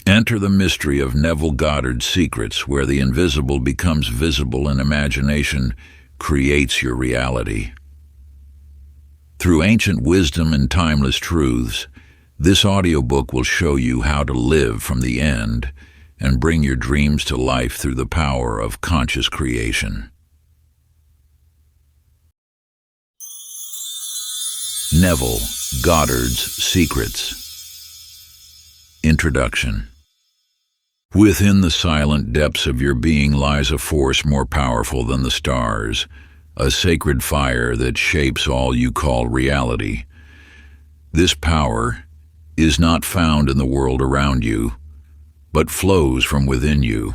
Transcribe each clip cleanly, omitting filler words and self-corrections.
Enter the mystery of Neville Goddard's secrets, where the invisible becomes visible and imagination creates your reality. Through ancient wisdom and timeless truths, this audiobook will show you how to live from the end and bring your dreams to life through the power of conscious creation. Neville Goddard's Secrets. Introduction. Within the silent depths of your being lies a force more powerful than the stars, a sacred fire that shapes all you call reality. This power is not found in the world around you, but flows from within you.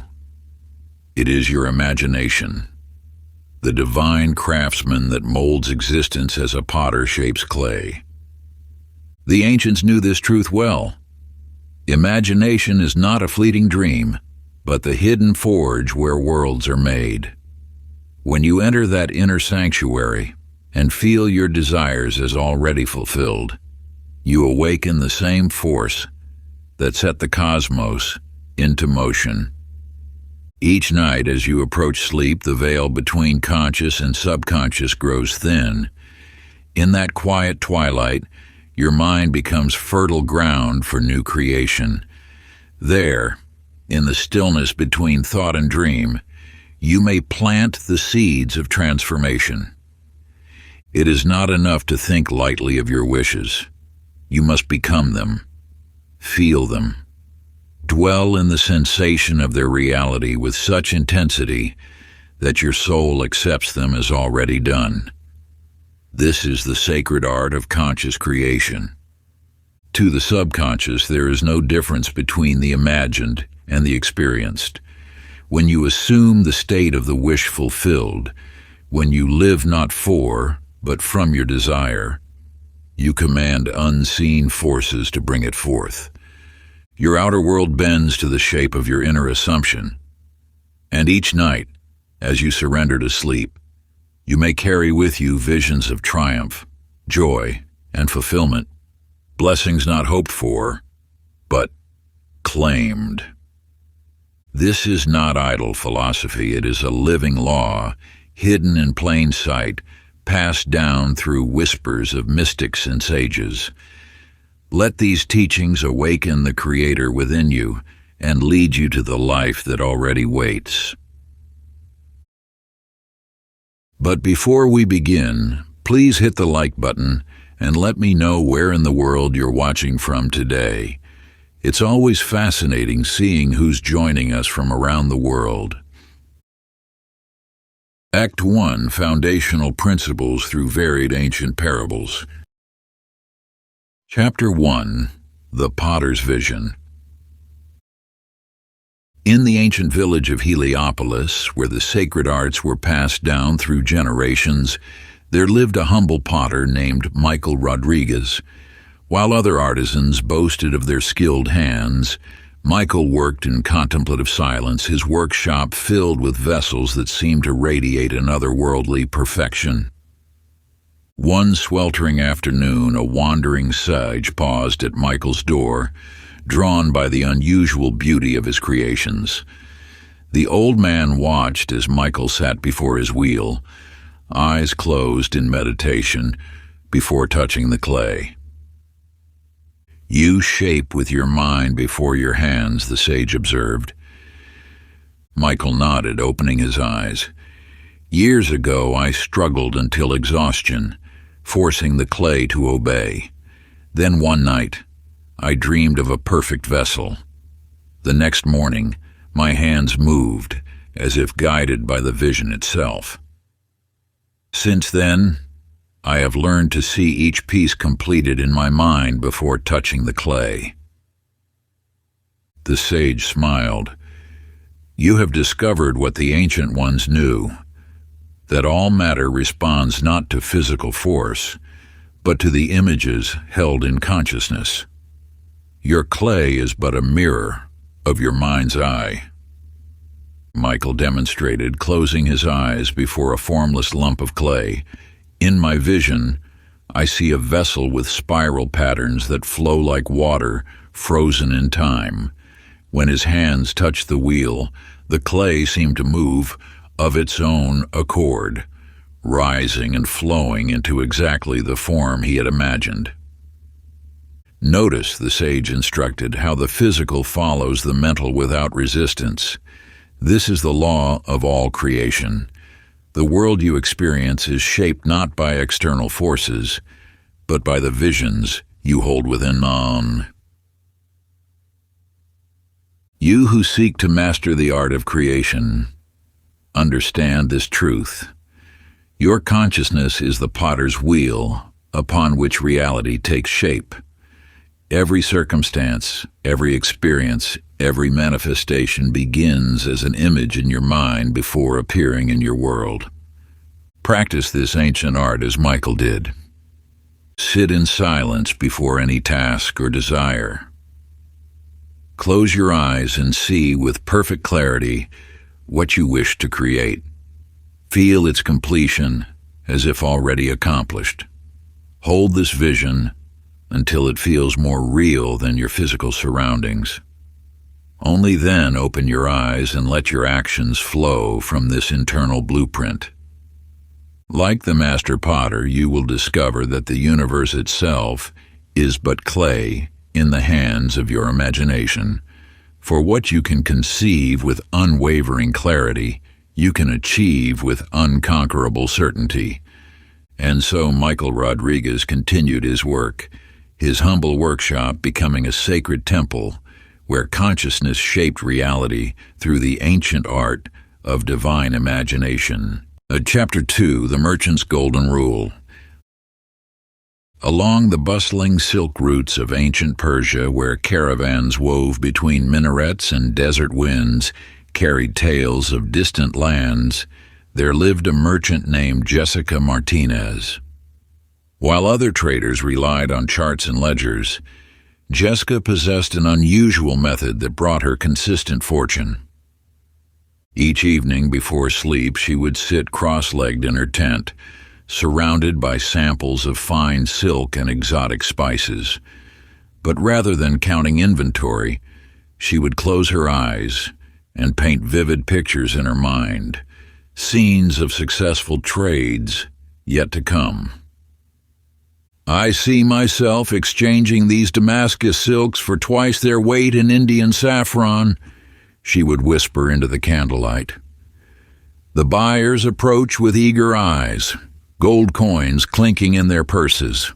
It is your imagination, the divine craftsman that molds existence as a potter shapes clay. The ancients knew this truth well. Imagination is not a fleeting dream, but the hidden forge where worlds are made. When you enter that inner sanctuary and feel your desires as already fulfilled, you awaken the same force that set the cosmos into motion. Each night as you approach sleep, the veil between conscious and subconscious grows thin. In that quiet twilight, your mind becomes fertile ground for new creation. There, in the stillness between thought and dream, you may plant the seeds of transformation. It is not enough to think lightly of your wishes. You must become them, feel them, dwell in the sensation of their reality with such intensity that your soul accepts them as already done. This is the sacred art of conscious creation. To the subconscious, there is no difference between the imagined and the experienced. When you assume the state of the wish fulfilled, when you live not for, but from your desire, you command unseen forces to bring it forth. Your outer world bends to the shape of your inner assumption. And each night, as you surrender to sleep, you may carry with you visions of triumph, joy, and fulfillment, blessings not hoped for, but claimed. This is not idle philosophy. It is a living law, hidden in plain sight, passed down through whispers of mystics and sages. Let these teachings awaken the Creator within you and lead you to the life that already waits. But before we begin, please hit the like button and let me know where in the world you're watching from today. It's always fascinating seeing who's joining us from around the world. Act 1: Foundational Principles Through Varied Ancient Parables. Chapter 1: The Potter's Vision. In the ancient village of Heliopolis, where the sacred arts were passed down through generations, there lived a humble potter named Michael Rodriguez. While other artisans boasted of their skilled hands, Michael worked in contemplative silence, his workshop filled with vessels that seemed to radiate an otherworldly perfection. One sweltering afternoon, a wandering sage paused at Michael's door, drawn by the unusual beauty of his creations. The old man watched as Michael sat before his wheel, eyes closed in meditation, before touching the clay. "You shape with your mind before your hands," the sage observed. Michael nodded, opening his eyes. "Years ago, I struggled until exhaustion, forcing the clay to obey. Then one night, I dreamed of a perfect vessel. The next morning, my hands moved, as if guided by the vision itself. Since then, I have learned to see each piece completed in my mind before touching the clay." The sage smiled. "You have discovered what the ancient ones knew, that all matter responds not to physical force, but to the images held in consciousness. Your clay is but a mirror of your mind's eye." Michael demonstrated, closing his eyes before a formless lump of clay. "In my vision, I see a vessel with spiral patterns that flow like water, frozen in time. When his hands touched the wheel, the clay seemed to move of its own accord, rising and flowing into exactly the form he had imagined. Notice, the sage instructed, how the physical follows the mental without resistance. This is the law of all creation. The world you experience is shaped not by external forces, but by the visions you hold within on. You who seek to master the art of creation, understand this truth. Your consciousness is the potter's wheel upon which reality takes shape. Every circumstance, every experience, every manifestation begins as an image in your mind before appearing in your world. Practice this ancient art as Michael did. Sit in silence before any task or desire. Close your eyes and see with perfect clarity what you wish to create. Feel its completion as if already accomplished. Hold this vision until it feels more real than your physical surroundings. Only then open your eyes and let your actions flow from this internal blueprint. Like the master potter, you will discover that the universe itself is but clay in the hands of your imagination. For what you can conceive with unwavering clarity, you can achieve with unconquerable certainty. And so Michael Rodriguez continued his work, his humble workshop becoming a sacred temple where consciousness shaped reality through the ancient art of divine imagination. Chapter 2, The Merchant's Golden Rule. Along the bustling silk routes of ancient Persia, where caravans wove between minarets and desert winds carried tales of distant lands, there lived a merchant named Jessica Martinez. While other traders relied on charts and ledgers, Jessica possessed an unusual method that brought her consistent fortune. Each evening before sleep, she would sit cross-legged in her tent, surrounded by samples of fine silk and exotic spices. But rather than counting inventory, she would close her eyes and paint vivid pictures in her mind, scenes of successful trades yet to come. "I see myself exchanging these Damascus silks for twice their weight in Indian saffron," she would whisper into the candlelight. The buyers approach with eager eyes, gold coins clinking in their purses.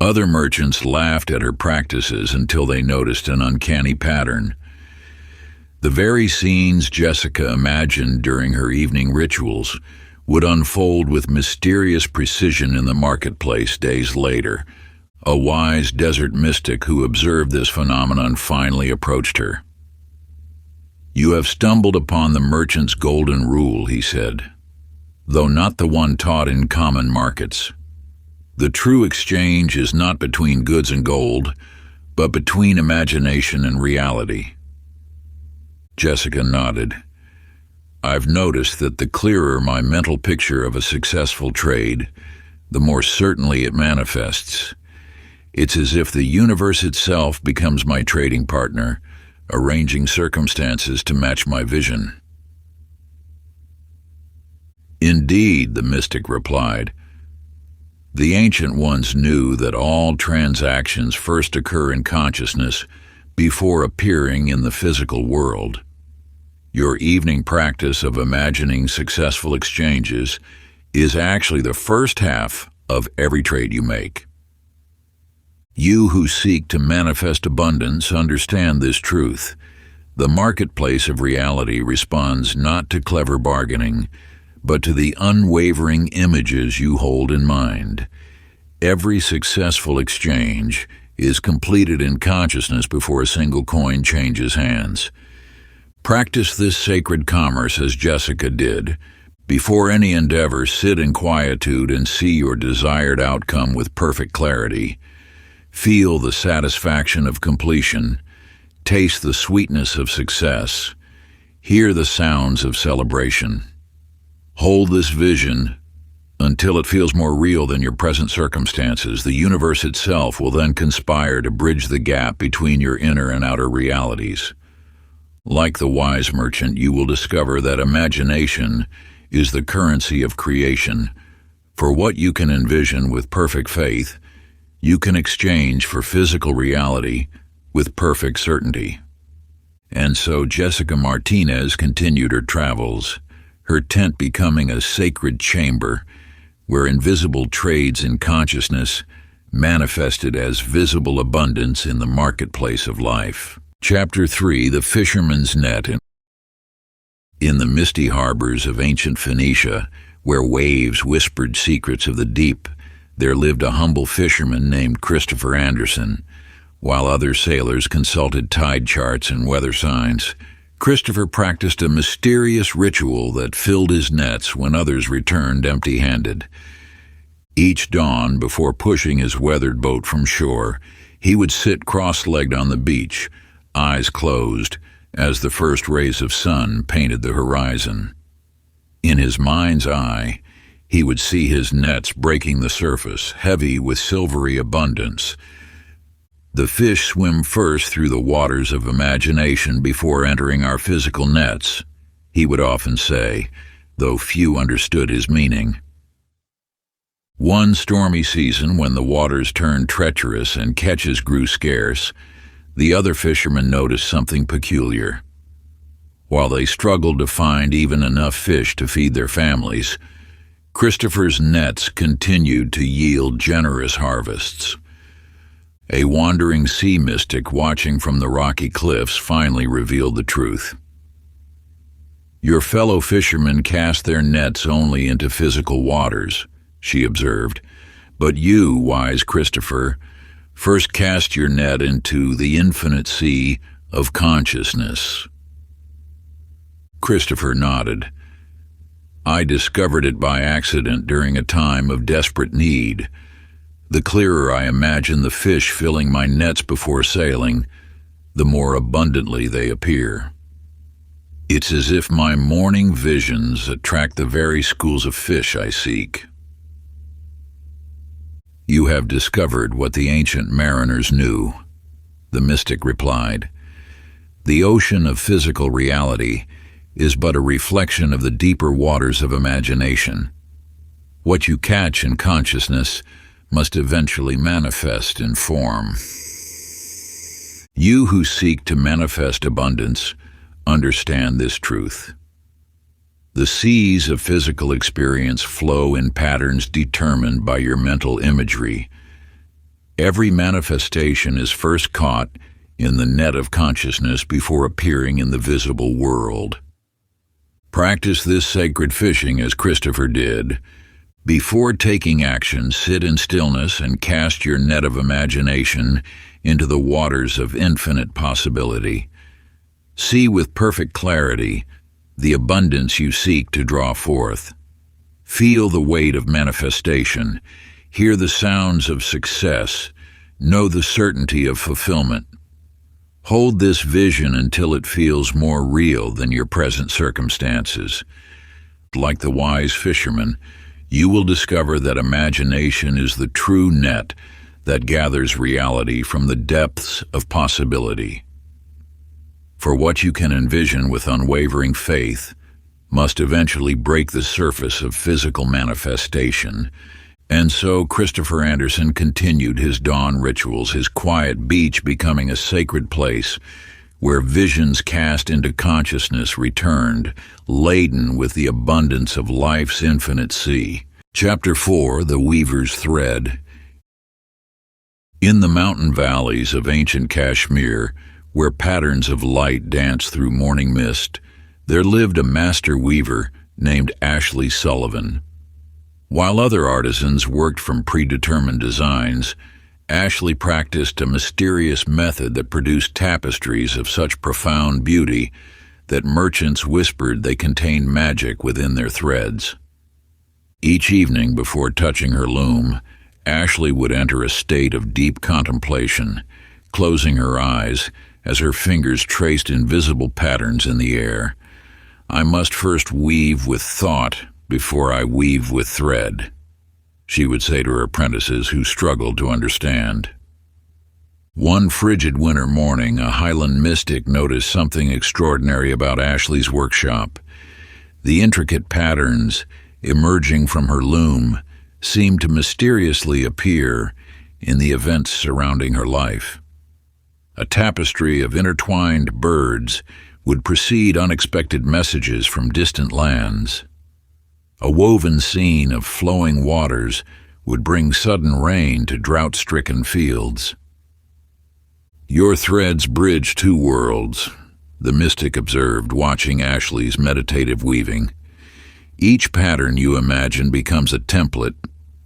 Other merchants laughed at her practices until they noticed an uncanny pattern. The very scenes Jessica imagined during her evening rituals would unfold with mysterious precision in the marketplace days later. A wise desert mystic who observed this phenomenon finally approached her. "You have stumbled upon the merchant's golden rule," he said, "though not the one taught in common markets. The true exchange is not between goods and gold, but between imagination and reality." Jessica nodded. "I've noticed that the clearer my mental picture of a successful trade, the more certainly it manifests. It's as if the universe itself becomes my trading partner, arranging circumstances to match my vision." "Indeed," the mystic replied. "The ancient ones knew that all transactions first occur in consciousness before appearing in the physical world. Your evening practice of imagining successful exchanges is actually the first half of every trade you make. You who seek to manifest abundance understand this truth. The marketplace of reality responds not to clever bargaining, but to the unwavering images you hold in mind. Every successful exchange is completed in consciousness before a single coin changes hands. Practice this sacred commerce as Jessica did. Before any endeavor, sit in quietude and see your desired outcome with perfect clarity. Feel the satisfaction of completion. Taste the sweetness of success. Hear the sounds of celebration. Hold this vision Until it feels more real than your present circumstances, the universe itself will then conspire to bridge the gap between your inner and outer realities. Like the wise merchant, you will discover that imagination is the currency of creation. For what you can envision with perfect faith, you can exchange for physical reality with perfect certainty. And so Jessica Martinez continued her travels, her tent becoming a sacred chamber where invisible trades in consciousness manifested as visible abundance in the marketplace of life. Chapter 3: The Fisherman's Net. In the misty harbors of ancient Phoenicia, where waves whispered secrets of the deep, there lived a humble fisherman named Christopher Anderson. While other sailors consulted tide charts and weather signs, Christopher practiced a mysterious ritual that filled his nets when others returned empty-handed. Each dawn, before pushing his weathered boat from shore, he would sit cross-legged on the beach, eyes closed, as the first rays of sun painted the horizon. In his mind's eye, he would see his nets breaking the surface, heavy with silvery abundance. The fish swim first through the waters of imagination before entering our physical nets, he would often say, though few understood his meaning. One stormy season, when the waters turned treacherous and catches grew scarce, the other fishermen noticed something peculiar. While they struggled to find even enough fish to feed their families, Christopher's nets continued to yield generous harvests. A wandering sea mystic watching from the rocky cliffs finally revealed the truth. "Your fellow fishermen cast their nets only into physical waters," she observed, "but you, wise Christopher, first cast your net into the infinite sea of consciousness." Christopher nodded. "I discovered it by accident during a time of desperate need. The clearer I imagine the fish filling my nets before sailing, the more abundantly they appear. It's as if my morning visions attract the very schools of fish I seek." "You have discovered what the ancient mariners knew," the mystic replied. "The ocean of physical reality is but a reflection of the deeper waters of imagination. What you catch in consciousness must eventually manifest in form. You who seek to manifest abundance understand this truth. The seas of physical experience flow in patterns determined by your mental imagery. Every manifestation is first caught in the net of consciousness before appearing in the visible world. Practice this sacred fishing as Christopher did. Before taking action, sit in stillness and cast your net of imagination into the waters of infinite possibility. See with perfect clarity the abundance you seek to draw forth. Feel the weight of manifestation. Hear the sounds of success. Know the certainty of fulfillment. Hold this vision until it feels more real than your present circumstances. Like the wise fisherman, you will discover that imagination is the true net that gathers reality from the depths of possibility. For what you can envision with unwavering faith must eventually break the surface of physical manifestation. And so Christopher Anderson continued his dawn rituals, his quiet beach becoming a sacred place where visions cast into consciousness returned, laden with the abundance of life's infinite sea. Chapter 4: The Weaver's Thread. In the mountain valleys of ancient Kashmir, where patterns of light danced through morning mist, there lived a master weaver named Ashley Sullivan. While other artisans worked from predetermined designs, Ashley practiced a mysterious method that produced tapestries of such profound beauty that merchants whispered they contained magic within their threads. Each evening before touching her loom, Ashley would enter a state of deep contemplation, closing her eyes as her fingers traced invisible patterns in the air. "I must first weave with thought," before I weave with thread," she would say to her apprentices who struggled to understand. One frigid winter morning, a Highland mystic noticed something extraordinary about Ashley's workshop. The intricate patterns emerging from her loom seemed to mysteriously appear in the events surrounding her life. A tapestry of intertwined birds would precede unexpected messages from distant lands. A woven scene of flowing waters would bring sudden rain to drought-stricken fields. "Your threads bridge two worlds," the mystic observed, watching Ashley's meditative weaving. "Each pattern you imagine becomes a template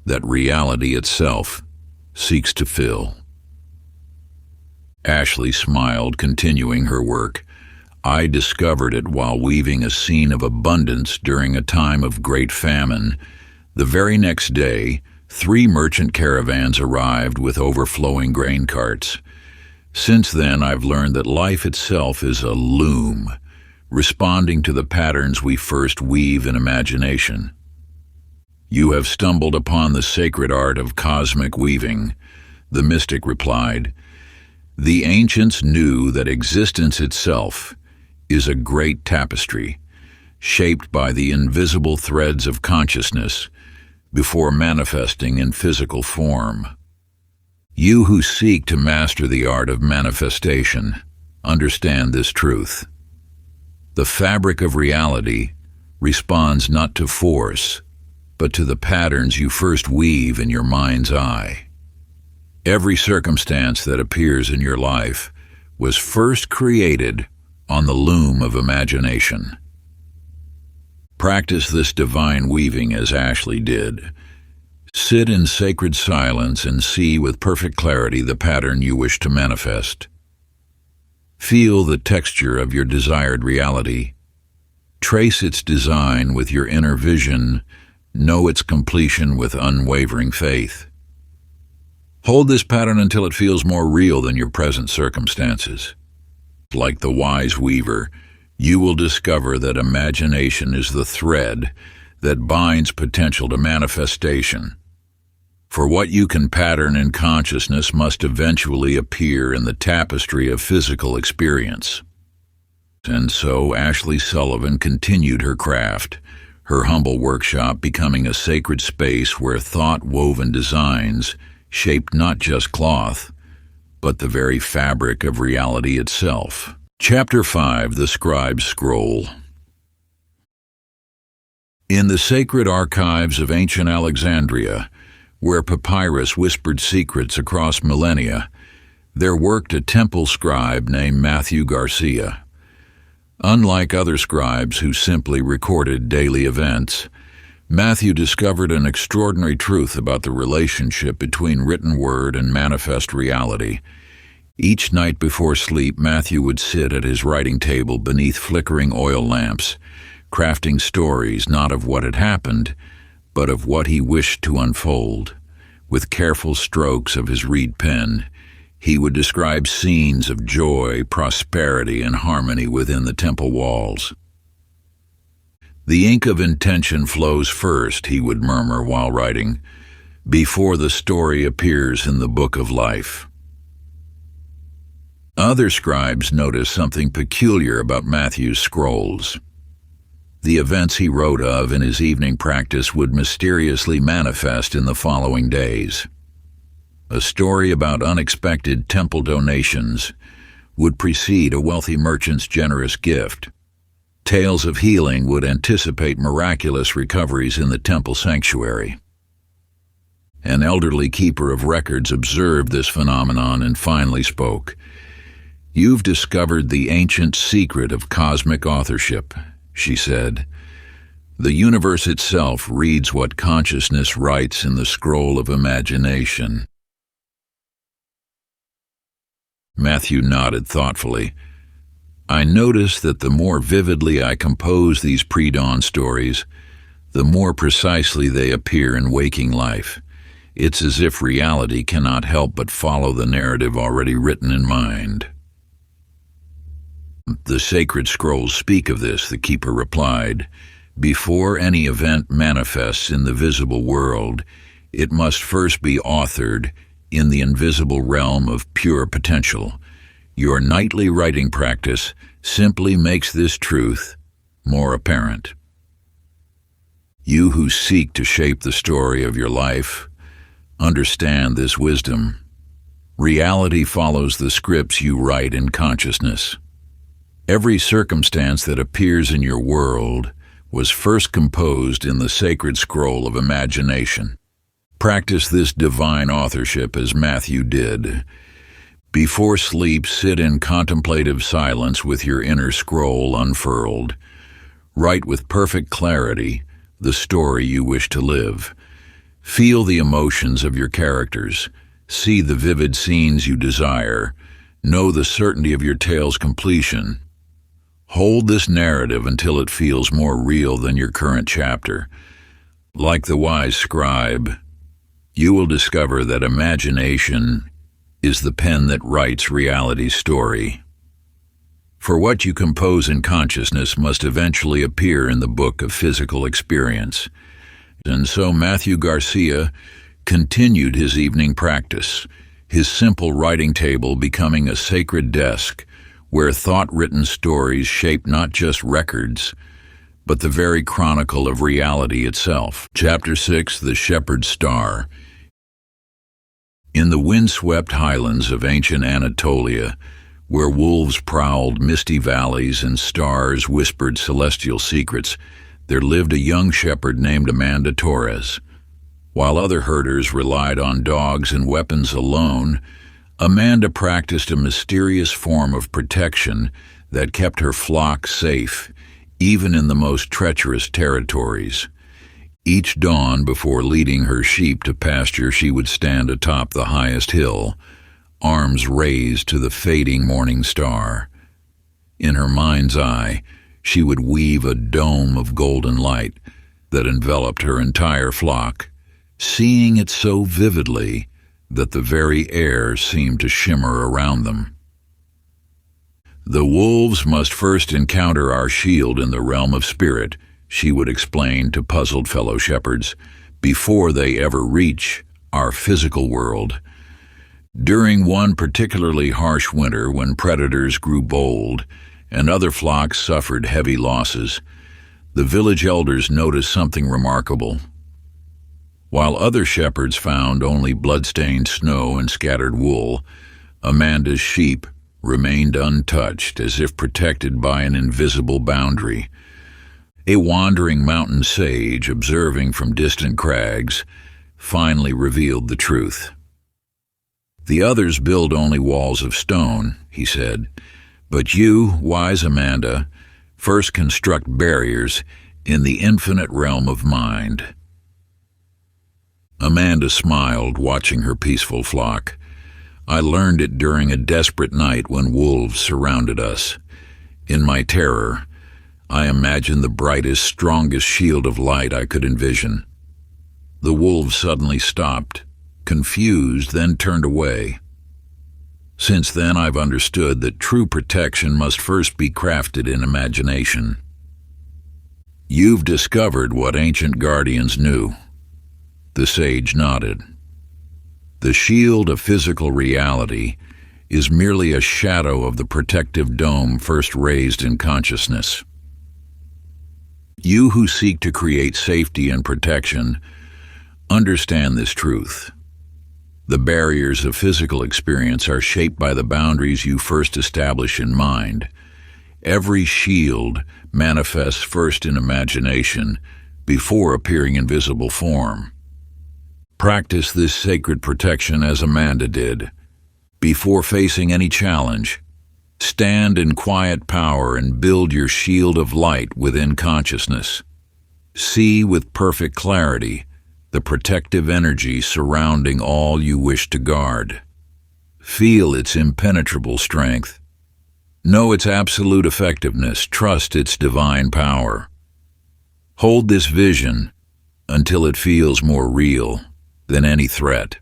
that reality itself seeks to fill." Ashley smiled, continuing her work. "I discovered it while weaving a scene of abundance during a time of great famine. The very next day, 3 merchant caravans arrived with overflowing grain carts. Since then, I've learned that life itself is a loom, responding to the patterns we first weave in imagination." "You have stumbled upon the sacred art of cosmic weaving," the mystic replied. "The ancients knew that existence itself is a great tapestry, shaped by the invisible threads of consciousness before manifesting in physical form. You who seek to master the art of manifestation understand this truth. The fabric of reality responds not to force, but to the patterns you first weave in your mind's eye. Every circumstance that appears in your life was first created on the loom of imagination." Practice this divine weaving as Ashley did. Sit in sacred silence and see with perfect clarity the pattern you wish to manifest. Feel the texture of your desired reality. Trace its design with your inner vision. Know its completion with unwavering faith. Hold this pattern until it feels more real than your present circumstances. Like the wise weaver, you will discover that imagination is the thread that binds potential to manifestation. For what you can pattern in consciousness must eventually appear in the tapestry of physical experience. And so Ashley Sullivan continued her craft, her humble workshop becoming a sacred space where thought-woven designs shaped not just cloth, but the very fabric of reality itself. Chapter 5: The Scribe's Scroll. In the sacred archives of ancient Alexandria, where papyrus whispered secrets across millennia, there worked a temple scribe named Matthew Garcia. Unlike other scribes who simply recorded daily events, Matthew discovered an extraordinary truth about the relationship between written word and manifest reality. Each night before sleep, Matthew would sit at his writing table beneath flickering oil lamps, crafting stories not of what had happened, but of what he wished to unfold. With careful strokes of his reed pen, he would describe scenes of joy, prosperity, and harmony within the temple walls. "The ink of intention flows first," he would murmur while writing, "before the story appears in the book of life." Other scribes noticed something peculiar about Matthew's scrolls. The events he wrote of in his evening practice would mysteriously manifest in the following days. A story about unexpected temple donations would precede a wealthy merchant's generous gift. Tales of healing would anticipate miraculous recoveries in the temple sanctuary. An elderly keeper of records observed this phenomenon and finally spoke. "You've discovered the ancient secret of cosmic authorship," she said. "The universe itself reads what consciousness writes in the scroll of imagination." Matthew nodded thoughtfully. "I notice that the more vividly I compose these pre-dawn stories, the more precisely they appear in waking life. It's as if reality cannot help but follow the narrative already written in mind." "The sacred scrolls speak of this," the keeper replied. Before any event manifests in the visible world, it must first be authored in the invisible realm of pure potential. Your nightly writing practice simply makes this truth more apparent. You who seek to shape the story of your life, understand this wisdom. Reality follows the scripts you write in consciousness. Every circumstance that appears in your world was first composed in the sacred scroll of imagination. Practice this divine authorship as Matthew did. Before sleep, sit in contemplative silence with your inner scroll unfurled. Write with perfect clarity the story you wish to live. Feel the emotions of your characters. See the vivid scenes you desire. Know the certainty of your tale's completion. Hold this narrative until it feels more real than your current chapter. Like the wise scribe, you will discover that imagination is the pen that writes reality's story. For what you compose in consciousness must eventually appear in the book of physical experience. And so Matthew Garcia continued his evening practice, his simple writing table becoming a sacred desk where thought-written stories shape not just records, but the very chronicle of reality itself. Chapter 6, The Shepherd's Star. In the wind-swept highlands of ancient Anatolia, where wolves prowled misty valleys and stars whispered celestial secrets, there lived a young shepherd named Amanda Torres. While other herders relied on dogs and weapons alone, Amanda practiced a mysterious form of protection that kept her flock safe, even in the most treacherous territories. Each dawn, before leading her sheep to pasture, she would stand atop the highest hill, arms raised to the fading morning star. In her mind's eye, she would weave a dome of golden light that enveloped her entire flock, seeing it so vividly that the very air seemed to shimmer around them. The wolves must first encounter our shield in the realm of spirit, she would explain to puzzled fellow shepherds, before they ever reach our physical world. During one particularly harsh winter, when predators grew bold and other flocks suffered heavy losses, the village elders noticed something remarkable. While other shepherds found only blood-stained snow and scattered wool, Amanda's sheep remained untouched, as if protected by an invisible boundary. A wandering mountain sage, observing from distant crags, finally revealed the truth. "The others build only walls of stone," he said, "but you, wise Amanda, first construct barriers in the infinite realm of mind." Amanda smiled, watching her peaceful flock. "I learned it during a desperate night when wolves surrounded us. In my terror, I imagined the brightest, strongest shield of light I could envision. The wolves suddenly stopped, confused, then turned away. Since then, I've understood that true protection must first be crafted in imagination." "You've discovered what ancient guardians knew." The sage nodded. "The shield of physical reality is merely a shadow of the protective dome first raised in consciousness. You who seek to create safety and protection, understand this truth. The barriers of physical experience are shaped by the boundaries you first establish in mind. Every shield manifests first in imagination before appearing in visible form. Practice this sacred protection as Amanda did. Before facing any challenge, stand in quiet power and build your shield of light within consciousness. See with perfect clarity the protective energy surrounding all you wish to guard. Feel its impenetrable strength. Know its absolute effectiveness. Trust its divine power. Hold this vision until it feels more real than any threat.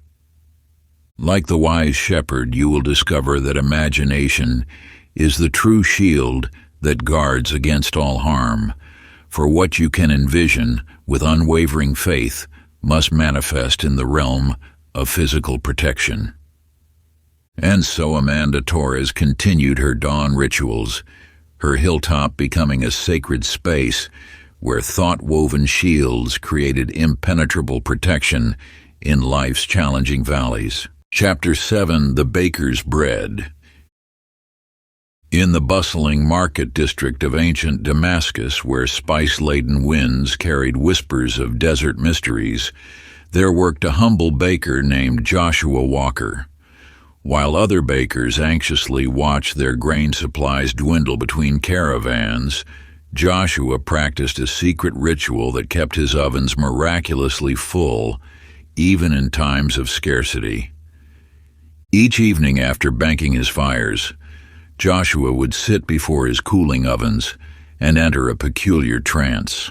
Like the wise shepherd, you will discover that imagination is the true shield that guards against all harm. For what you can envision with unwavering faith must manifest in the realm of physical protection. And so Amanda Torres continued her dawn rituals, her hilltop becoming a sacred space where thought-woven shields created impenetrable protection in life's challenging valleys. Chapter 7: The Baker's Bread. In the bustling market district of ancient Damascus, where spice-laden winds carried whispers of desert mysteries, there worked a humble baker named Joshua Walker. While other bakers anxiously watched their grain supplies dwindle between caravans, Joshua practiced a secret ritual that kept his ovens miraculously full, even in times of scarcity. Each evening after banking his fires, Joshua would sit before his cooling ovens and enter a peculiar trance.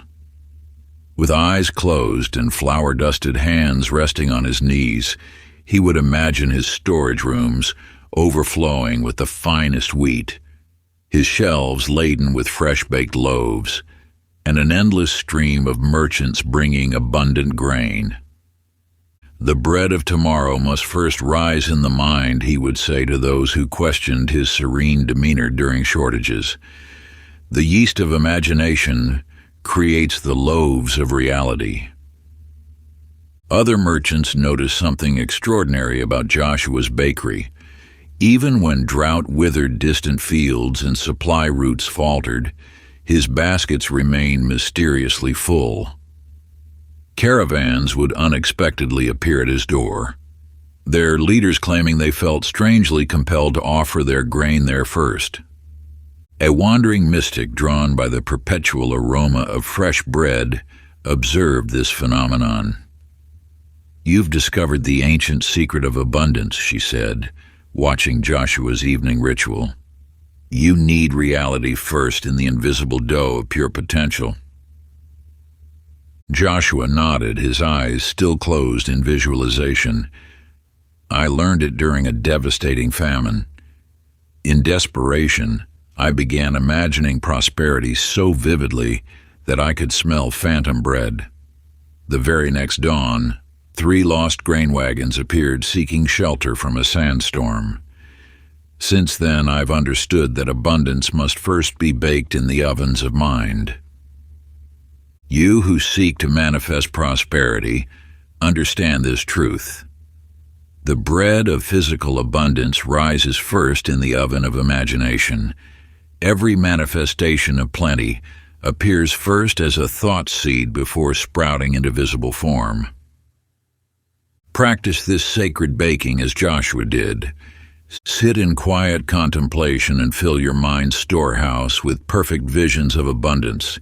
With eyes closed and flour-dusted hands resting on his knees, he would imagine his storage rooms overflowing with the finest wheat, his shelves laden with fresh-baked loaves, and an endless stream of merchants bringing abundant grain. The bread of tomorrow must first rise in the mind, he would say to those who questioned his serene demeanor during shortages. The yeast of imagination creates the loaves of reality. Other merchants noticed something extraordinary about Joshua's bakery. Even when drought withered distant fields and supply routes faltered, his baskets remained mysteriously full. Caravans would unexpectedly appear at his door, their leaders claiming they felt strangely compelled to offer their grain there first. A wandering mystic drawn by the perpetual aroma of fresh bread observed this phenomenon. "You've discovered the ancient secret of abundance," she said, watching Joshua's evening ritual. "You need reality first in the invisible dough of pure potential." Joshua nodded, his eyes still closed in visualization. "I learned it during a devastating famine. In desperation, I began imagining prosperity so vividly that I could smell phantom bread. The very next dawn, 3 lost grain wagons appeared seeking shelter from a sandstorm. Since then, I've understood that abundance must first be baked in the ovens of mind. You who seek to manifest prosperity, understand this truth. The bread of physical abundance rises first in the oven of imagination. Every manifestation of plenty appears first as a thought seed before sprouting into visible form. Practice this sacred baking as Joshua did. Sit in quiet contemplation and fill your mind's storehouse with perfect visions of abundance.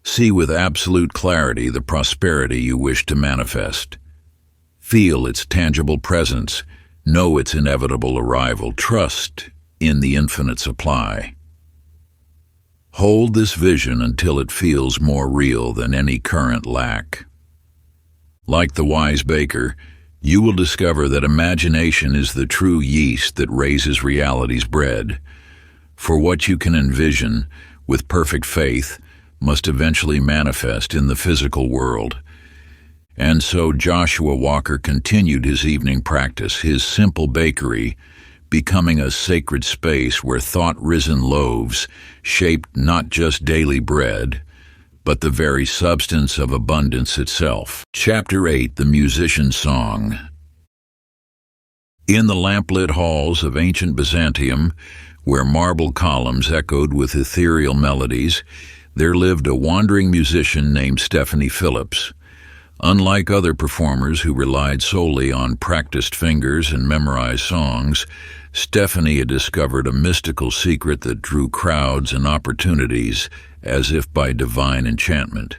See with absolute clarity the prosperity you wish to manifest. Feel its tangible presence. Know its inevitable arrival. Trust in the infinite supply. Hold this vision until it feels more real than any current lack. Like the wise baker, you will discover that imagination is the true yeast that raises reality's bread. For what you can envision with perfect faith must eventually manifest in the physical world. And so Joshua Walker continued his evening practice, his simple bakery becoming a sacred space where thought-risen loaves shaped not just daily bread, but the very substance of abundance itself. Chapter 8: The Musician's Song. In the lamplit halls of ancient Byzantium, where marble columns echoed with ethereal melodies, there lived a wandering musician named Stephanie Phillips. Unlike other performers who relied solely on practiced fingers and memorized songs, Stephanie had discovered a mystical secret that drew crowds and opportunities as if by divine enchantment.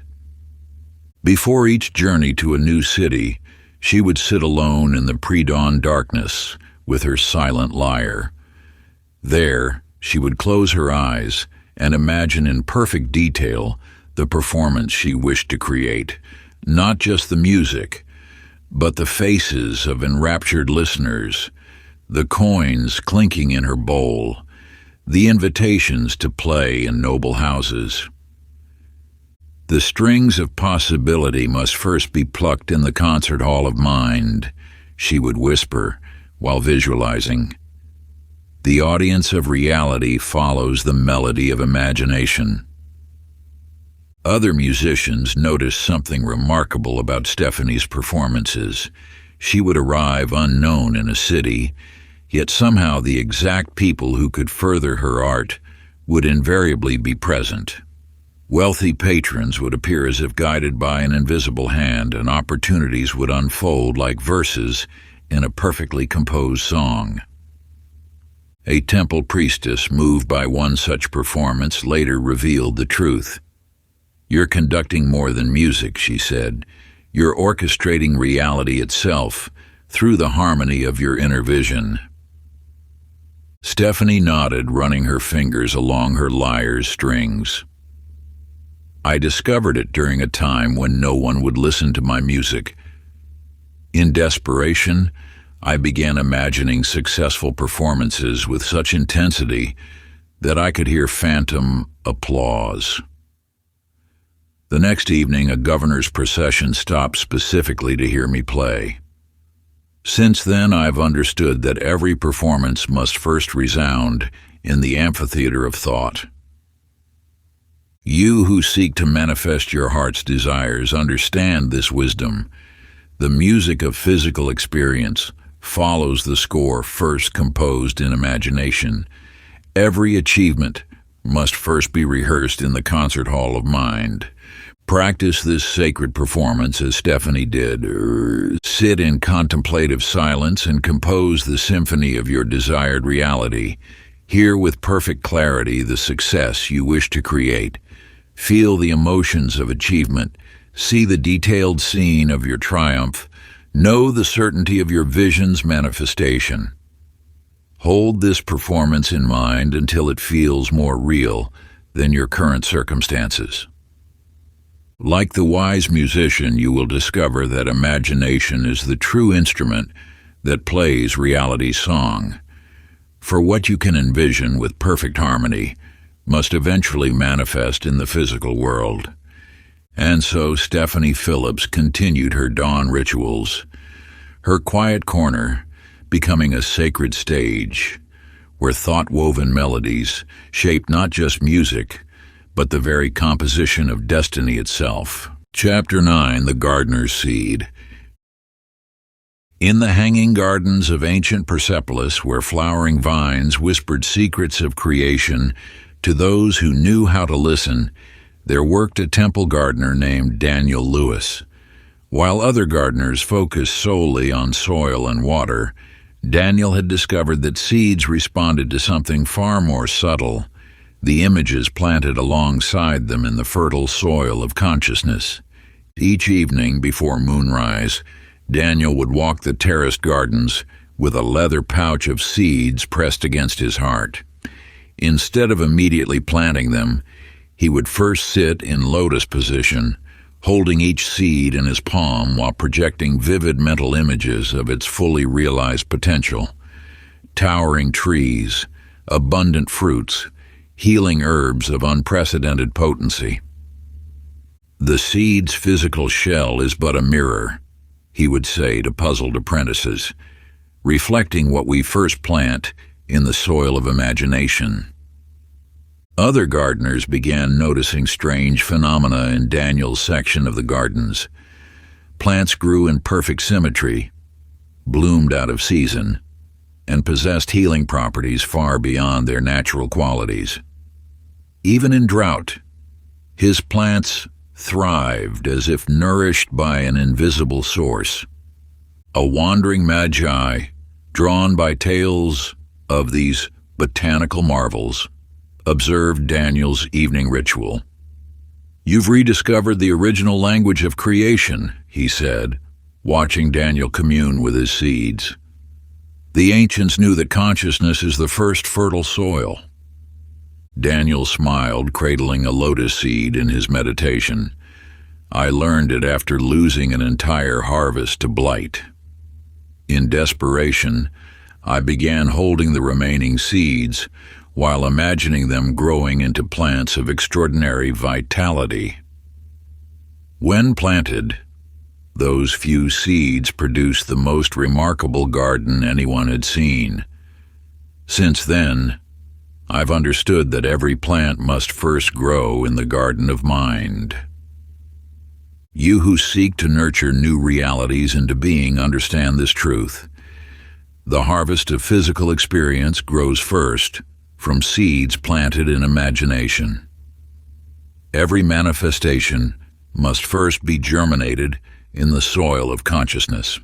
Before each journey to a new city, she would sit alone in the pre-dawn darkness with her silent lyre. There, she would close her eyes and imagine in perfect detail the performance she wished to create, not just the music, but the faces of enraptured listeners, the coins clinking in her bowl, the invitations to play in noble houses. The strings of possibility must first be plucked in the concert hall of mind, she would whisper while visualizing. The audience of reality follows the melody of imagination. Other musicians noticed something remarkable about Stephanie's performances. She would arrive unknown in a city, yet somehow the exact people who could further her art would invariably be present. Wealthy patrons would appear as if guided by an invisible hand, and opportunities would unfold like verses in a perfectly composed song. A temple priestess, moved by one such performance, later revealed the truth. "You're conducting more than music," she said. "You're orchestrating reality itself through the harmony of your inner vision." Stephanie nodded, running her fingers along her lyre's strings. "I discovered it during a time when no one would listen to my music. In desperation, I began imagining successful performances with such intensity that I could hear phantom applause." The next evening, a governor's procession stopped specifically to hear me play. Since then, I've understood that every performance must first resound in the amphitheater of thought. You who seek to manifest your heart's desires understand this wisdom. The music of physical experience follows the score first composed in imagination. Every achievement must first be rehearsed in the concert hall of mind. Practice this sacred performance as Stephanie did. Sit in contemplative silence and compose the symphony of your desired reality. Hear with perfect clarity the success you wish to create. Feel the emotions of achievement. See the detailed scene of your triumph. Know the certainty of your vision's manifestation. Hold this performance in mind until it feels more real than your current circumstances. Like the wise musician, you will discover that imagination is the true instrument that plays reality's song. For what you can envision with perfect harmony must eventually manifest in the physical world. And so Stephanie Phillips continued her dawn rituals, her quiet corner becoming a sacred stage where thought-woven melodies shaped not just music, but the very composition of destiny itself. Chapter 9, The Gardener's Seed. In the hanging gardens of ancient Persepolis, where flowering vines whispered secrets of creation to those who knew how to listen, there worked a temple gardener named Daniel Lewis. While other gardeners focused solely on soil and water, Daniel had discovered that seeds responded to something far more subtle: the images planted alongside them in the fertile soil of consciousness. Each evening before moonrise, Daniel would walk the terraced gardens with a leather pouch of seeds pressed against his heart. Instead of immediately planting them, he would first sit in lotus position, holding each seed in his palm while projecting vivid mental images of its fully realized potential. Towering trees, abundant fruits, healing herbs of unprecedented potency. "The seed's physical shell is but a mirror," he would say to puzzled apprentices, "reflecting what we first plant in the soil of imagination." Other gardeners began noticing strange phenomena in Daniel's section of the gardens. Plants grew in perfect symmetry, bloomed out of season, and possessed healing properties far beyond their natural qualities. Even in drought, his plants thrived as if nourished by an invisible source. A wandering magi, drawn by tales of these botanical marvels, observed Daniel's evening ritual. "You've rediscovered the original language of creation," he said, watching Daniel commune with his seeds. "The ancients knew that consciousness is the first fertile soil." Daniel smiled, cradling a lotus seed in his meditation. "I learned it after losing an entire harvest to blight. In desperation, I began holding the remaining seeds while imagining them growing into plants of extraordinary vitality." When planted, those few seeds produced the most remarkable garden anyone had seen. Since then, I've understood that every plant must first grow in the garden of mind. You who seek to nurture new realities into being understand this truth. The harvest of physical experience grows first from seeds planted in imagination. Every manifestation must first be germinated in the soil of consciousness.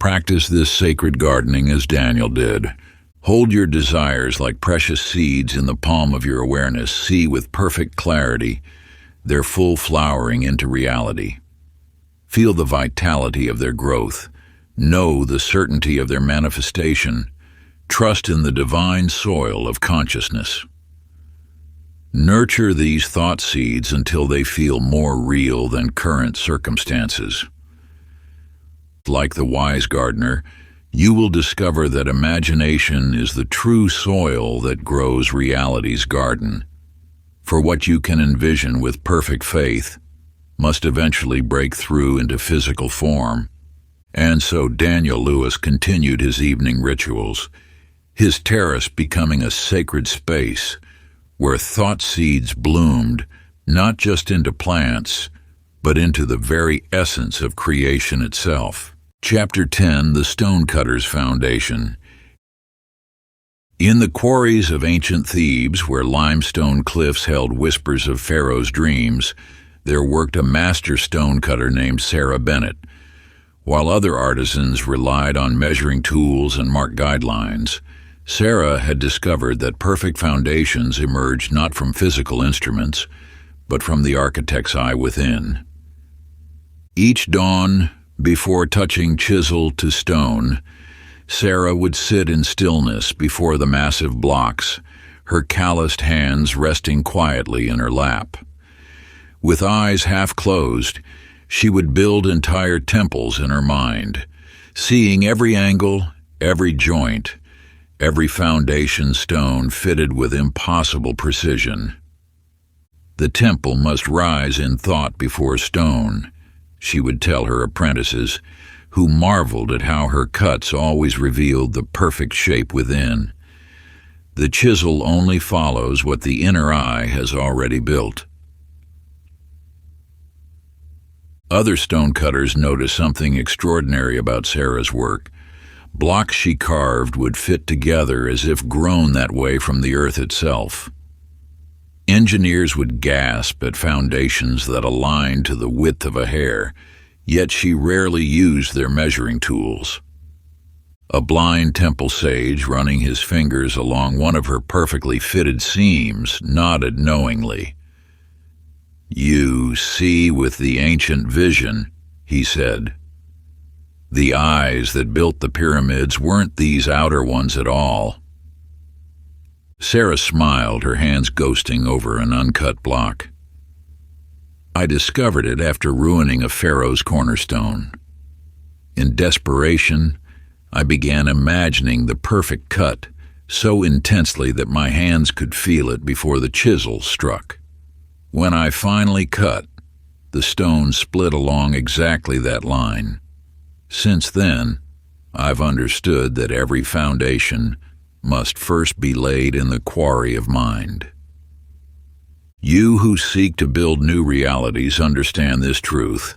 Practice this sacred gardening as Daniel did. Hold your desires like precious seeds in the palm of your awareness. See with perfect clarity their full flowering into reality. Feel the vitality of their growth. Know the certainty of their manifestation. Trust in the divine soil of consciousness. Nurture these thought seeds until they feel more real than current circumstances. Like the wise gardener, you will discover that imagination is the true soil that grows reality's garden. For what you can envision with perfect faith must eventually break through into physical form. And so Daniel Lewis continued his evening rituals, his terrace becoming a sacred space where thought seeds bloomed not just into plants, but into the very essence of creation itself. Chapter 10, The Stonecutter's Foundation. In the quarries of ancient Thebes, where limestone cliffs held whispers of Pharaoh's dreams, there worked a master stonecutter named Sarah Bennett. While other artisans relied on measuring tools and marked guidelines, Sarah had discovered that perfect foundations emerged not from physical instruments, but from the architect's eye within. Each dawn, before touching chisel to stone, Sarah would sit in stillness before the massive blocks, her calloused hands resting quietly in her lap. With eyes half closed, she would build entire temples in her mind, seeing every angle, every joint, every foundation stone fitted with impossible precision. The temple must rise in thought before stone, she would tell her apprentices, who marveled at how her cuts always revealed the perfect shape within. The chisel only follows what the inner eye has already built. Other stonecutters noticed something extraordinary about Sarah's work. Blocks she carved would fit together as if grown that way from the earth itself. Engineers would gasp at foundations that aligned to the width of a hair, yet she rarely used their measuring tools. A blind temple sage, running his fingers along one of her perfectly fitted seams, nodded knowingly. "You see with the ancient vision," he said. "The eyes that built the pyramids weren't these outer ones at all." Sarah smiled, her hands ghosting over an uncut block. "I discovered it after ruining a pharaoh's cornerstone. In desperation, I began imagining the perfect cut so intensely that my hands could feel it before the chisel struck. When I finally cut, the stone split along exactly that line. Since then, I've understood that every foundation must first be laid in the quarry of mind. You who seek to build new realities understand this truth.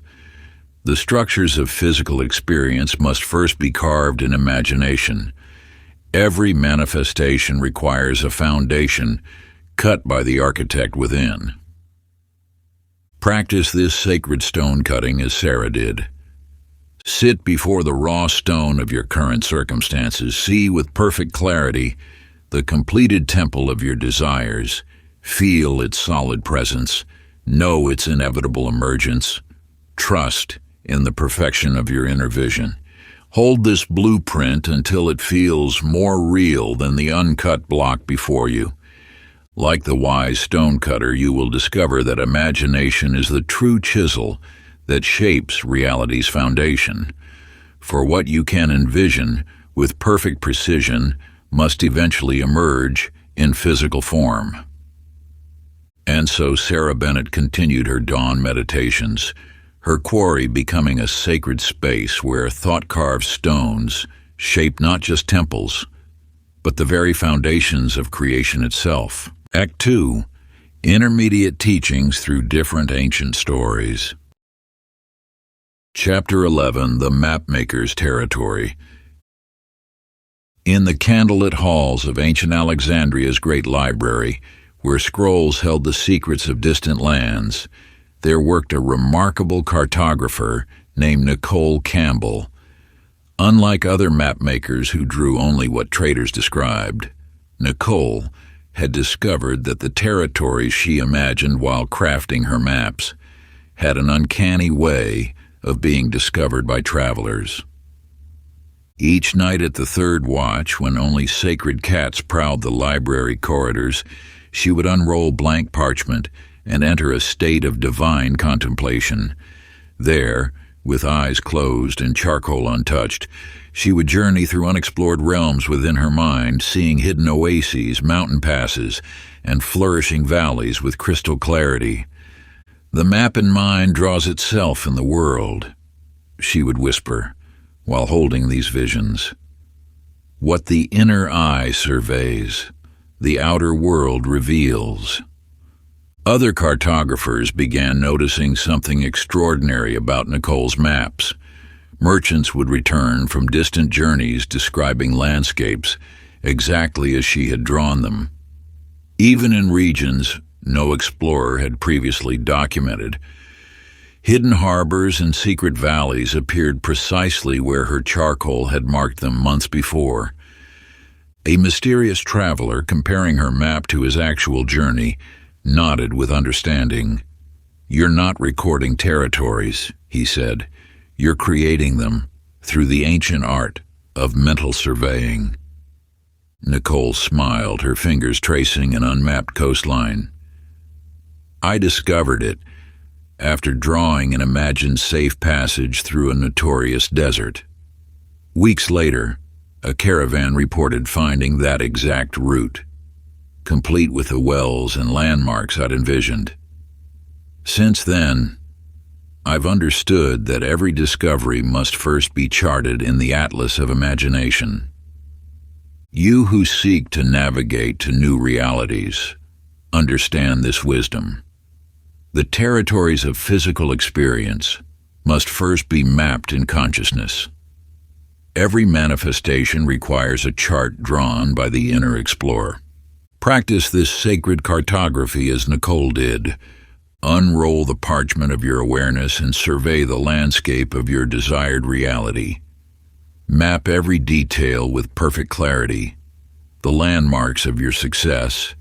The structures of physical experience must first be carved in imagination. Every manifestation requires a foundation cut by the architect within. Practice this sacred stone cutting as Sarah did. Sit before the raw stone of your current circumstances. See with perfect clarity the completed temple of your desires. Feel its solid presence. Know its inevitable emergence. Trust in the perfection of your inner vision. Hold this blueprint until it feels more real than the uncut block before you. Like the wise stonecutter, you will discover that imagination is the true chisel that shapes reality's foundation. For what you can envision with perfect precision must eventually emerge in physical form. And And so Sarah Bennett continued her dawn meditations, her quarry becoming a sacred space where thought-carved stones shape not just temples, but the very foundations of creation itself. Act 2. Intermediate Teachings Through Different Ancient Stories. Chapter 11. The Mapmakers Territory. In the candlelit halls of ancient Alexandria's great library, where scrolls held the secrets of distant lands, there worked a remarkable cartographer named Nicole Campbell. Unlike other mapmakers who drew only what traders described, Nicole had discovered that the territories she imagined while crafting her maps had an uncanny way of being discovered by travelers. Each night at the third watch, when only sacred cats prowled the library corridors, she would unroll blank parchment and enter a state of divine contemplation. There, with eyes closed and charcoal untouched, she would journey through unexplored realms within her mind, seeing hidden oases, mountain passes, and flourishing valleys with crystal clarity. "The map in mind draws itself in the world," she would whisper, while holding these visions. "What the inner eye surveys, the outer world reveals." Other cartographers began noticing something extraordinary about Nicole's maps. Merchants would return from distant journeys describing landscapes exactly as she had drawn them, even in regions no explorer had previously documented. Hidden harbors and secret valleys appeared precisely where her charcoal had marked them months before. A mysterious traveler, comparing her map to his actual journey, nodded with understanding. "You're not recording territories," he said. "You're creating them through the ancient art of mental surveying." Nicole smiled, her fingers tracing an unmapped coastline. "I discovered it after drawing an imagined safe passage through a notorious desert. Weeks later, a caravan reported finding that exact route, complete with the wells and landmarks I'd envisioned. Since then, I've understood that every discovery must first be charted in the atlas of imagination. You who seek to navigate to new realities, understand this wisdom. The territories of physical experience must first be mapped in consciousness. Every manifestation requires a chart drawn by the inner explorer. Practice this sacred cartography as Nicole did. Unroll the parchment of your awareness and survey the landscape of your desired reality. Map every detail with perfect clarity, the landmarks of your success,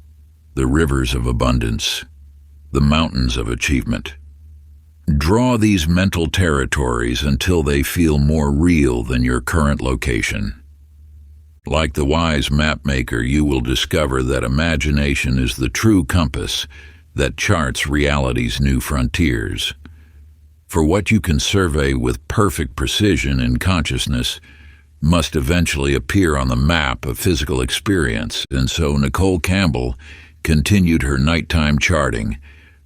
the rivers of abundance, the mountains of achievement. Draw these mental territories until they feel more real than your current location. Like the wise mapmaker, you will discover that imagination is the true compass that charts reality's new frontiers. For what you can survey with perfect precision in consciousness must eventually appear on the map of physical experience, and so Nicole Campbell continued her nighttime charting,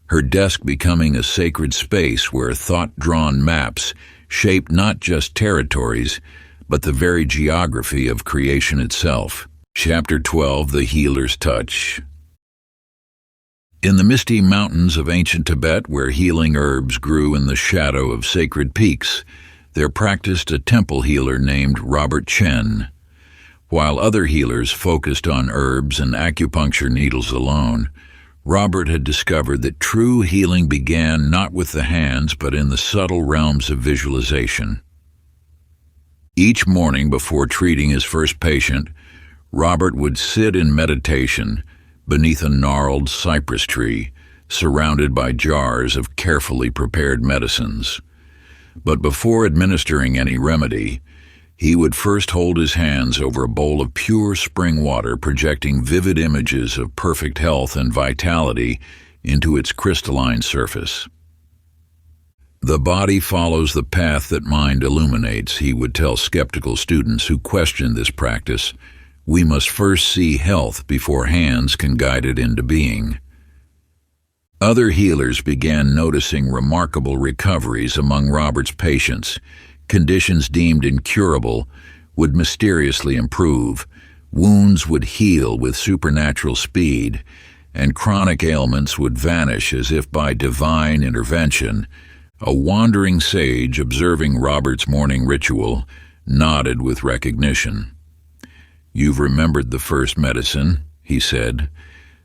her desk becoming a sacred space where thought-drawn maps shaped not just territories, but the very geography of creation itself. Chapter 12. The Healer's Touch. In the misty mountains of ancient Tibet, where healing herbs grew in the shadow of sacred peaks, there practiced a temple healer named Robert Chen. While other healers focused on herbs and acupuncture needles alone, Robert had discovered that true healing began not with the hands but in the subtle realms of visualization. Each morning before treating his first patient, Robert would sit in meditation beneath a gnarled cypress tree, surrounded by jars of carefully prepared medicines. But before administering any remedy, he would first hold his hands over a bowl of pure spring water, projecting vivid images of perfect health and vitality into its crystalline surface. "The body follows the path that mind illuminates," he would tell skeptical students who questioned this practice. "We must first see health before hands can guide it into being." Other healers began noticing remarkable recoveries among Robert's patients. Conditions deemed incurable would mysteriously improve, wounds would heal with supernatural speed, and chronic ailments would vanish as if by divine intervention. A wandering sage observing Robert's morning ritual nodded with recognition. "You've remembered the first medicine," he said.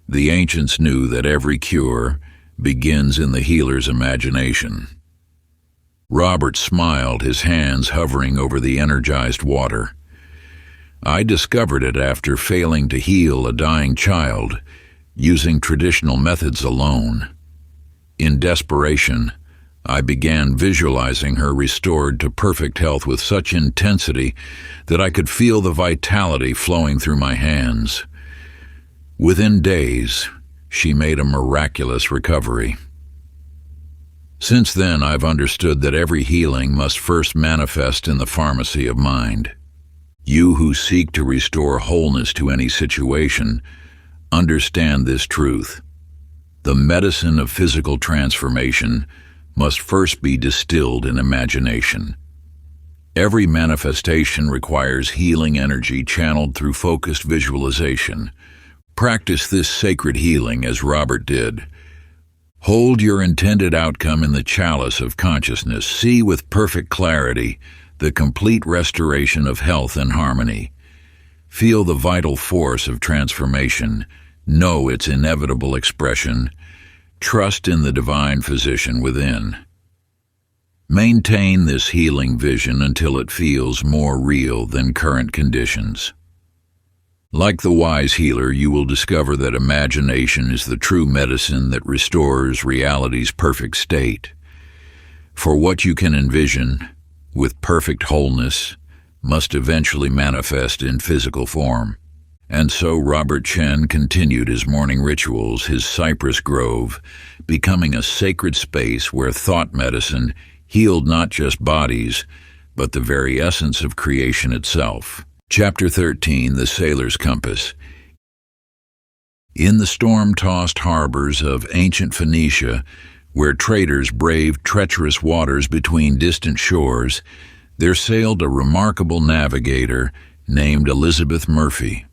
"The ancients knew that every cure begins in the healer's imagination." Robert smiled, his hands hovering over the energized water. "I discovered it after failing to heal a dying child, using traditional methods alone. In desperation, I began visualizing her restored to perfect health with such intensity that I could feel the vitality flowing through my hands. Within days, she made a miraculous recovery. Since then, I've understood that every healing must first manifest in the pharmacy of mind. You who seek to restore wholeness to any situation, understand this truth. The medicine of physical transformation must first be distilled in imagination. Every manifestation requires healing energy channeled through focused visualization. Practice this sacred healing as Robert did. Hold your intended outcome in the chalice of consciousness. See with perfect clarity the complete restoration of health and harmony. Feel the vital force of transformation. Know its inevitable expression. Trust in the divine physician within. Maintain this healing vision until it feels more real than current conditions. Like the wise healer, you will discover that imagination is the true medicine that restores reality's perfect state. For what you can envision, with perfect wholeness, must eventually manifest in physical form. And so Robert Chen continued his morning rituals, his cypress grove, becoming a sacred space where thought medicine healed not just bodies, but the very essence of creation itself. Chapter 13, The Sailor's Compass. In the storm-tossed harbors of ancient Phoenicia, where traders braved treacherous waters between distant shores, there sailed a remarkable navigator named Elizabeth Murphy.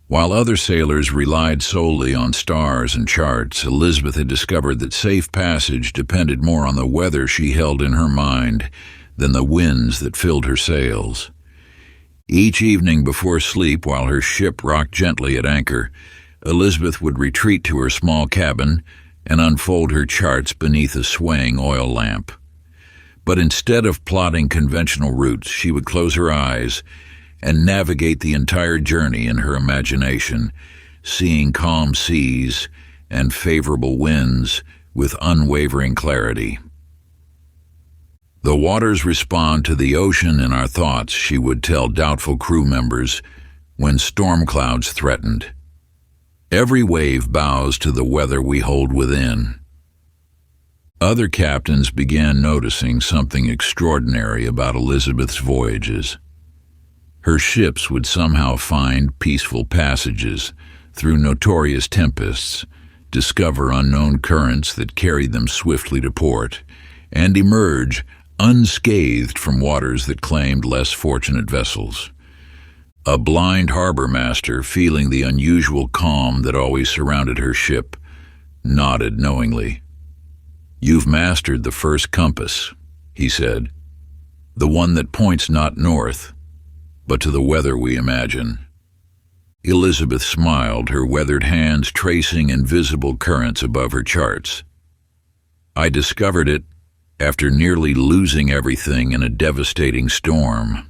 While other sailors relied solely on stars and charts, Elizabeth had discovered that safe passage depended more on the weather she held in her mind than the winds that filled her sails. Each evening before sleep, while her ship rocked gently at anchor, Elizabeth would retreat to her small cabin and unfold her charts beneath a swaying oil lamp. But instead of plotting conventional routes, she would close her eyes and navigate the entire journey in her imagination, seeing calm seas and favorable winds with unwavering clarity. "The waters respond to the ocean in our thoughts," she would tell doubtful crew members when storm clouds threatened. "Every wave bows to the weather we hold within." Other captains began noticing something extraordinary about Elizabeth's voyages. Her ships would somehow find peaceful passages through notorious tempests, discover unknown currents that carried them swiftly to port, and emerge unscathed from waters that claimed less fortunate vessels. A blind harbor master, feeling the unusual calm that always surrounded her ship, nodded knowingly. "You've mastered the first compass," he said, "the one that points not north, but to the weather we imagine." Elizabeth smiled, her weathered hands tracing invisible currents above her charts. "I discovered it after nearly losing everything in a devastating storm.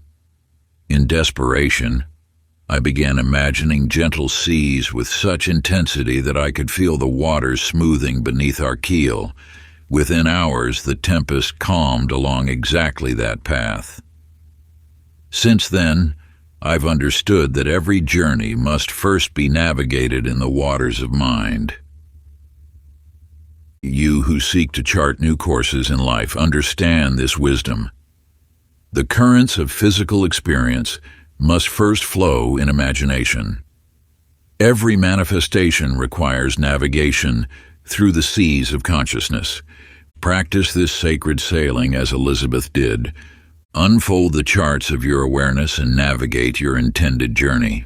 In desperation, I began imagining gentle seas with such intensity that I could feel the waters smoothing beneath our keel. Within hours, the tempest calmed along exactly that path. Since then, I've understood that every journey must first be navigated in the waters of mind. You who seek to chart new courses in life, understand this wisdom. The currents of physical experience must first flow in imagination. Every manifestation requires navigation through the seas of consciousness. Practice this sacred sailing as Elizabeth did. Unfold the charts of your awareness and navigate your intended journey.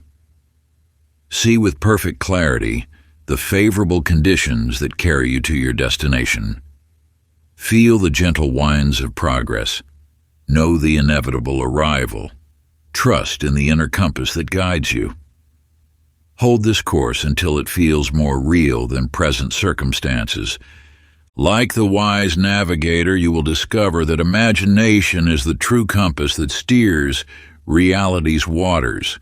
See with perfect clarity the favorable conditions that carry you to your destination. Feel the gentle winds of progress. Know the inevitable arrival. Trust in the inner compass that guides you. Hold this course until it feels more real than present circumstances. Like the wise navigator, you will discover that imagination is the true compass that steers reality's waters.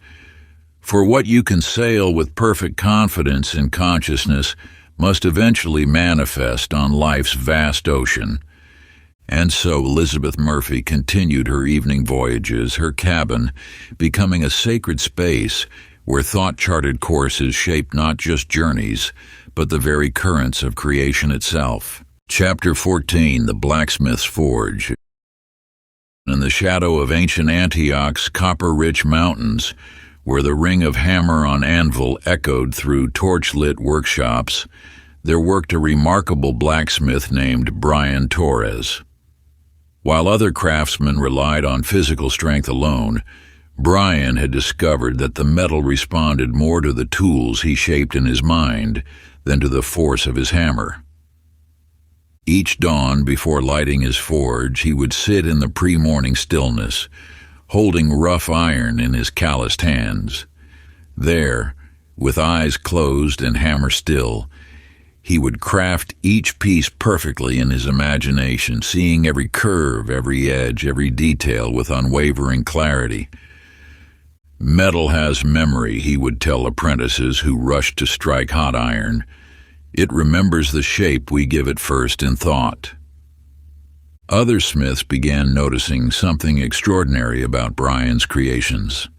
For what you can sail with perfect confidence in consciousness must eventually manifest on life's vast ocean. And so Elizabeth Murphy continued her evening voyages, her cabin becoming a sacred space where thought-charted courses shaped not just journeys, but the very currents of creation itself. Chapter 14, The Blacksmith's Forge. In the shadow of ancient Antioch's copper-rich mountains, where the ring of hammer on anvil echoed through torch-lit workshops, there worked a remarkable blacksmith named Brian Torres. While other craftsmen relied on physical strength alone, Brian had discovered that the metal responded more to the tools he shaped in his mind than to the force of his hammer. Each dawn, before lighting his forge, he would sit in the pre-morning stillness, holding rough iron in his calloused hands. There, with eyes closed and hammer still, he would craft each piece perfectly in his imagination, seeing every curve, every edge, every detail with unwavering clarity. Metal has memory, he would tell apprentices who rushed to strike hot iron. It remembers the shape we give it first in thought. Other smiths began noticing something extraordinary about Brian's creations.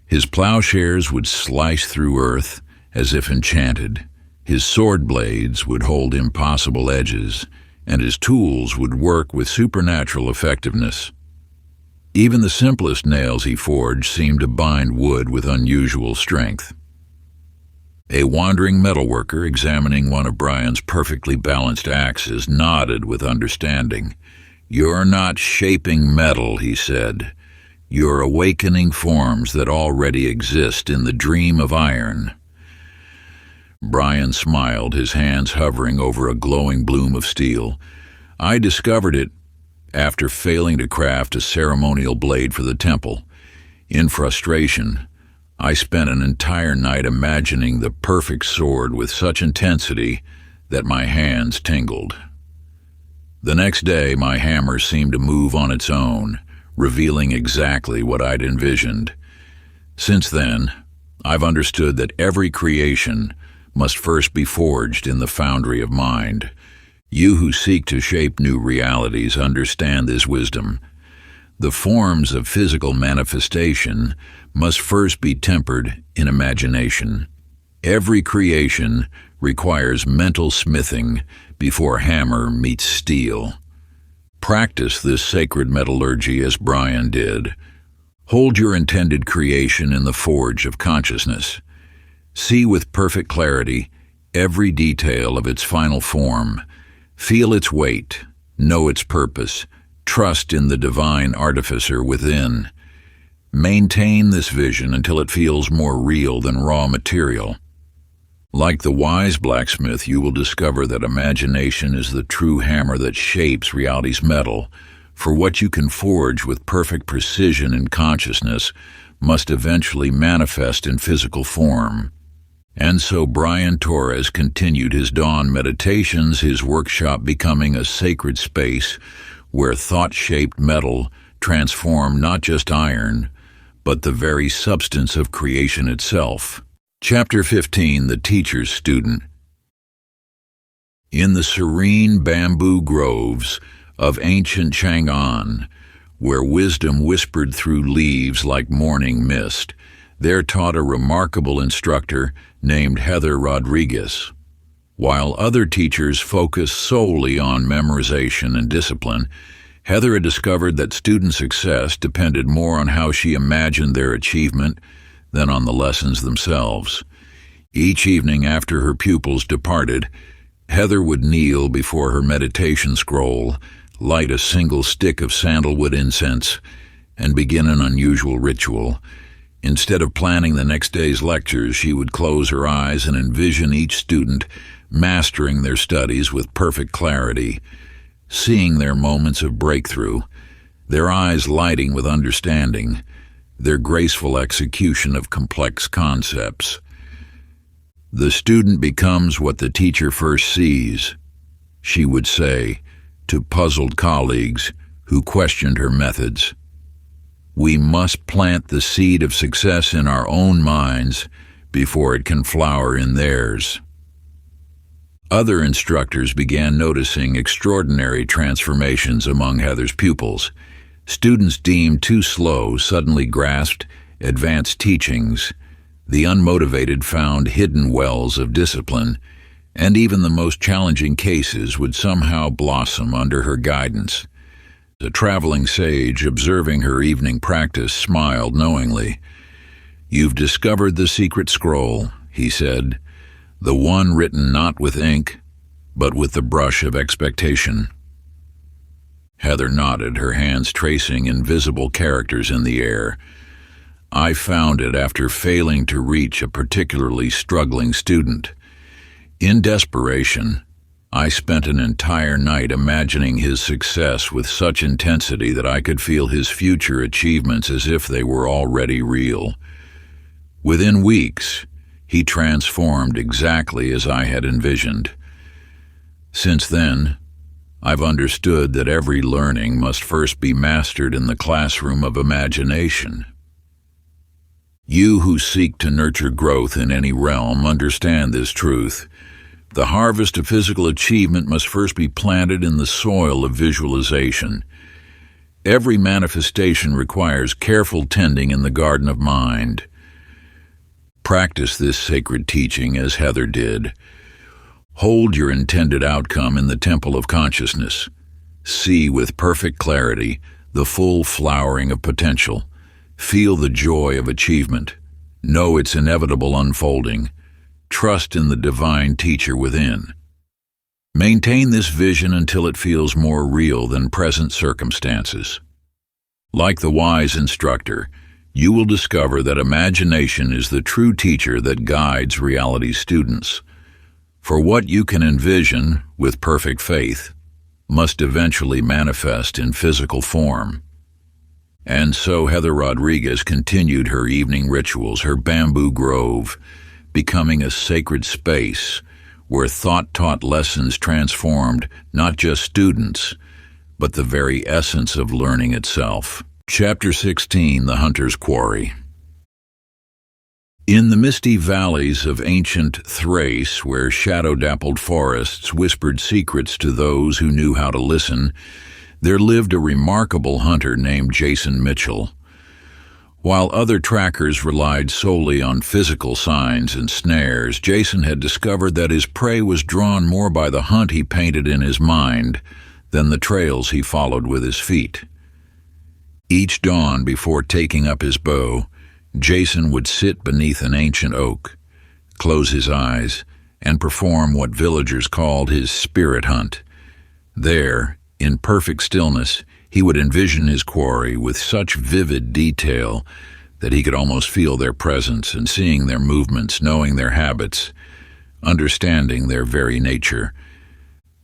His plowshares would slice through earth as if enchanted. His sword blades would hold impossible edges, and his tools would work with supernatural effectiveness. Even the simplest nails he forged seemed to bind wood with unusual strength. A wandering metalworker examining one of Brian's perfectly balanced axes nodded with understanding. "You're not shaping metal," he said. "You're awakening forms that already exist in the dream of iron." Brian smiled, his hands hovering over a glowing bloom of steel. "I discovered it after failing to craft a ceremonial blade for the temple. In frustration, I spent an entire night imagining the perfect sword with such intensity that my hands tingled. The next day, my hammer seemed to move on its own, revealing exactly what I'd envisioned. Since then, I've understood that every creation must first be forged in the foundry of mind. You who seek to shape new realities understand this wisdom. The forms of physical manifestation must first be tempered in imagination. Every creation requires mental smithing before hammer meets steel. Practice this sacred metallurgy as Brian did. Hold your intended creation in the forge of consciousness. See with perfect clarity every detail of its final form. Feel its weight, know its purpose, trust in the divine artificer within. Maintain this vision until it feels more real than raw material. Like the wise blacksmith, you will discover that imagination is the true hammer that shapes reality's metal, for what you can forge with perfect precision in consciousness must eventually manifest in physical form. And so Brian Torres continued his dawn meditations, his workshop becoming a sacred space where thought-shaped metal transformed not just iron, but the very substance of creation itself. Chapter 15, The Teacher's Student. In the serene bamboo groves of ancient Chang'an, where wisdom whispered through leaves like morning mist, there taught a remarkable instructor named Heather Rodriguez. While other teachers focused solely on memorization and discipline, Heather had discovered that student success depended more on how she imagined their achievement than on the lessons themselves. Each evening after her pupils departed, Heather would kneel before her meditation scroll, light a single stick of sandalwood incense, and begin an unusual ritual. Instead of planning the next day's lectures, she would close her eyes and envision each student mastering their studies with perfect clarity, seeing their moments of breakthrough, their eyes lighting with understanding, their graceful execution of complex concepts. "The student becomes what the teacher first sees," she would say to puzzled colleagues who questioned her methods. "We must plant the seed of success in our own minds before it can flower in theirs." Other instructors began noticing extraordinary transformations among Heather's pupils. Students deemed too slow suddenly grasped advanced teachings. The unmotivated found hidden wells of discipline, and even the most challenging cases would somehow blossom under her guidance. The traveling sage, observing her evening practice, smiled knowingly. "You've discovered the secret scroll," he said, "the one written not with ink, but with the brush of expectation." Heather nodded, her hands tracing invisible characters in the air. "I found it after failing to reach a particularly struggling student. In desperation, I spent an entire night imagining his success with such intensity that I could feel his future achievements as if they were already real. Within weeks, he transformed exactly as I had envisioned. Since then, I've understood that every learning must first be mastered in the classroom of imagination. You who seek to nurture growth in any realm understand this truth. The harvest of physical achievement must first be planted in the soil of visualization. Every manifestation requires careful tending in the garden of mind. Practice this sacred teaching as Heather did. Hold your intended outcome in the temple of consciousness. See with perfect clarity the full flowering of potential. Feel the joy of achievement. Know its inevitable unfolding. Trust in the divine teacher within. Maintain this vision until it feels more real than present circumstances. Like the wise instructor, you will discover that imagination is the true teacher that guides reality's students. For what you can envision with perfect faith must eventually manifest in physical form. And so Heather Rodriguez continued her evening rituals, her bamboo grove, becoming a sacred space where thought-taught lessons transformed not just students, but the very essence of learning itself. Chapter 16, The Hunter's Quarry. In the misty valleys of ancient Thrace, where shadow-dappled forests whispered secrets to those who knew how to listen, there lived a remarkable hunter named Jason Mitchell. While other trackers relied solely on physical signs and snares, Jason had discovered that his prey was drawn more by the hunt he painted in his mind than the trails he followed with his feet. Each dawn, before taking up his bow, Jason would sit beneath an ancient oak, close his eyes, and perform what villagers called his spirit hunt. There, in perfect stillness, he would envision his quarry with such vivid detail that he could almost feel their presence and seeing their movements, knowing their habits, understanding their very nature.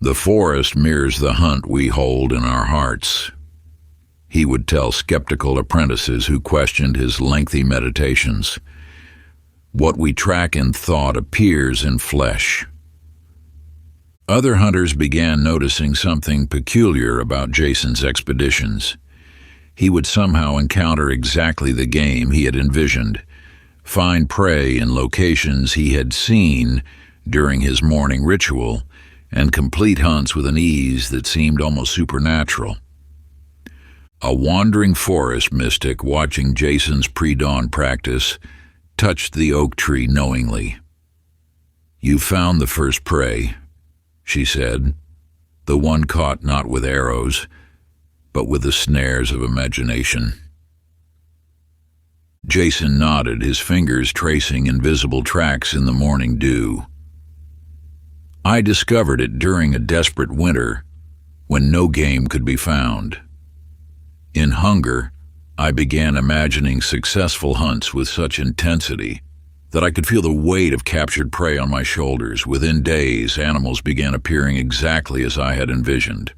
The forest mirrors the hunt we hold in our hearts, he would tell skeptical apprentices who questioned his lengthy meditations. What we track in thought appears in flesh. Other hunters began noticing something peculiar about Jason's expeditions. He would somehow encounter exactly the game he had envisioned, find prey in locations he had seen during his morning ritual, and complete hunts with an ease that seemed almost supernatural. A wandering forest mystic watching Jason's pre-dawn practice touched the oak tree knowingly. "You found the first prey," she said, "the one caught not with arrows, but with the snares of imagination." Jason nodded, his fingers tracing invisible tracks in the morning dew. I discovered it during a desperate winter when no game could be found. In hunger, I began imagining successful hunts with such intensity that I could feel the weight of captured prey on my shoulders. Within days, animals began appearing exactly as I had envisioned.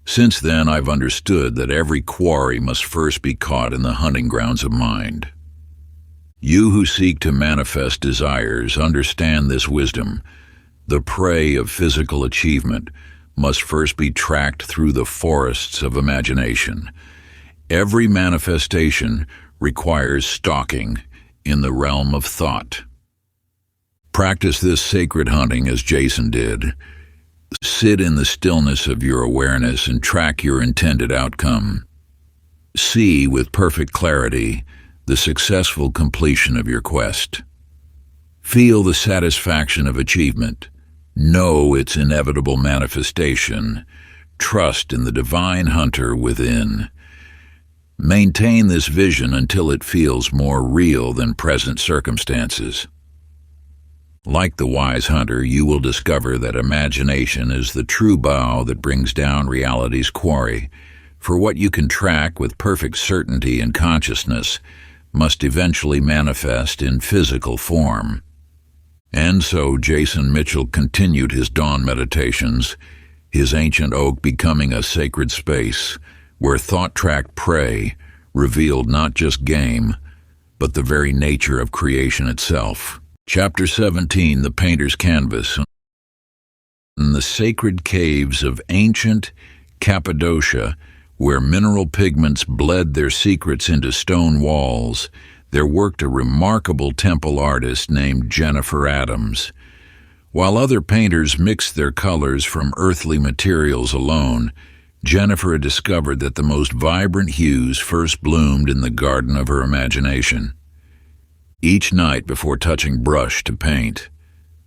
Since then, I've understood that every quarry must first be caught in the hunting grounds of mind. You who seek to manifest desires understand this wisdom. The prey of physical achievement must first be tracked through the forests of imagination. Every manifestation requires stalking in the realm of thought. Practice this sacred hunting as Jason did. Sit in the stillness of your awareness and track your intended outcome. See with perfect clarity the successful completion of your quest. Feel the satisfaction of achievement. Know its inevitable manifestation. Trust in the divine hunter within. Maintain this vision until it feels more real than present circumstances. Like the wise hunter, you will discover that imagination is the true bow that brings down reality's quarry. For what you can track with perfect certainty and consciousness must eventually manifest in physical form. And so Jason Mitchell continued his dawn meditations, his ancient oak becoming a sacred space where thought-tracked prey revealed not just game, but the very nature of creation itself. Chapter 17, The Painter's Canvas. In the sacred caves of ancient Cappadocia, where mineral pigments bled their secrets into stone walls, there worked a remarkable temple artist named Jennifer Adams. While other painters mixed their colors from earthly materials alone, Jennifer had discovered that the most vibrant hues first bloomed in the garden of her imagination. Each night before touching brush to paint,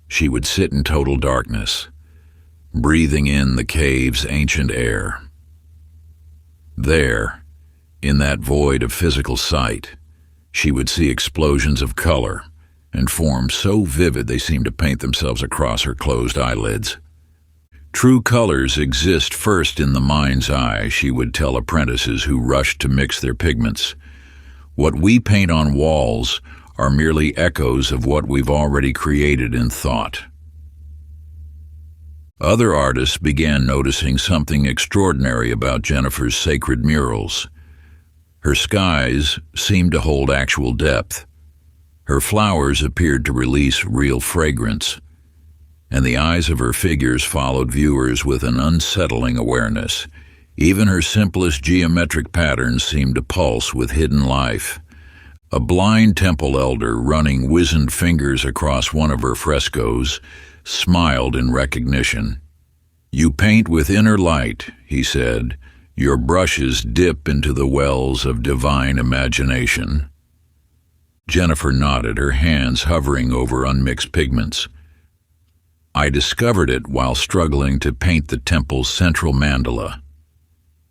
she would sit in total darkness, breathing in the cave's ancient air. There, in that void of physical sight, she would see explosions of color and forms so vivid they seemed to paint themselves across her closed eyelids. True colors exist first in the mind's eye, she would tell apprentices who rushed to mix their pigments. What we paint on walls are merely echoes of what we've already created in thought. Other artists began noticing something extraordinary about Jennifer's sacred murals. Her skies seemed to hold actual depth. Her flowers appeared to release real fragrance, and the eyes of her figures followed viewers with an unsettling awareness. Even her simplest geometric patterns seemed to pulse with hidden life. A blind temple elder running wizened fingers across one of her frescoes smiled in recognition. "You paint with inner light," he said. "Your brushes dip into the wells of divine imagination." Jennifer nodded, her hands hovering over unmixed pigments. "I discovered it while struggling to paint the temple's central mandala.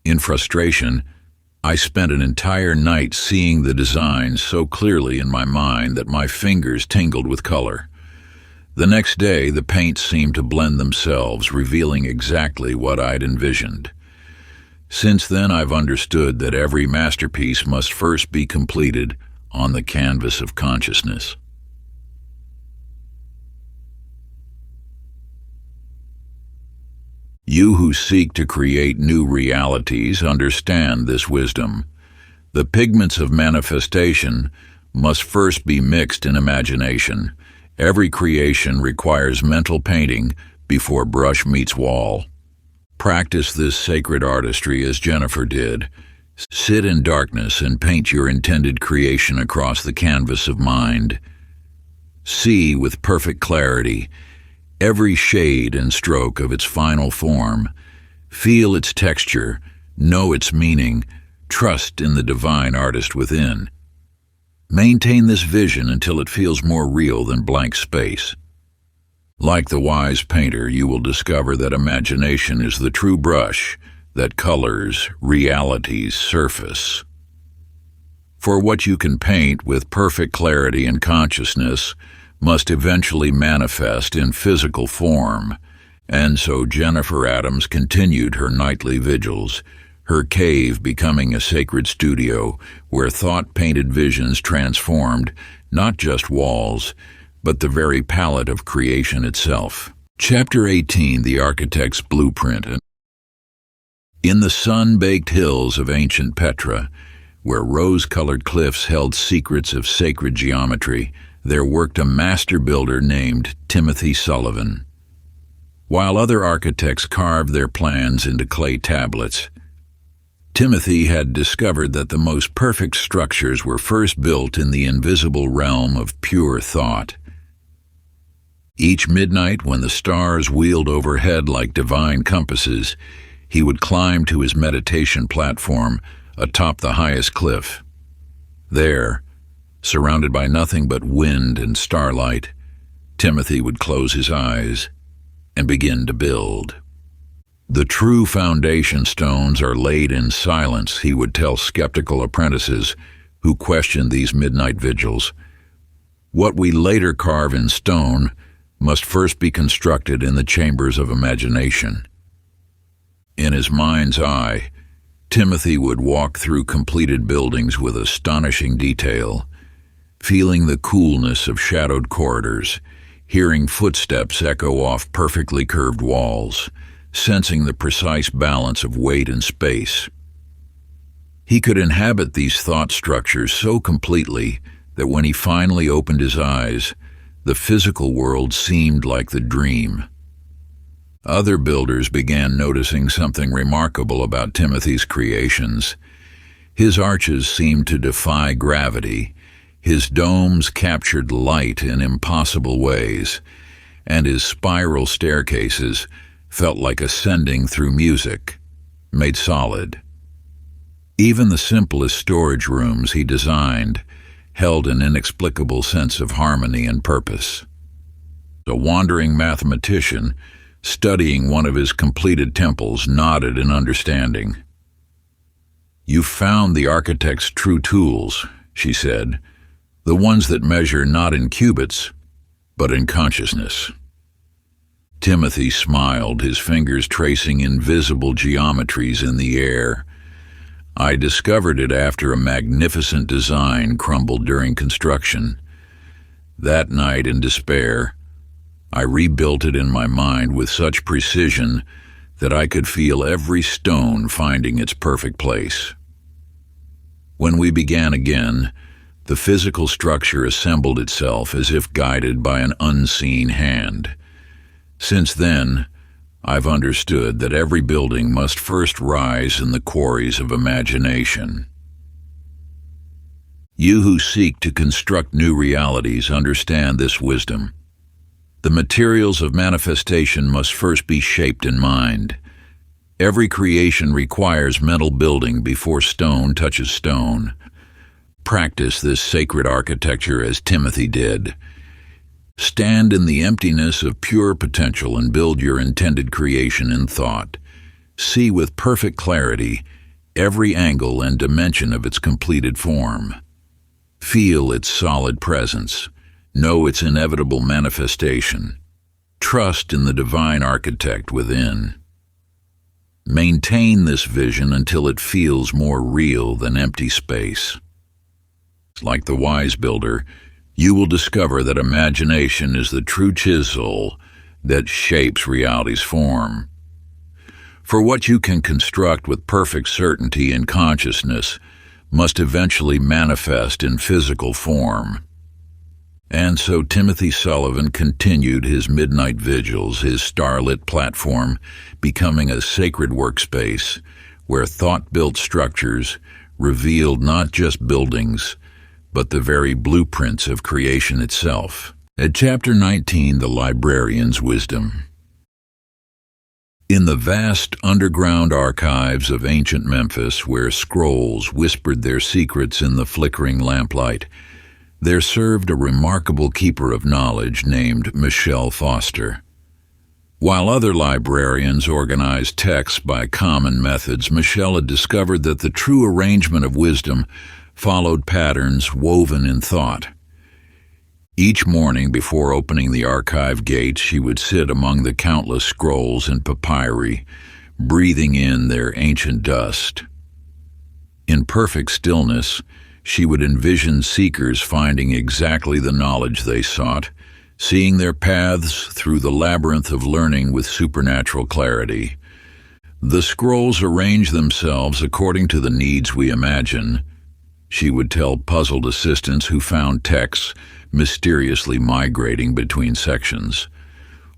In frustration, I spent an entire night seeing the design so clearly in my mind that my fingers tingled with color. The next day, the paints seemed to blend themselves, revealing exactly what I'd envisioned. Since then, I've understood that every masterpiece must first be completed on the canvas of consciousness." You who seek to create new realities understand this wisdom. The pigments of manifestation must first be mixed in imagination. Every creation requires mental painting before brush meets wall. Practice this sacred artistry as Jennifer did. Sit in darkness and paint your intended creation across the canvas of mind. See with perfect clarity every shade and stroke of its final form. Feel its texture, know its meaning, trust in the divine artist within. Maintain this vision until it feels more real than blank space. Like the wise painter, you will discover that imagination is the true brush that colors reality's surface. For what you can paint with perfect clarity and consciousness must eventually manifest in physical form. And so Jennifer Adams continued her nightly vigils, her cave becoming a sacred studio where thought-painted visions transformed not just walls, but the very palette of creation itself. Chapter 18, The Architect's Blueprint. In the sun-baked hills of ancient Petra, where rose-colored cliffs held secrets of sacred geometry, there worked a master builder named Timothy Sullivan. While other architects carved their plans into clay tablets, Timothy had discovered that the most perfect structures were first built in the invisible realm of pure thought. Each midnight, when the stars wheeled overhead like divine compasses, he would climb to his meditation platform atop the highest cliff. There, surrounded by nothing but wind and starlight, Timothy would close his eyes and begin to build. The true foundation stones are laid in silence, he would tell skeptical apprentices who questioned these midnight vigils. What we later carve in stone must first be constructed in the chambers of imagination. In his mind's eye, Timothy would walk through completed buildings with astonishing detail, feeling the coolness of shadowed corridors, hearing footsteps echo off perfectly curved walls, sensing the precise balance of weight and space. He could inhabit these thought structures so completely that when he finally opened his eyes, the physical world seemed like the dream. Other builders began noticing something remarkable about Timothy's creations. His arches seemed to defy gravity, his domes captured light in impossible ways, and his spiral staircases felt like ascending through music, made solid. Even the simplest storage rooms he designed held an inexplicable sense of harmony and purpose. A wandering mathematician studying one of his completed temples nodded in understanding. "You've found the architect's true tools," she said, "the ones that measure not in cubits, but in consciousness." Timothy smiled, his fingers tracing invisible geometries in the air. "I discovered it after a magnificent design crumbled during construction. That night, in despair, I rebuilt it in my mind with such precision that I could feel every stone finding its perfect place. When we began again, the physical structure assembled itself as if guided by an unseen hand. Since then, I've understood that every building must first rise in the quarries of imagination. You who seek to construct new realities understand this wisdom. The materials of manifestation must first be shaped in mind. Every creation requires mental building before stone touches stone. Practice this sacred architecture as Timothy did. Stand in the emptiness of pure potential and build your intended creation in thought. See with perfect clarity every angle and dimension of its completed form. Feel its solid presence. Know its inevitable manifestation. Trust in the divine architect within. Maintain this vision until it feels more real than empty space. Like the wise builder, you will discover that imagination is the true chisel that shapes reality's form. For what you can construct with perfect certainty in consciousness must eventually manifest in physical form. And so Timothy Sullivan continued his midnight vigils, his starlit platform becoming a sacred workspace where thought-built structures revealed not just buildings, but the very blueprints of creation itself. At Chapter 19, The Librarian's Wisdom. In the vast underground archives of ancient Memphis, where scrolls whispered their secrets in the flickering lamplight, there served a remarkable keeper of knowledge named Michelle Foster. While other librarians organized texts by common methods, Michelle had discovered that the true arrangement of wisdom followed patterns woven in thought. Each morning before opening the archive gates, she would sit among the countless scrolls and papyri, breathing in their ancient dust. In perfect stillness, she would envision seekers finding exactly the knowledge they sought, seeing their paths through the labyrinth of learning with supernatural clarity. The scrolls arrange themselves according to the needs we imagine, she would tell puzzled assistants who found texts mysteriously migrating between sections.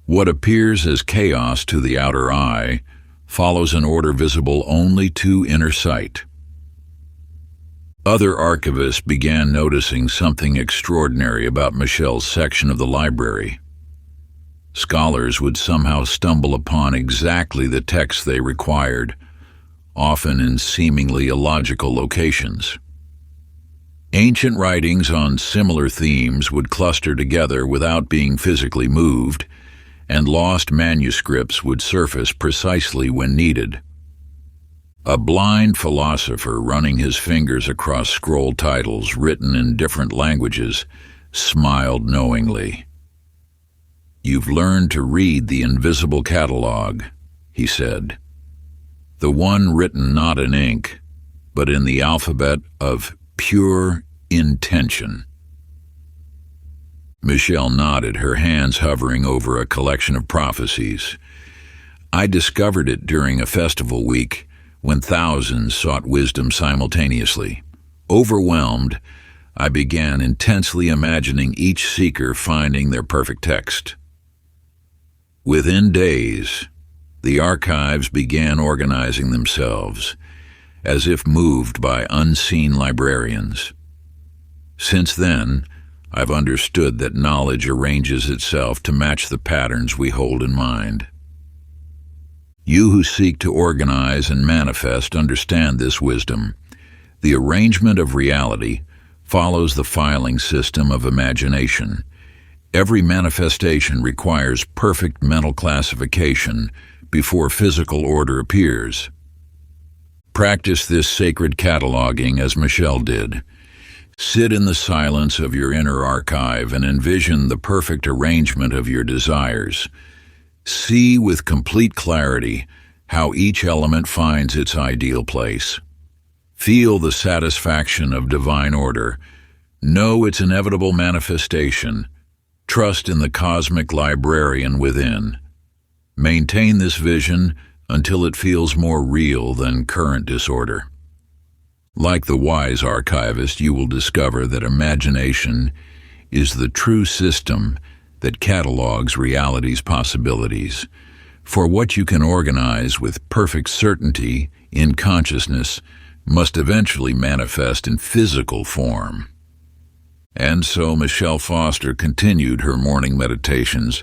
What appears as chaos to the outer eye follows an order visible only to inner sight. Other archivists began noticing something extraordinary about Michelle's section of the library. Scholars would somehow stumble upon exactly the text they required, often in seemingly illogical locations. Ancient writings on similar themes would cluster together without being physically moved, and lost manuscripts would surface precisely when needed. A blind philosopher running his fingers across scroll titles written in different languages smiled knowingly. "You've learned to read the invisible catalog," he said. "The one written not in ink, but in the alphabet of pure intention." Michelle nodded, her hands hovering over a collection of prophecies. "I discovered it during a festival week when thousands sought wisdom simultaneously. Overwhelmed, I began intensely imagining each seeker finding their perfect text. Within days, the archives began organizing themselves, as if moved by unseen librarians. Since then, I've understood that knowledge arranges itself to match the patterns we hold in mind. You who seek to organize and manifest understand this wisdom. The arrangement of reality follows the filing system of imagination. Every manifestation requires perfect mental classification before physical order appears. Practice this sacred cataloging as Michelle did. Sit in the silence of your inner archive and envision the perfect arrangement of your desires. See with complete clarity how each element finds its ideal place. Feel the satisfaction of divine order. Know its inevitable manifestation. Trust in the cosmic librarian within. Maintain this vision until it feels more real than current disorder. Like the wise archivist, you will discover that imagination is the true system that catalogs reality's possibilities. For what you can organize with perfect certainty in consciousness must eventually manifest in physical form. And so Michelle Foster continued her morning meditations,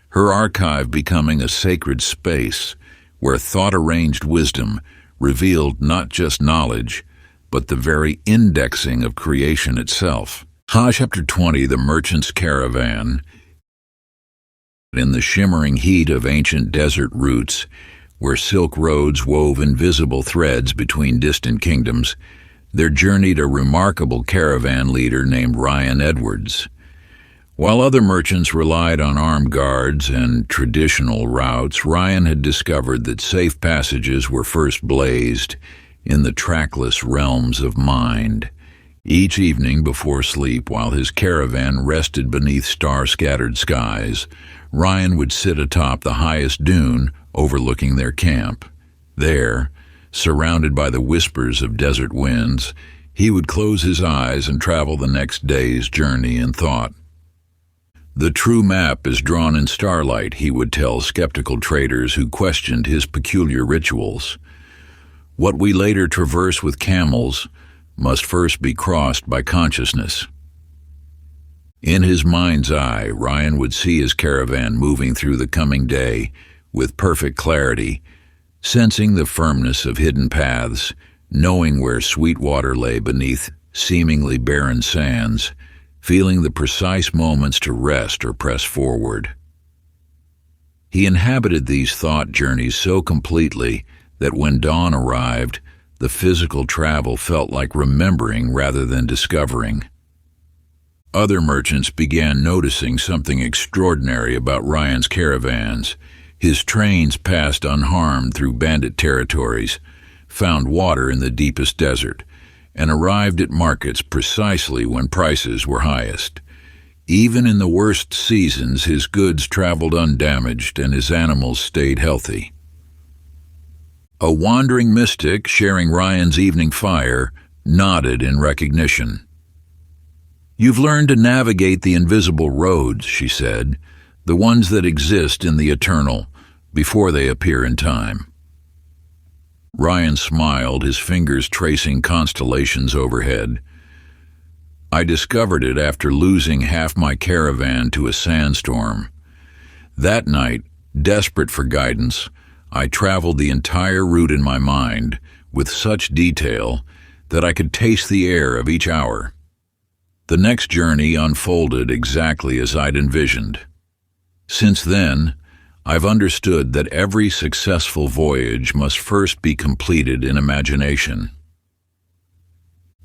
her archive becoming a sacred space where thought-arranged wisdom revealed not just knowledge, but the very indexing of creation itself. Chapter 20, The Merchant's Caravan. In the shimmering heat of ancient desert routes, where silk roads wove invisible threads between distant kingdoms, there journeyed a remarkable caravan leader named Ryan Edwards. While other merchants relied on armed guards and traditional routes, Ryan had discovered that safe passages were first blazed in the trackless realms of mind. Each evening before sleep, while his caravan rested beneath star-scattered skies, Ryan would sit atop the highest dune overlooking their camp. There, surrounded by the whispers of desert winds, he would close his eyes and travel the next day's journey in thought. "The true map is drawn in starlight," he would tell skeptical traders who questioned his peculiar rituals. "What we later traverse with camels must first be crossed by consciousness." In his mind's eye, Ryan would see his caravan moving through the coming day with perfect clarity, sensing the firmness of hidden paths, knowing where sweet water lay beneath seemingly barren sands, feeling the precise moments to rest or press forward. He inhabited these thought journeys so completely that when dawn arrived, the physical travel felt like remembering rather than discovering. Other merchants began noticing something extraordinary about Ryan's caravans. His trains passed unharmed through bandit territories, found water in the deepest desert, and arrived at markets precisely when prices were highest. Even in the worst seasons, his goods traveled undamaged and his animals stayed healthy. A wandering mystic sharing Ryan's evening fire nodded in recognition. "You've learned to navigate the invisible roads," she said, "the ones that exist in the eternal, before they appear in time." Ryan smiled, his fingers tracing constellations overhead. "I discovered it after losing half my caravan to a sandstorm. That night, desperate for guidance, I traveled the entire route in my mind with such detail that I could taste the air of each hour. The next journey unfolded exactly as I'd envisioned. Since then, I've understood that every successful voyage must first be completed in imagination.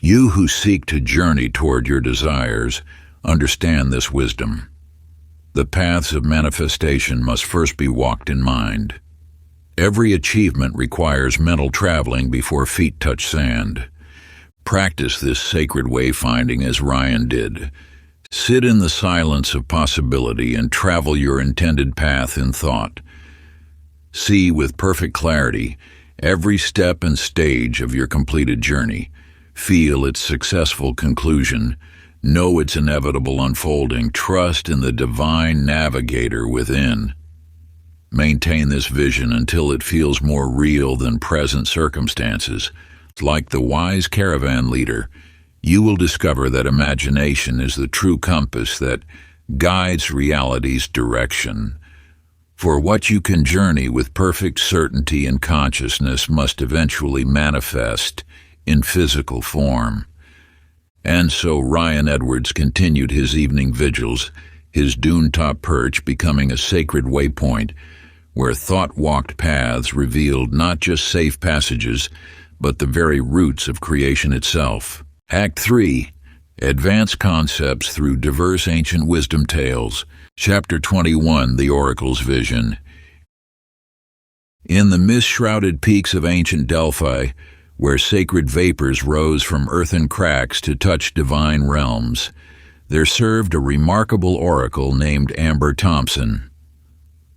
You who seek to journey toward your desires understand this wisdom. The paths of manifestation must first be walked in mind. Every achievement requires mental traveling before feet touch sand. Practice this sacred wayfinding as Ryan did. Sit in the silence of possibility and travel your intended path in thought. See with perfect clarity every step and stage of your completed journey. Feel its successful conclusion. Know its inevitable unfolding. Trust in the divine navigator within. Maintain this vision until it feels more real than present circumstances. Like the wise caravan leader, you will discover that imagination is the true compass that guides reality's direction. For what you can journey with perfect certainty and consciousness must eventually manifest in physical form. And so Ryan Edwards continued his evening vigils, his dune-top perch becoming a sacred waypoint where thought-walked paths revealed not just safe passages, but the very roots of creation itself. Act 3. Advanced Concepts Through Diverse Ancient Wisdom Tales. Chapter 21. The Oracle's Vision. In the mist-shrouded peaks of ancient Delphi, where sacred vapors rose from earthen cracks to touch divine realms, there served a remarkable oracle named Amber Thompson.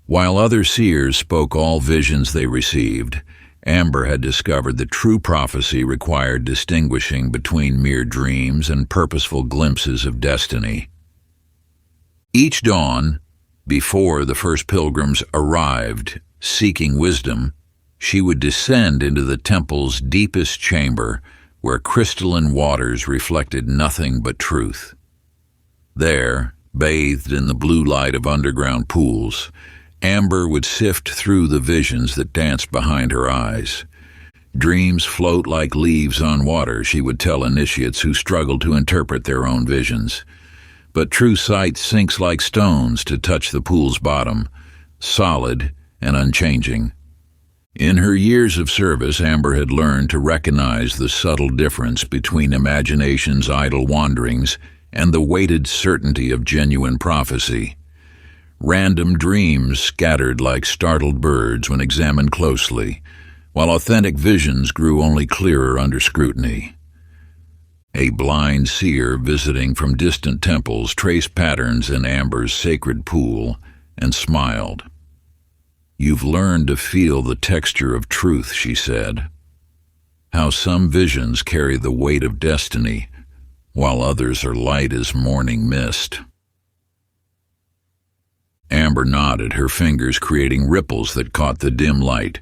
While other seers spoke all visions they received, Amber had discovered that true prophecy required distinguishing between mere dreams and purposeful glimpses of destiny. Each dawn, before the first pilgrims arrived seeking wisdom, she would descend into the temple's deepest chamber, where crystalline waters reflected nothing but truth. There, bathed in the blue light of underground pools, Amber would sift through the visions that danced behind her eyes. Dreams float like leaves on water, she would tell initiates who struggled to interpret their own visions. But true sight sinks like stones to touch the pool's bottom, solid and unchanging. In her years of service, Amber had learned to recognize the subtle difference between imagination's idle wanderings and the weighted certainty of genuine prophecy. Random dreams scattered like startled birds when examined closely, while authentic visions grew only clearer under scrutiny. A blind seer visiting from distant temples traced patterns in Amber's sacred pool and smiled. "You've learned to feel the texture of truth," she said. "How some visions carry the weight of destiny, while others are light as morning mist." Amber nodded, her fingers creating ripples that caught the dim light.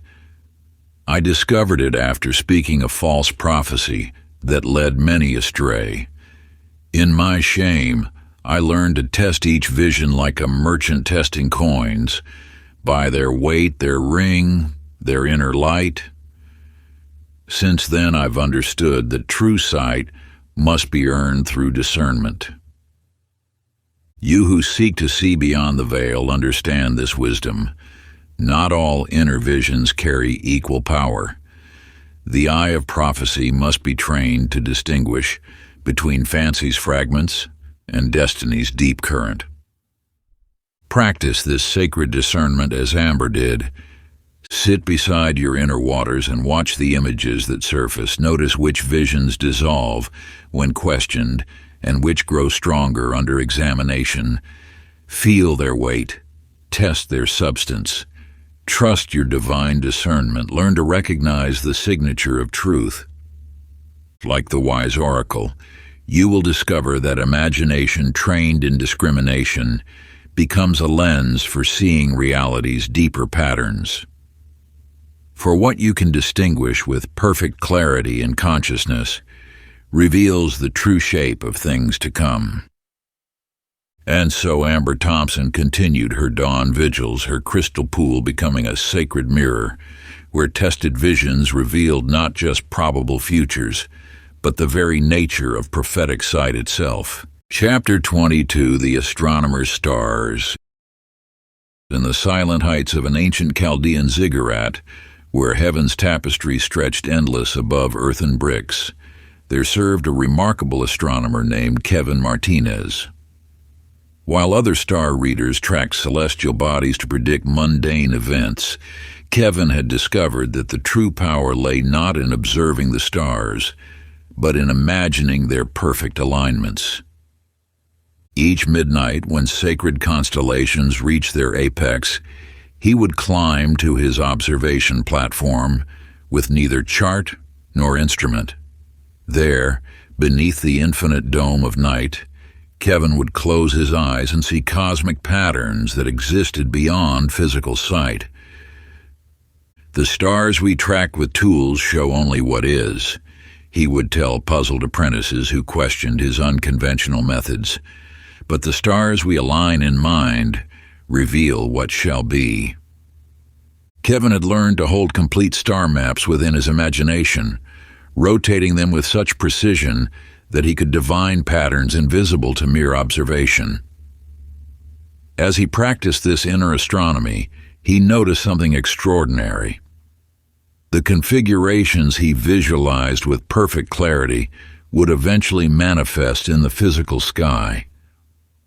"I discovered it after speaking a false prophecy that led many astray. In my shame, I learned to test each vision like a merchant testing coins, by their weight, their ring, their inner light. Since then, I've understood that true sight must be earned through discernment. You who seek to see beyond the veil understand this wisdom. Not all inner visions carry equal power. The eye of prophecy must be trained to distinguish between fancy's fragments and destiny's deep current. Practice this sacred discernment as Amber did. Sit beside your inner waters and watch the images that surface. Notice which visions dissolve when questioned and which grow stronger under examination. Feel their weight. Test their substance. Trust your divine discernment. Learn to recognize the signature of truth. Like the wise oracle, you will discover that imagination trained in discrimination becomes a lens for seeing reality's deeper patterns. For what you can distinguish with perfect clarity and consciousness reveals the true shape of things to come. And so Amber Thompson continued her dawn vigils, her crystal pool becoming a sacred mirror where tested visions revealed not just probable futures, but the very nature of prophetic sight itself. Chapter 22, The Astronomer's Stars. In the silent heights of an ancient Chaldean ziggurat, where heaven's tapestry stretched endless above earthen bricks, there served a remarkable astronomer named Kevin Martinez. While other star readers tracked celestial bodies to predict mundane events, Kevin had discovered that the true power lay not in observing the stars, but in imagining their perfect alignments. Each midnight, when sacred constellations reached their apex, he would climb to his observation platform with neither chart nor instrument. There, beneath the infinite dome of night, Kevin would close his eyes and see cosmic patterns that existed beyond physical sight. "The stars we track with tools show only what is," he would tell puzzled apprentices who questioned his unconventional methods. "But the stars we align in mind reveal what shall be." Kevin had learned to hold complete star maps within his imagination, rotating them with such precision that he could divine patterns invisible to mere observation. As he practiced this inner astronomy, he noticed something extraordinary. The configurations he visualized with perfect clarity would eventually manifest in the physical sky,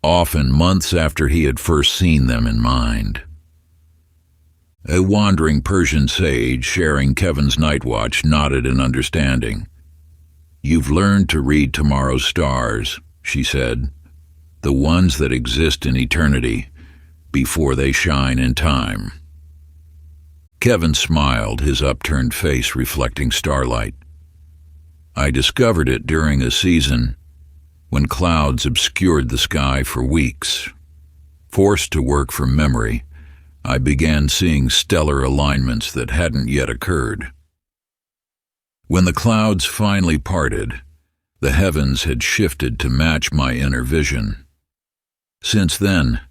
often months after he had first seen them in mind. A wandering Persian sage sharing Kevin's night watch nodded in understanding. "You've learned to read tomorrow's stars," she said, "the ones that exist in eternity before they shine in time." Kevin smiled, his upturned face reflecting starlight. "I discovered it during a season when clouds obscured the sky for weeks. Forced to work from memory, I began seeing stellar alignments that hadn't yet occurred. When the clouds finally parted, the heavens had shifted to match my inner vision. Since then,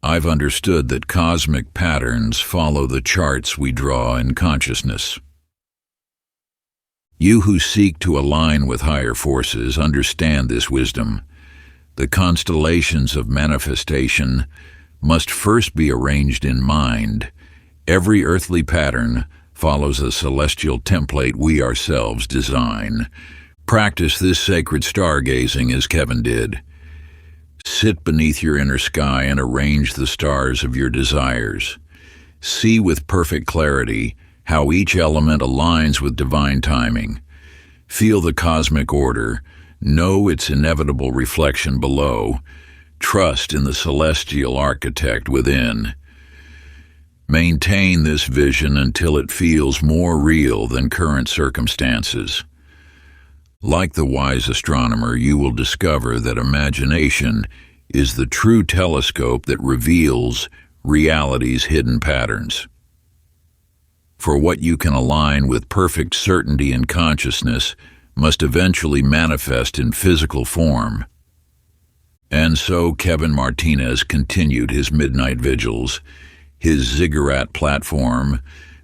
I've understood that cosmic patterns follow the charts we draw in consciousness. You who seek to align with higher forces understand this wisdom. The constellations of manifestation must first be arranged in mind. Every earthly pattern follows a celestial template we ourselves design. Practice this sacred stargazing as Kevin did. Sit beneath your inner sky and arrange the stars of your desires. See with perfect clarity how each element aligns with divine timing. Feel the cosmic order. Know its inevitable reflection below. Trust in the celestial architect within. Maintain this vision until it feels more real than current circumstances. Like the wise astronomer, you will discover that imagination is the true telescope that reveals reality's hidden patterns. For what you can align with perfect certainty and consciousness must eventually manifest in physical form. And so Kevin Martinez continued his midnight vigils, his ziggurat platform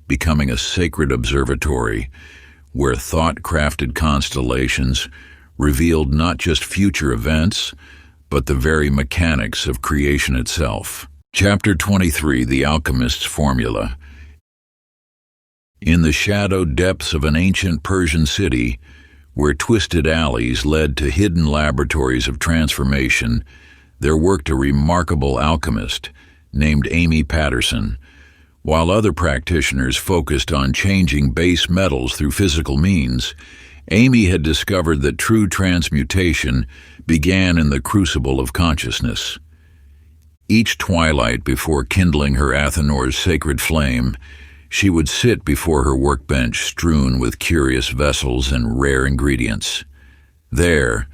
becoming a sacred observatory where thought-crafted constellations revealed not just future events, but the very mechanics of creation itself. Chapter 23, The Alchemist's Formula. In the shadowed depths of an ancient Persian city, where twisted alleys led to hidden laboratories of transformation, there worked a remarkable alchemist named Amy Patterson. While other practitioners focused on changing base metals through physical means, Amy had discovered that true transmutation began in the crucible of consciousness. Each twilight before kindling her Athanor's sacred flame, she would sit before her workbench strewn with curious vessels and rare ingredients. There,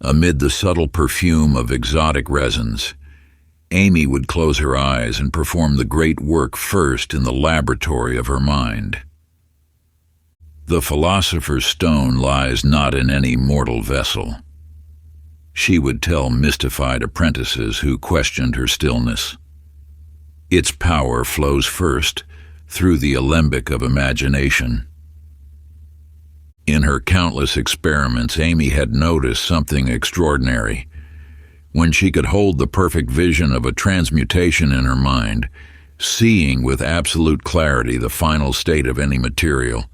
amid the subtle perfume of exotic resins, Amy would close her eyes and perform the great work first in the laboratory of her mind. The philosopher's stone lies not in any mortal vessel, she would tell mystified apprentices who questioned her stillness. Its power flows first through the alembic of imagination. In her countless experiments, Amy had noticed something extraordinary. When she could hold the perfect vision of a transmutation in her mind, seeing with absolute clarity the final state of any material,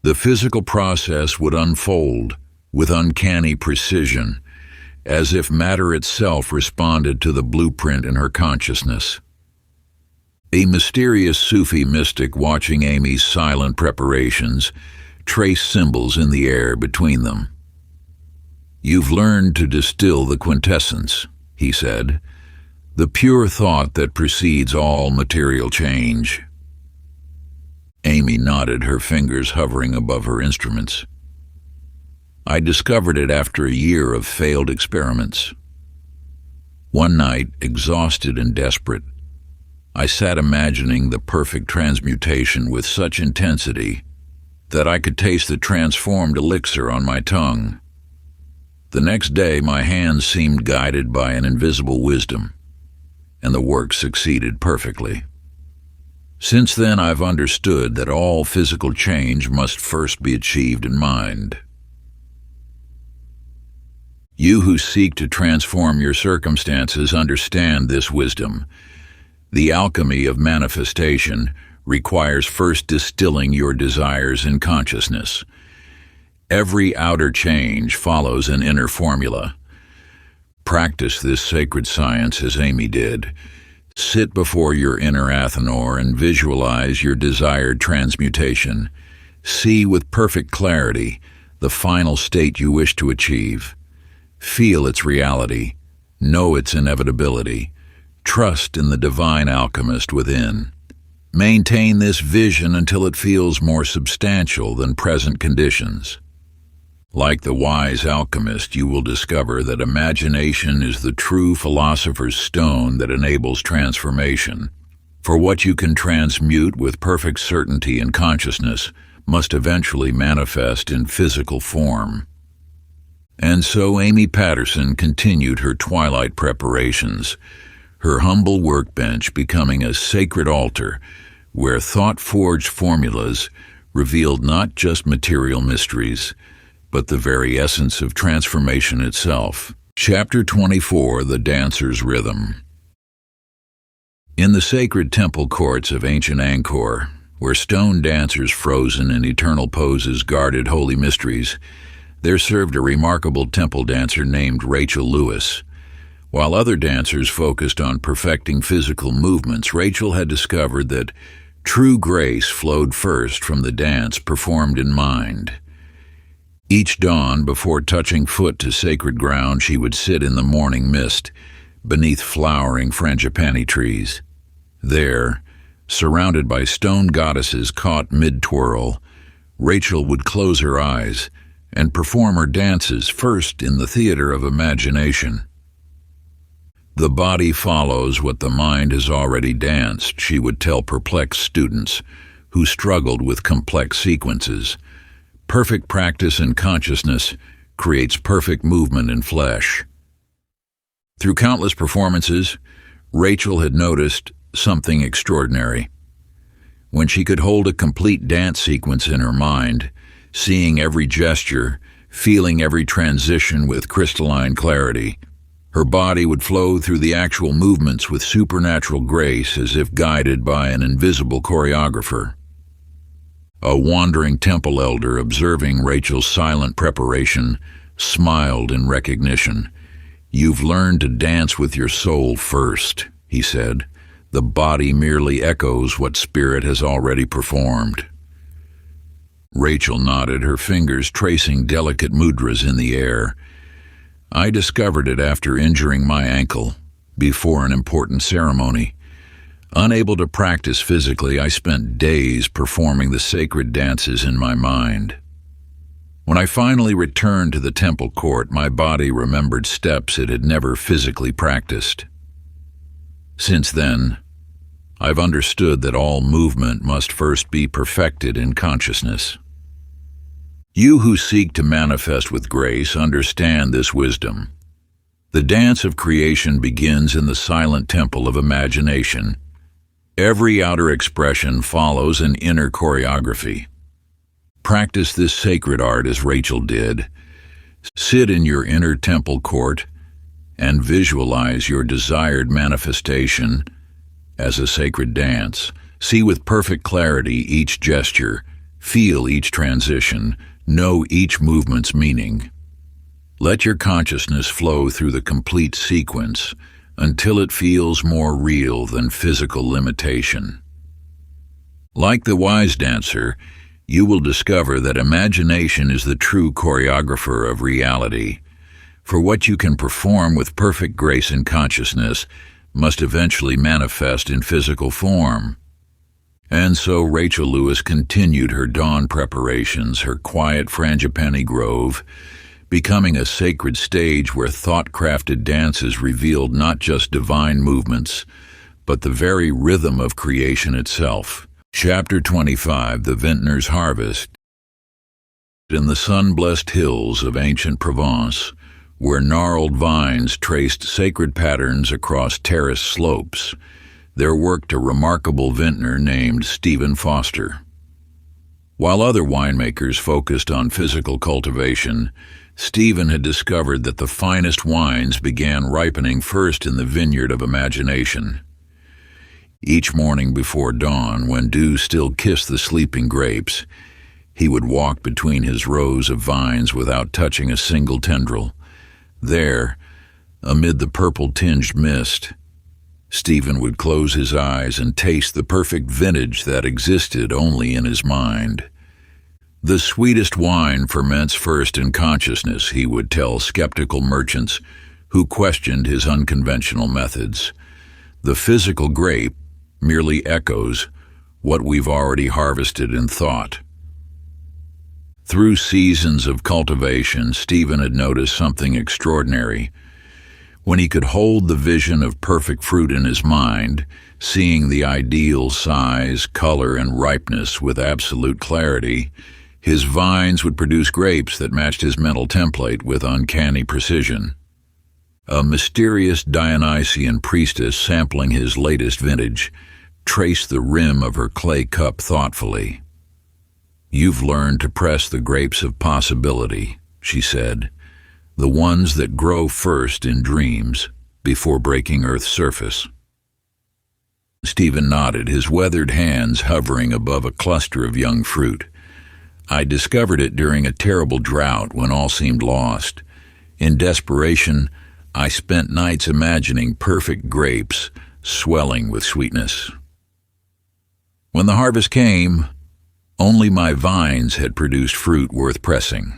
the physical process would unfold with uncanny precision, as if matter itself responded to the blueprint in her consciousness. A mysterious Sufi mystic watching Amy's silent preparations traced symbols in the air between them. "You've learned to distill the quintessence," he said, "the pure thought that precedes all material change." Amy nodded, her fingers hovering above her instruments. "I discovered it after a year of failed experiments. One night, exhausted and desperate, I sat imagining the perfect transmutation with such intensity that I could taste the transformed elixir on my tongue. The next day, my hands seemed guided by an invisible wisdom, and the work succeeded perfectly. Since then, I've understood that all physical change must first be achieved in mind. You who seek to transform your circumstances understand this wisdom. The alchemy of manifestation requires first distilling your desires in consciousness. Every outer change follows an inner formula. Practice this sacred science as Amy did. Sit before your inner Athanor and visualize your desired transmutation. See with perfect clarity the final state you wish to achieve. Feel its reality. Know its inevitability. Trust in the divine alchemist within. Maintain this vision until it feels more substantial than present conditions. Like the wise alchemist, you will discover that imagination is the true philosopher's stone that enables transformation. For what you can transmute with perfect certainty and consciousness must eventually manifest in physical form. And so Amy Patterson continued her twilight preparations, her humble workbench becoming a sacred altar where thought-forged formulas revealed not just material mysteries, but the very essence of transformation itself. Chapter 24, The Dancer's Rhythm. In the sacred temple courts of ancient Angkor, where stone dancers frozen in eternal poses guarded holy mysteries, there served a remarkable temple dancer named Rachel Lewis. While other dancers focused on perfecting physical movements, Rachel had discovered that true grace flowed first from the dance performed in mind. Each dawn, before touching foot to sacred ground, she would sit in the morning mist beneath flowering frangipani trees. There, surrounded by stone goddesses caught mid-twirl, Rachel would close her eyes and perform her dances first in the theater of imagination. The body follows what the mind has already danced, she would tell perplexed students who struggled with complex sequences. Perfect practice in consciousness creates perfect movement in flesh. Through countless performances, Rachel had noticed something extraordinary. When she could hold a complete dance sequence in her mind, seeing every gesture, feeling every transition with crystalline clarity, her body would flow through the actual movements with supernatural grace as if guided by an invisible choreographer. A wandering temple elder, observing Rachel's silent preparation, smiled in recognition. "You've learned to dance with your soul first," he said. "The body merely echoes what spirit has already performed." Rachel nodded, her fingers tracing delicate mudras in the air. "I discovered it after injuring my ankle, before an important ceremony. Unable to practice physically, I spent days performing the sacred dances in my mind. When I finally returned to the temple court, my body remembered steps it had never physically practiced. Since then, I've understood that all movement must first be perfected in consciousness. You who seek to manifest with grace understand this wisdom. The dance of creation begins in the silent temple of imagination. Every outer expression follows an inner choreography. Practice this sacred art as Rachel did. Sit in your inner temple court and visualize your desired manifestation as a sacred dance. See with perfect clarity each gesture, feel each transition, know each movement's meaning. Let your consciousness flow through the complete sequence until it feels more real than physical limitation. Like the wise dancer, you will discover that imagination is the true choreographer of reality. For what you can perform with perfect grace and consciousness must eventually manifest in physical form. And so Rachel Lewis continued her dawn preparations, her quiet frangipani grove, becoming a sacred stage where thought-crafted dances revealed not just divine movements, but the very rhythm of creation itself. Chapter 25, The Vintner's Harvest. In the sun-blessed hills of ancient Provence, where gnarled vines traced sacred patterns across terraced slopes, there worked a remarkable vintner named Stephen Foster. While other winemakers focused on physical cultivation, Stephen had discovered that the finest wines began ripening first in the vineyard of imagination. Each morning before dawn, when dew still kissed the sleeping grapes, he would walk between his rows of vines without touching a single tendril. There, amid the purple-tinged mist, Stephen would close his eyes and taste the perfect vintage that existed only in his mind. The sweetest wine ferments first in consciousness, he would tell skeptical merchants who questioned his unconventional methods. The physical grape merely echoes what we've already harvested in thought. Through seasons of cultivation, Stephen had noticed something extraordinary. When he could hold the vision of perfect fruit in his mind, seeing the ideal size, color, and ripeness with absolute clarity, his vines would produce grapes that matched his mental template with uncanny precision. A mysterious Dionysian priestess sampling his latest vintage traced the rim of her clay cup thoughtfully. "You've learned to press the grapes of possibility," she said, "the ones that grow first in dreams before breaking Earth's surface." Stephen nodded, his weathered hands hovering above a cluster of young fruit. "I discovered it during a terrible drought when all seemed lost. In desperation, I spent nights imagining perfect grapes swelling with sweetness. When the harvest came, only my vines had produced fruit worth pressing.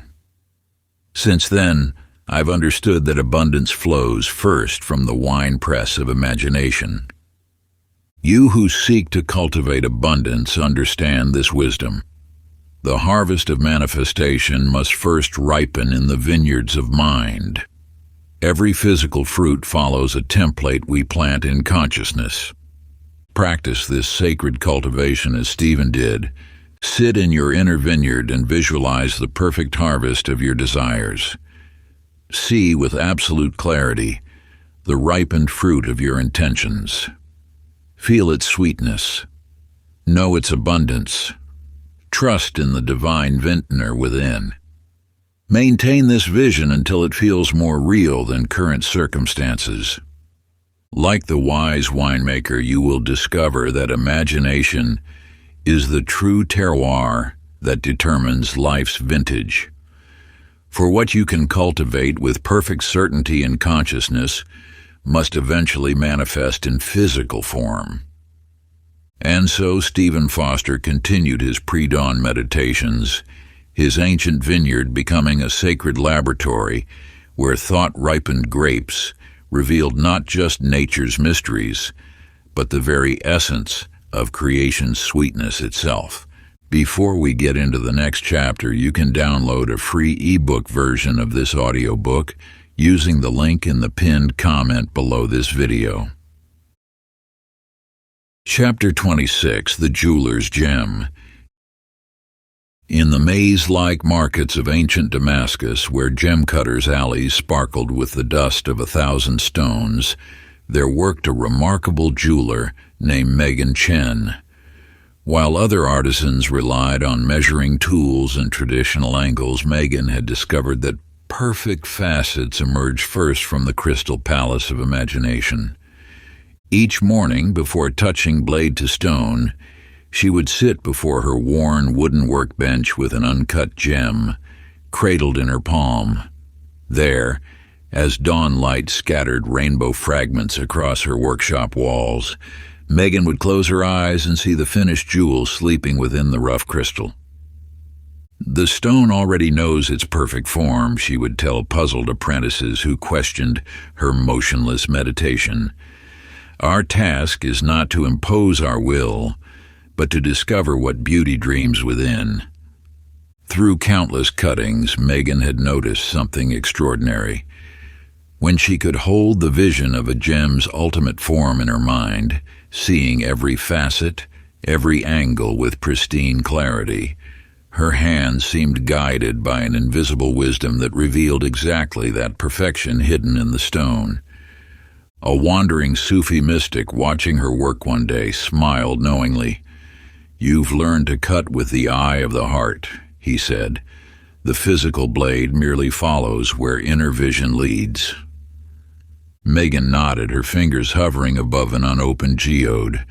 Since then, I've understood that abundance flows first from the winepress of imagination. You who seek to cultivate abundance understand this wisdom. The harvest of manifestation must first ripen in the vineyards of mind. Every physical fruit follows a template we plant in consciousness. Practice this sacred cultivation as Stephen did. Sit in your inner vineyard and visualize the perfect harvest of your desires. See with absolute clarity the ripened fruit of your intentions. Feel its sweetness. Know its abundance. Trust in the divine vintner within. Maintain this vision until it feels more real than current circumstances. Like the wise winemaker, you will discover that imagination is the true terroir that determines life's vintage. For what you can cultivate with perfect certainty and consciousness must eventually manifest in physical form. And so Stephen Foster continued his pre-dawn meditations, his ancient vineyard becoming a sacred laboratory where thought-ripened grapes revealed not just nature's mysteries, but the very essence of creation's sweetness itself. Before we get into the next chapter, you can download a free ebook version of this audiobook using the link in the pinned comment below this video. Chapter 26, The Jeweler's Gem. In the maze-like markets of ancient Damascus, where gem-cutters' alleys sparkled with the dust of 1,000 stones, there worked a remarkable jeweler named Megan Chen. While other artisans relied on measuring tools and traditional angles, Megan had discovered that perfect facets emerge first from the crystal palace of imagination. Each morning, before touching blade to stone, she would sit before her worn wooden workbench with an uncut gem cradled in her palm. There, as dawn light scattered rainbow fragments across her workshop walls, Megan would close her eyes and see the finished jewel sleeping within the rough crystal. "The stone already knows its perfect form," she would tell puzzled apprentices who questioned her motionless meditation. "Our task is not to impose our will, but to discover what beauty dreams within." Through countless cuttings, Megan had noticed something extraordinary. When she could hold the vision of a gem's ultimate form in her mind, seeing every facet, every angle with pristine clarity, her hands seemed guided by an invisible wisdom that revealed exactly that perfection hidden in the stone. A wandering Sufi mystic watching her work one day smiled knowingly. "You've learned to cut with the eye of the heart," he said. "The physical blade merely follows where inner vision leads." Megan nodded, her fingers hovering above an unopened geode.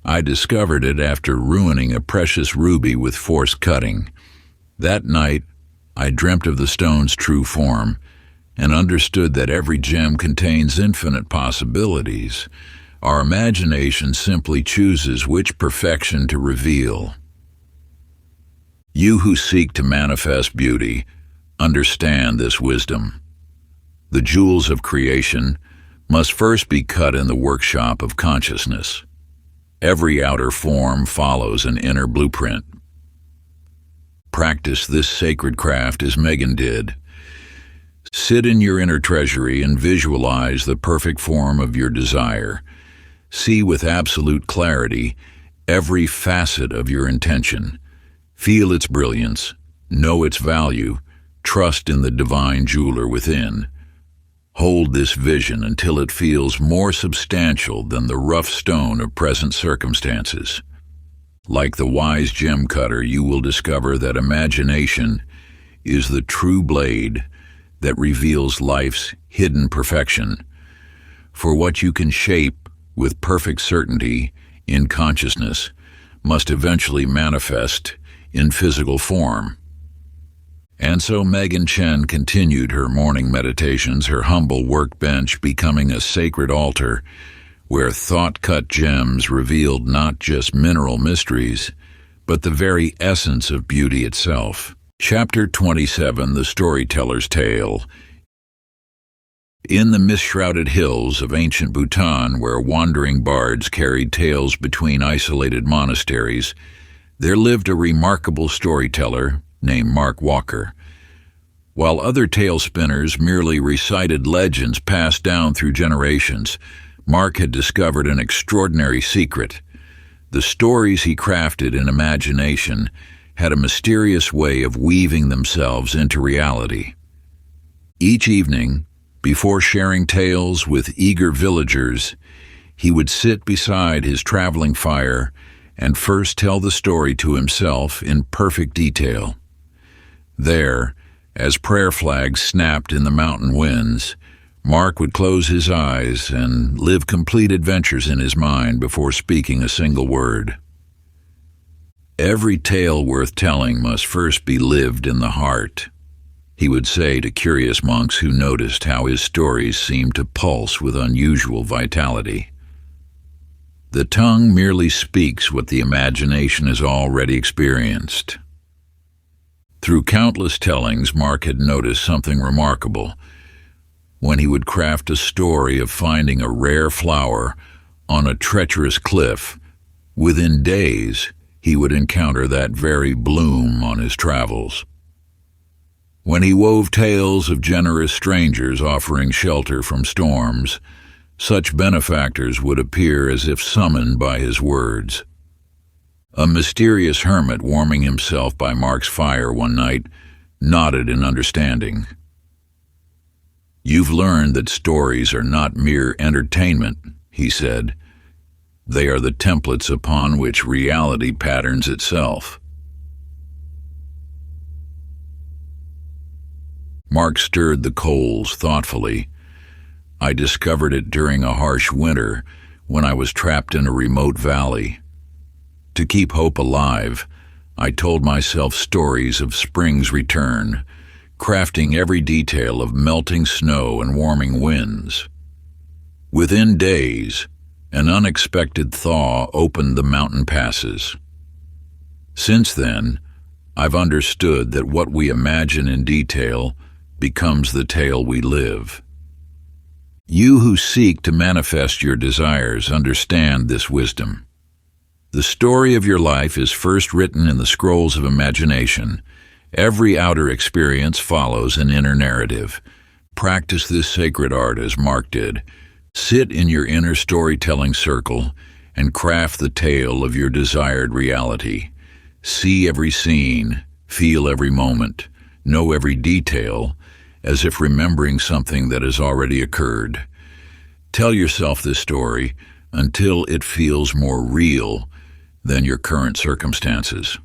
"I discovered it after ruining a precious ruby with forced cutting. That night, I dreamt of the stone's true form and understood that every gem contains infinite possibilities. Our imagination simply chooses which perfection to reveal." You who seek to manifest beauty, understand this wisdom. The jewels of creation must first be cut in the workshop of consciousness. Every outer form follows an inner blueprint. Practice this sacred craft as Megan did. Sit in your inner treasury and visualize the perfect form of your desire. See with absolute clarity every facet of your intention. Feel its brilliance, know its value, trust in the divine jeweler within. Hold this vision until it feels more substantial than the rough stone of present circumstances. Like the wise gem cutter, you will discover that imagination is the true blade that reveals life's hidden perfection. For what you can shape with perfect certainty in consciousness must eventually manifest in physical form. And so Megan Chen continued her morning meditations, her humble workbench becoming a sacred altar where thought-cut gems revealed not just mineral mysteries, but the very essence of beauty itself. Chapter 27, The Storyteller's Tale. In the mist-shrouded hills of ancient Bhutan, where wandering bards carried tales between isolated monasteries, there lived a remarkable storyteller named Mark Walker. While other tale spinners merely recited legends passed down through generations, Mark had discovered an extraordinary secret. The stories he crafted in imagination had a mysterious way of weaving themselves into reality. Each evening, before sharing tales with eager villagers, he would sit beside his traveling fire and first tell the story to himself in perfect detail. There, as prayer flags snapped in the mountain winds, Mark would close his eyes and live complete adventures in his mind before speaking a single word. Every tale worth telling must first be lived in the heart, he would say to curious monks who noticed how his stories seemed to pulse with unusual vitality. The tongue merely speaks what the imagination has already experienced. Through countless tellings, Mark had noticed something remarkable. When he would craft a story of finding a rare flower on a treacherous cliff, within days he would encounter that very bloom on his travels. When he wove tales of generous strangers offering shelter from storms, such benefactors would appear as if summoned by his words. A mysterious hermit warming himself by Mark's fire one night nodded in understanding. "You've learned that stories are not mere entertainment," he said. "They are the templates upon which reality patterns itself." Mark stirred the coals thoughtfully. "I discovered it during a harsh winter when I was trapped in a remote valley. To keep hope alive, I told myself stories of spring's return, crafting every detail of melting snow and warming winds. Within days, an unexpected thaw opened the mountain passes. Since then, I've understood that what we imagine in detail becomes the tale we live. You who seek to manifest your desires understand this wisdom. The story of your life is first written in the scrolls of imagination. Every outer experience follows an inner narrative. Practice this sacred art as Mark did. Sit in your inner storytelling circle and craft the tale of your desired reality. See every scene, feel every moment, know every detail, as if remembering something that has already occurred. Tell yourself this story until it feels more real than your current circumstances.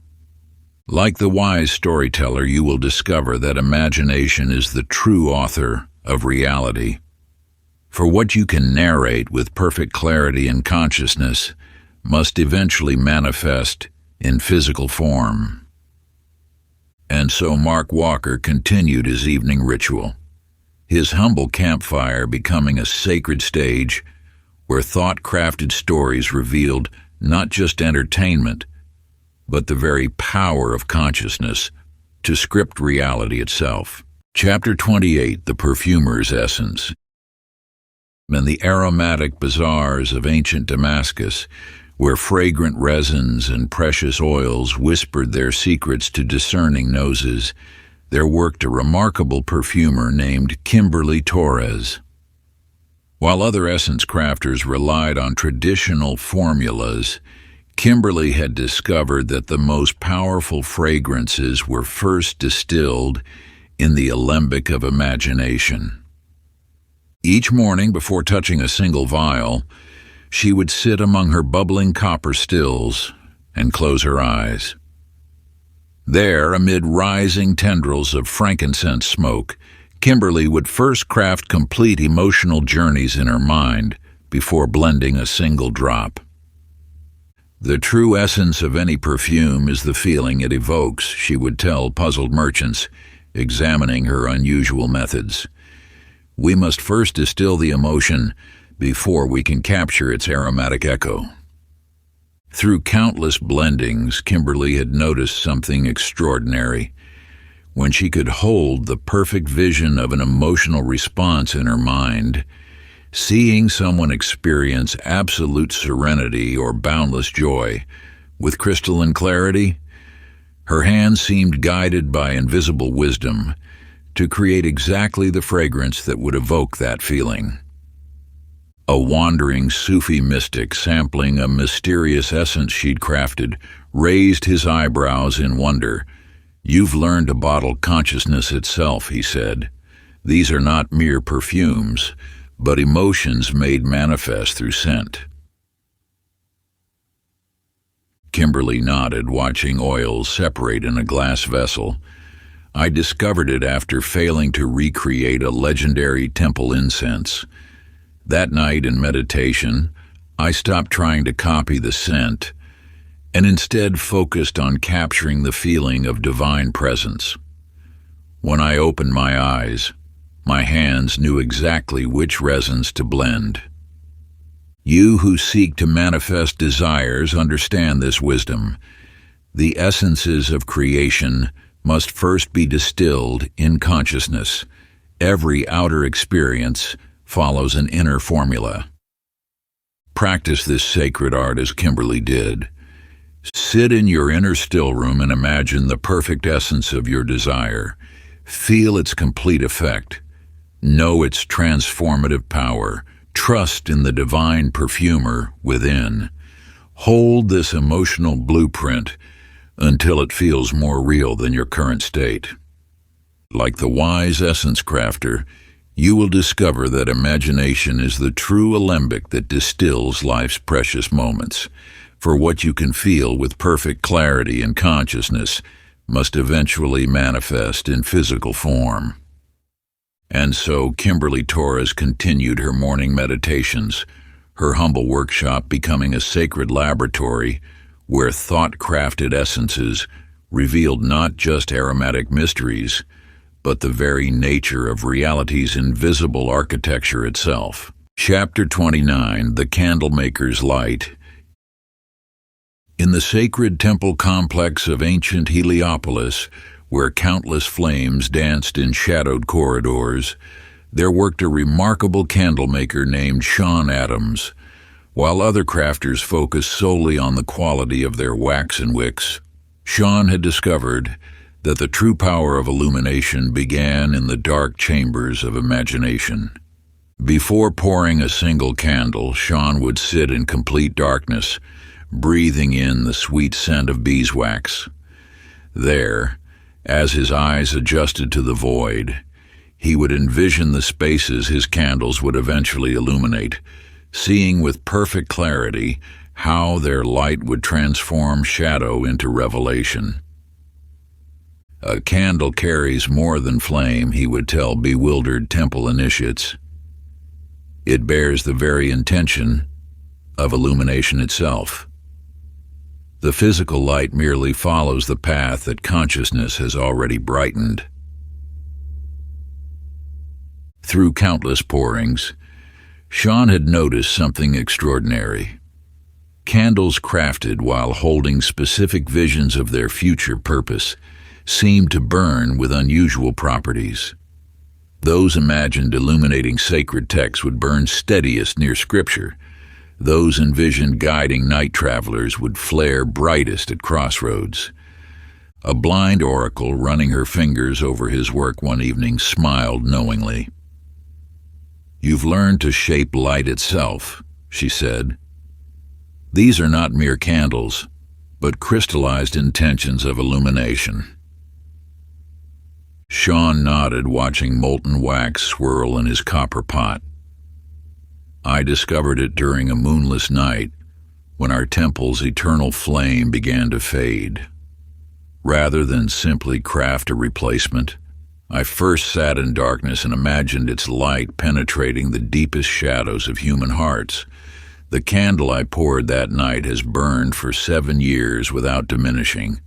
Like the wise storyteller, you will discover that imagination is the true author of reality. For what you can narrate with perfect clarity and consciousness must eventually manifest in physical form. And so Mark Walker continued his evening ritual, his humble campfire becoming a sacred stage where thought-crafted stories revealed not just entertainment, but the very power of consciousness to script reality itself. Chapter 28, The Perfumer's Essence. In the aromatic bazaars of ancient Damascus, where fragrant resins and precious oils whispered their secrets to discerning noses, there worked a remarkable perfumer named Kimberly Torres. While other essence crafters relied on traditional formulas, Kimberly had discovered that the most powerful fragrances were first distilled in the alembic of imagination. Each morning, before touching a single vial, she would sit among her bubbling copper stills and close her eyes. There, amid rising tendrils of frankincense smoke, Kimberly would first craft complete emotional journeys in her mind before blending a single drop. "The true essence of any perfume is the feeling it evokes," she would tell puzzled merchants, examining her unusual methods. "We must first distill the emotion before we can capture its aromatic echo." Through countless blendings, Kimberly had noticed something extraordinary. When she could hold the perfect vision of an emotional response in her mind, seeing someone experience absolute serenity or boundless joy with crystalline clarity, her hands seemed guided by invisible wisdom to create exactly the fragrance that would evoke that feeling. A wandering Sufi mystic sampling a mysterious essence she'd crafted raised his eyebrows in wonder. "You've learned to bottle consciousness itself," he said. "These are not mere perfumes, but emotions made manifest through scent." Kimberly nodded, watching oils separate in a glass vessel. "I discovered it after failing to recreate a legendary temple incense. That night in meditation, I stopped trying to copy the scent and instead focused on capturing the feeling of divine presence. When I opened my eyes, my hands knew exactly which resins to blend. You who seek to manifest desires understand this wisdom. The essences of creation must first be distilled in consciousness. Every outer experience follows an inner formula. Practice this sacred art as Kimberly did. Sit in your inner still room and imagine the perfect essence of your desire. Feel its complete effect. Know its transformative power. Trust in the divine perfumer within. Hold this emotional blueprint until it feels more real than your current state. Like the wise essence crafter, you will discover that imagination is the true alembic that distills life's precious moments. For what you can feel with perfect clarity and consciousness must eventually manifest in physical form. And so Kimberly Torres continued her morning meditations, her humble workshop becoming a sacred laboratory where thought-crafted essences revealed not just aromatic mysteries, but the very nature of reality's invisible architecture itself. Chapter 29, The Candlemaker's Light. In the sacred temple complex of ancient Heliopolis, where countless flames danced in shadowed corridors, there worked a remarkable candlemaker named Sean Adams. While other crafters focused solely on the quality of their wax and wicks, Sean had discovered that the true power of illumination began in the dark chambers of imagination. Before pouring a single candle, Sean would sit in complete darkness, breathing in the sweet scent of beeswax. There, as his eyes adjusted to the void, he would envision the spaces his candles would eventually illuminate, seeing with perfect clarity how their light would transform shadow into revelation. A candle carries more than flame, he would tell bewildered temple initiates. It bears the very intention of illumination itself. The physical light merely follows the path that consciousness has already brightened. Through countless pourings, Sean had noticed something extraordinary. Candles crafted while holding specific visions of their future purpose seemed to burn with unusual properties. Those imagined illuminating sacred texts would burn steadiest near Scripture. Those envisioned guiding night travelers would flare brightest at crossroads. A blind oracle running her fingers over his work one evening smiled knowingly. "You've learned to shape light itself," she said. "These are not mere candles, but crystallized intentions of illumination." Sean nodded, watching molten wax swirl in his copper pot. "I discovered it during a moonless night when our temple's eternal flame began to fade. Rather than simply craft a replacement, I first sat in darkness and imagined its light penetrating the deepest shadows of human hearts. The candle I poured that night has burned for 7 years without diminishing.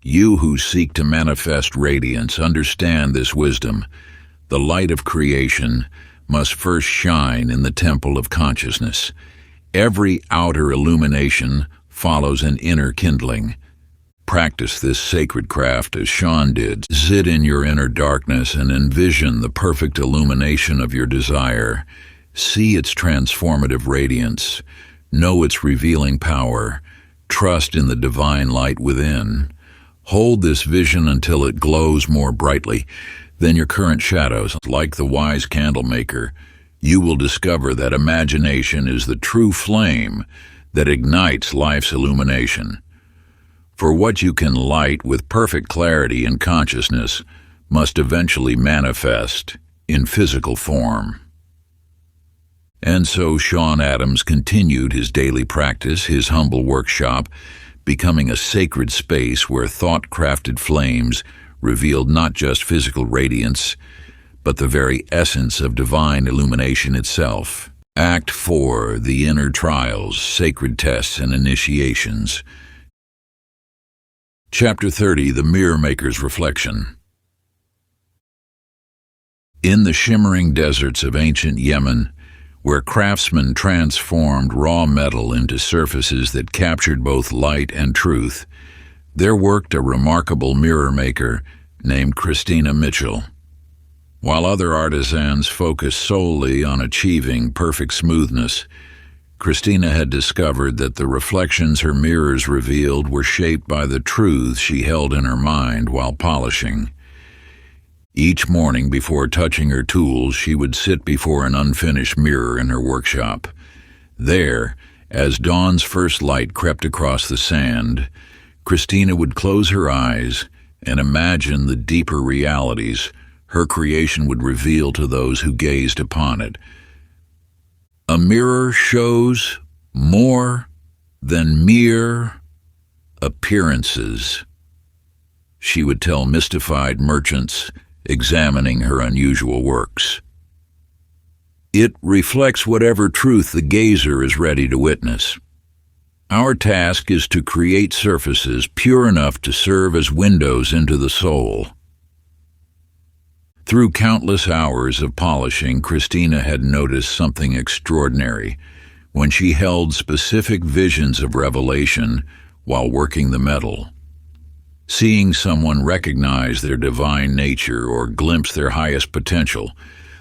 You who seek to manifest radiance understand this wisdom. The light of creation must first shine in the temple of consciousness. Every outer illumination follows an inner kindling. Practice this sacred craft as Sean did. Sit in your inner darkness and envision the perfect illumination of your desire. See its transformative radiance. Know its revealing power. Trust in the divine light within. Hold this vision until it glows more brightly than your current shadows. Like the wise candlemaker, you will discover that imagination is the true flame that ignites life's illumination. For what you can light with perfect clarity and consciousness must eventually manifest in physical form. And so Sean Adams continued his daily practice, his humble workshop, becoming a sacred space where thought-crafted flames revealed not just physical radiance, but the very essence of divine illumination itself. Act 4, the inner trials, sacred tests, and initiations. Chapter 30, the Mirror Maker's Reflection. In the shimmering deserts of ancient Yemen, where craftsmen transformed raw metal into surfaces that captured both light and truth, there worked a remarkable mirror maker named Christina Mitchell. While other artisans focused solely on achieving perfect smoothness, Christina had discovered that the reflections her mirrors revealed were shaped by the truths she held in her mind while polishing. Each morning before touching her tools, she would sit before an unfinished mirror in her workshop. There, as dawn's first light crept across the sand, Christina would close her eyes and imagine the deeper realities her creation would reveal to those who gazed upon it. A mirror shows more than mere appearances, she would tell mystified merchants examining her unusual works. It reflects whatever truth the gazer is ready to witness. Our task is to create surfaces pure enough to serve as windows into the soul. Through countless hours of polishing, Christina had noticed something extraordinary when she held specific visions of revelation while working the metal. Seeing someone recognize their divine nature or glimpse their highest potential,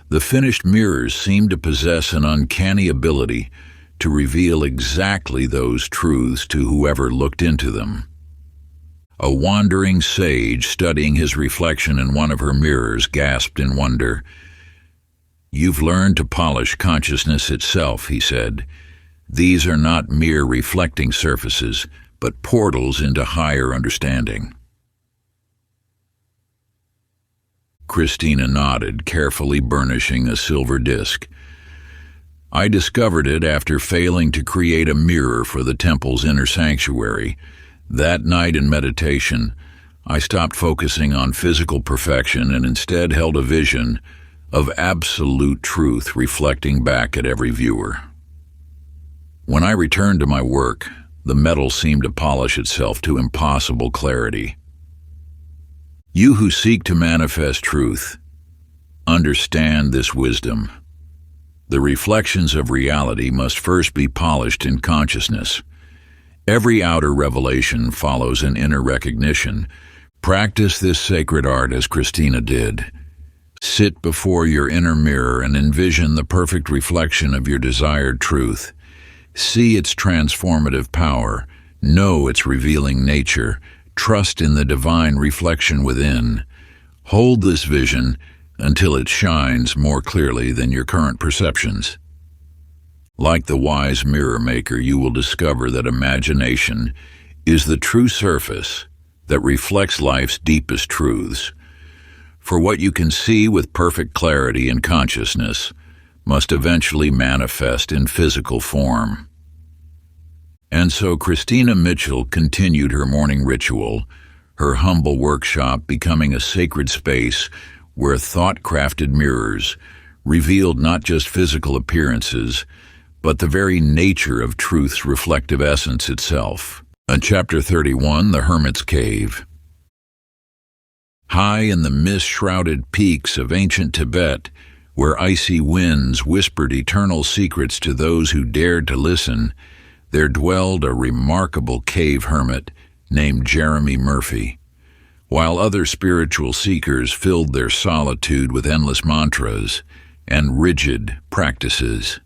the finished mirrors seemed to possess an uncanny ability to reveal exactly those truths to whoever looked into them. A wandering sage studying his reflection in one of her mirrors gasped in wonder. "You've learned to polish consciousness itself," he said. "These are not mere reflecting surfaces, but portals into higher understanding." Christina nodded, carefully burnishing a silver disc. "I discovered it after failing to create a mirror for the temple's inner sanctuary. That night in meditation, I stopped focusing on physical perfection and instead held a vision of absolute truth reflecting back at every viewer. When I returned to my work, the metal seemed to polish itself to impossible clarity. You who seek to manifest truth, understand this wisdom. The reflections of reality must first be polished in consciousness. Every outer revelation follows an inner recognition. Practice this sacred art as Christina did. Sit before your inner mirror and envision the perfect reflection of your desired truth. See its transformative power, know its revealing nature, trust in the divine reflection within. Hold this vision until it shines more clearly than your current perceptions. Like the wise mirror maker, you will discover that imagination is the true surface that reflects life's deepest truths. For what you can see with perfect clarity and consciousness must eventually manifest in physical form. And so Christina Mitchell continued her morning ritual, her humble workshop becoming a sacred space where thought-crafted mirrors revealed not just physical appearances, but the very nature of truth's reflective essence itself. In Chapter 31, the Hermit's Cave. High in the mist-shrouded peaks of ancient Tibet, where icy winds whispered eternal secrets to those who dared to listen, there dwelled a remarkable cave hermit named Jeremy Murphy. While other spiritual seekers filled their solitude with endless mantras and rigid practices,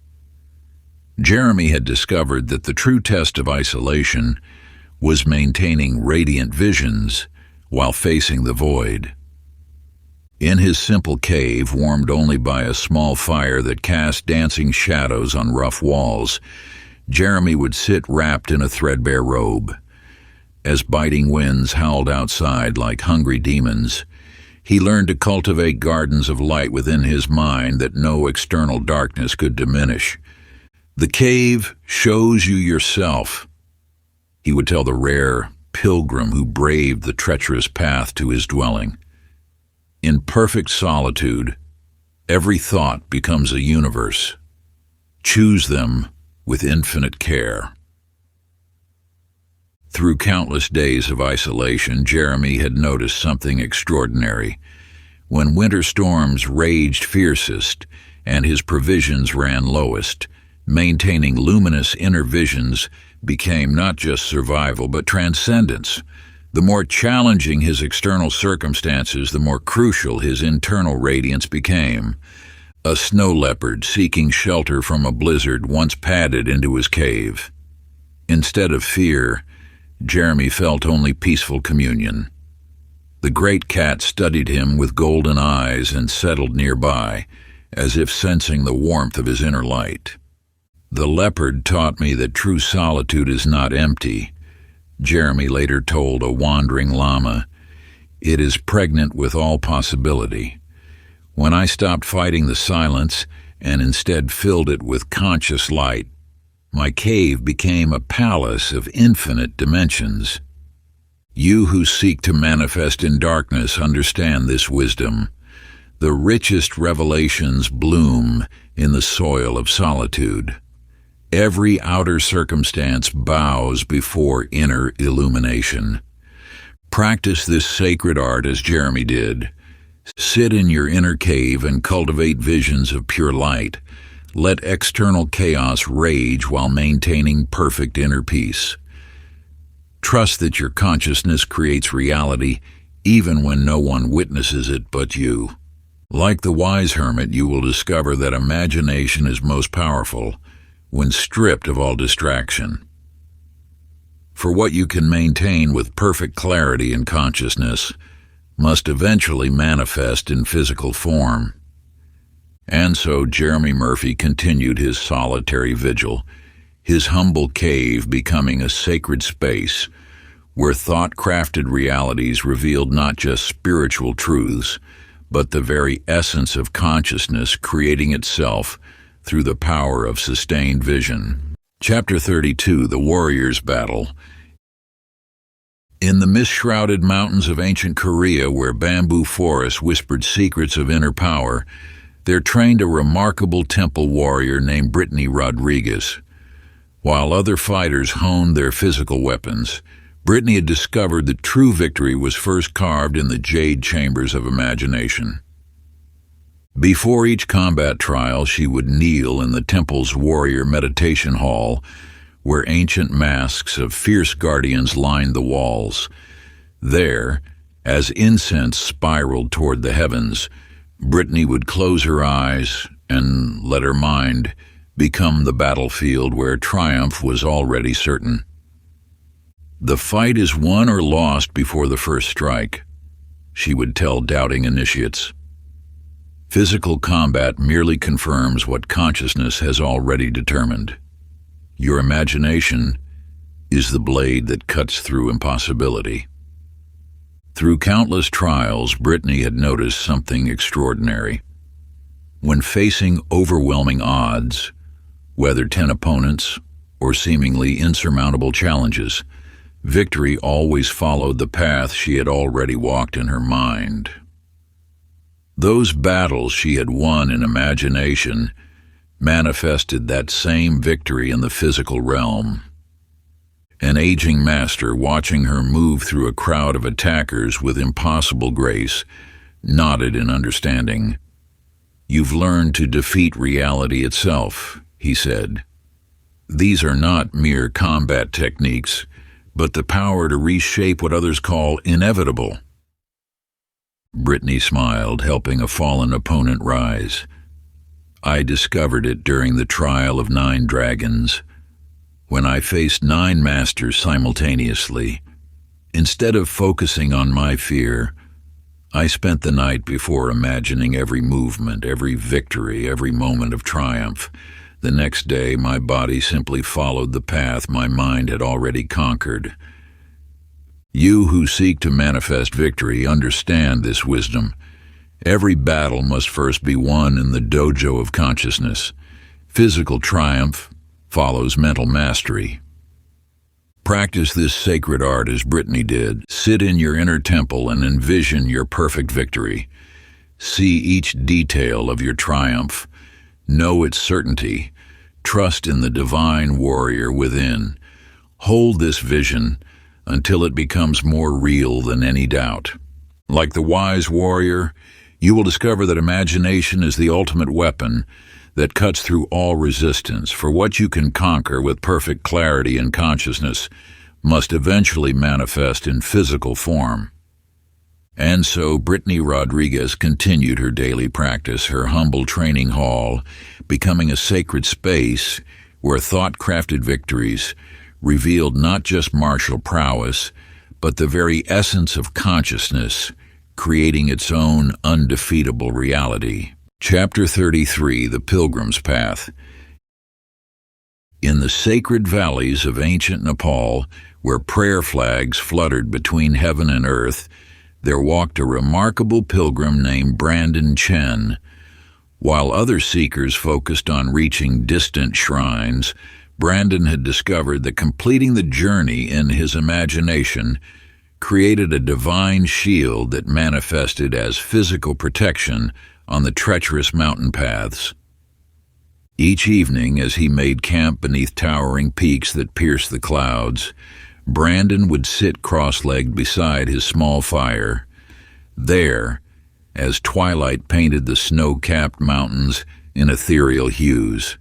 Jeremy had discovered that the true test of isolation was maintaining radiant visions while facing the void. In his simple cave, warmed only by a small fire that cast dancing shadows on rough walls, Jeremy would sit wrapped in a threadbare robe. As biting winds howled outside like hungry demons, he learned to cultivate gardens of light within his mind that no external darkness could diminish. "The cave shows you yourself," he would tell the rare pilgrim who braved the treacherous path to his dwelling. "In perfect solitude, every thought becomes a universe. Choose them with infinite care. Through countless days of isolation, Jeremy had noticed something extraordinary. When winter storms raged fiercest and his provisions ran lowest, maintaining luminous inner visions became not just survival but transcendence. The more challenging his external circumstances, the more crucial his internal radiance became. A snow leopard seeking shelter from a blizzard once padded into his cave. Instead of fear, Jeremy felt only peaceful communion. The great cat studied him with golden eyes and settled nearby, as if sensing the warmth of his inner light. The leopard taught me that true solitude is not empty, Jeremy later told a wandering llama. It is pregnant with all possibility. When I stopped fighting the silence and instead filled it with conscious light, my cave became a palace of infinite dimensions. You who seek to manifest in darkness understand this wisdom. The richest revelations bloom in the soil of solitude. Every outer circumstance bows before inner illumination. Practice this sacred art as Jeremy did. Sit in your inner cave and cultivate visions of pure light. Let external chaos rage while maintaining perfect inner peace. Trust that your consciousness creates reality even when no one witnesses it but you. Like the wise hermit, you will discover that imagination is most powerful when stripped of all distraction. For what you can maintain with perfect clarity and consciousness must eventually manifest in physical form. And so Jeremy Murphy continued his solitary vigil, his humble cave becoming a sacred space where thought-crafted realities revealed not just spiritual truths, but the very essence of consciousness creating itself through the power of sustained vision. Chapter 32, The Warrior's Battle. In the mist-shrouded mountains of ancient Korea, where bamboo forests whispered secrets of inner power, there trained a remarkable temple warrior named Brittany Rodriguez. While other fighters honed their physical weapons, Brittany had discovered that true victory was first carved in the jade chambers of imagination. Before each combat trial, she would kneel in the temple's warrior meditation hall, where ancient masks of fierce guardians lined the walls. There, as incense spiraled toward the heavens, Brittany would close her eyes and let her mind become the battlefield where triumph was already certain. The fight is won or lost before the first strike, she would tell doubting initiates. Physical combat merely confirms what consciousness has already determined. Your imagination is the blade that cuts through impossibility. Through countless trials, Brittany had noticed something extraordinary. When facing overwhelming odds, whether 10 opponents or seemingly insurmountable challenges, victory always followed the path she had already walked in her mind. Those battles she had won in imagination manifested that same victory in the physical realm. An aging master, watching her move through a crowd of attackers with impossible grace, nodded in understanding. "You've learned to defeat reality itself," he said. "These are not mere combat techniques, but the power to reshape what others call inevitable." Brittany smiled, helping a fallen opponent rise. "I discovered it during the trial of 9 dragons, when I faced 9 masters simultaneously. Instead of focusing on my fear, I spent the night before imagining every movement, every victory, every moment of triumph. The next day, my body simply followed the path my mind had already conquered. You who seek to manifest victory understand this wisdom. Every battle must first be won in the dojo of consciousness. Physical triumph follows mental mastery. Practice this sacred art as Brittany did. Sit in your inner temple and envision your perfect victory. See each detail of your triumph. Know its certainty. Trust in the divine warrior within. Hold this vision until it becomes more real than any doubt. Like the wise warrior, you will discover that imagination is the ultimate weapon that cuts through all resistance, for what you can conquer with perfect clarity and consciousness must eventually manifest in physical form. And so Brittany Rodriguez continued her daily practice, her humble training hall becoming a sacred space where thought-crafted victories revealed not just martial prowess, but the very essence of consciousness, creating its own undefeatable reality. Chapter 33, The Pilgrim's Path. In the sacred valleys of ancient Nepal, where prayer flags fluttered between heaven and earth, there walked a remarkable pilgrim named Brandon Chen. While other seekers focused on reaching distant shrines, Brandon had discovered that completing the journey in his imagination created a divine shield that manifested as physical protection on the treacherous mountain paths. Each evening, as he made camp beneath towering peaks that pierced the clouds, Brandon would sit cross-legged beside his small fire. There, as twilight painted the snow-capped mountains in ethereal hues,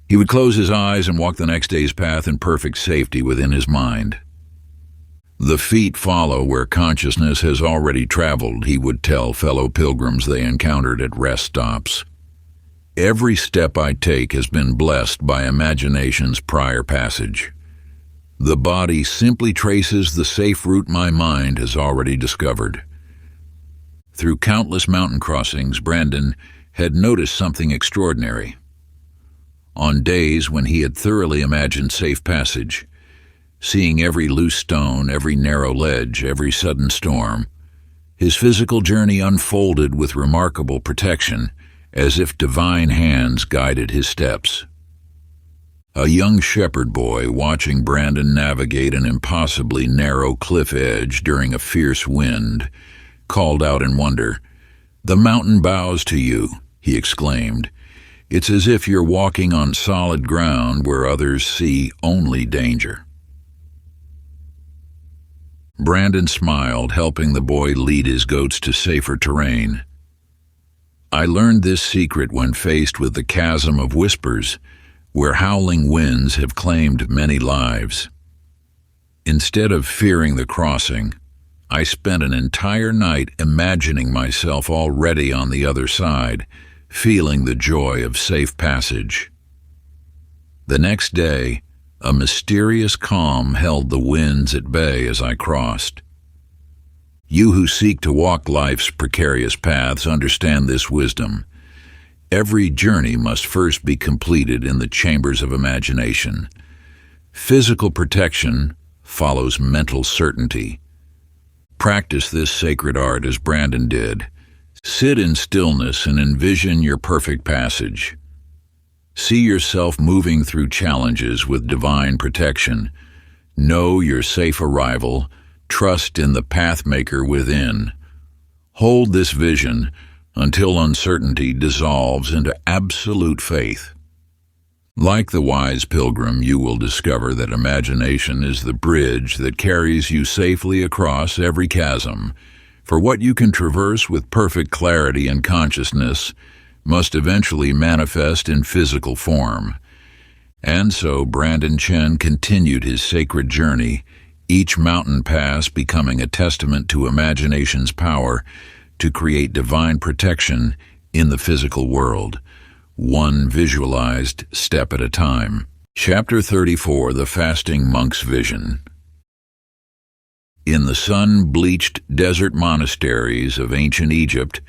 he would close his eyes and walk the next day's path in perfect safety within his mind. The feet follow where consciousness has already traveled, he would tell fellow pilgrims they encountered at rest stops. Every step I take has been blessed by imagination's prior passage. The body simply traces the safe route my mind has already discovered. Through countless mountain crossings, Brandon had noticed something extraordinary. On days when he had thoroughly imagined safe passage, seeing every loose stone, every narrow ledge, every sudden storm, his physical journey unfolded with remarkable protection, as if divine hands guided his steps. A young shepherd boy watching Brandon navigate an impossibly narrow cliff edge during a fierce wind called out in wonder, "The mountain bows to you," he exclaimed. "It's as if you're walking on solid ground where others see only danger." Brandon smiled, helping the boy lead his goats to safer terrain. "I learned this secret when faced with the chasm of whispers, where howling winds have claimed many lives. Instead of fearing the crossing, I spent an entire night imagining myself already on the other side, feeling the joy of safe passage. The next day, a mysterious calm held the winds at bay as I crossed. You who seek to walk life's precarious paths understand this wisdom. Every journey must first be completed in the chambers of imagination. Physical protection follows mental certainty. Practice this sacred art as Brandon did. Sit in stillness and envision your perfect passage. See yourself moving through challenges with divine protection. Know your safe arrival. Trust in the pathmaker within. Hold this vision until uncertainty dissolves into absolute faith. Like the wise pilgrim, you will discover that imagination is the bridge that carries you safely across every chasm. For what you can traverse with perfect clarity and consciousness must eventually manifest in physical form. And so Brandon Chen continued his sacred journey, each mountain pass becoming a testament to imagination's power to create divine protection in the physical world, one visualized step at a time. Chapter 34, The Fasting Monk's Vision. In the sun-bleached desert monasteries of ancient Egypt,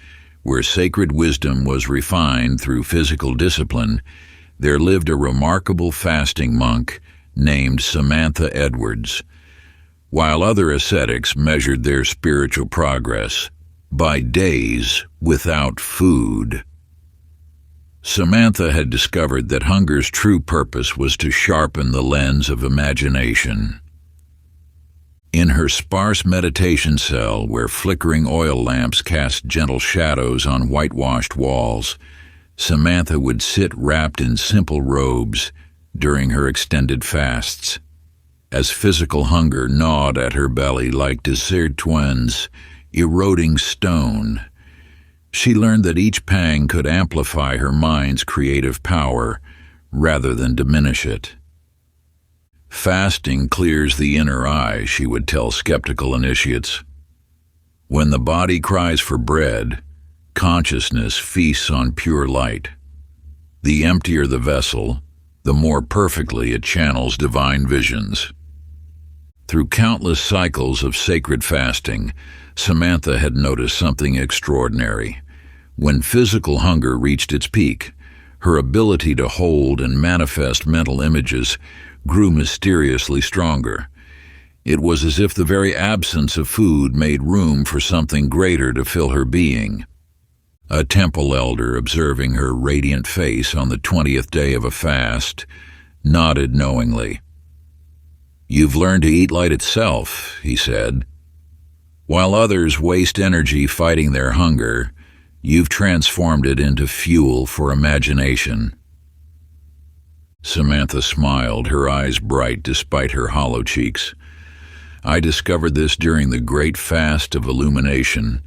where sacred wisdom was refined through physical discipline, there lived a remarkable fasting monk named Samantha Edwards. While other ascetics measured their spiritual progress by days without food, Samantha had discovered that hunger's true purpose was to sharpen the lens of imagination. In her sparse meditation cell, where flickering oil lamps cast gentle shadows on whitewashed walls, Samantha would sit wrapped in simple robes during her extended fasts, as physical hunger gnawed at her belly like dessert twins eroding stone. She learned that each pang could amplify her mind's creative power rather than diminish it. Fasting clears the inner eye, she would tell skeptical initiates. When the body cries for bread, consciousness feasts on pure light. The emptier the vessel, the more perfectly it channels divine visions. Through countless cycles of sacred fasting, Samantha had noticed something extraordinary. When physical hunger reached its peak, her ability to hold and manifest mental images grew mysteriously stronger. It was as if the very absence of food made room for something greater to fill her being. A temple elder, observing her radiant face on the 20th day of a fast, nodded knowingly. "You've learned to eat light itself," he said. "While others waste energy fighting their hunger, you've transformed it into fuel for imagination." Samantha smiled, her eyes bright despite her hollow cheeks. "I discovered this during the great fast of illumination,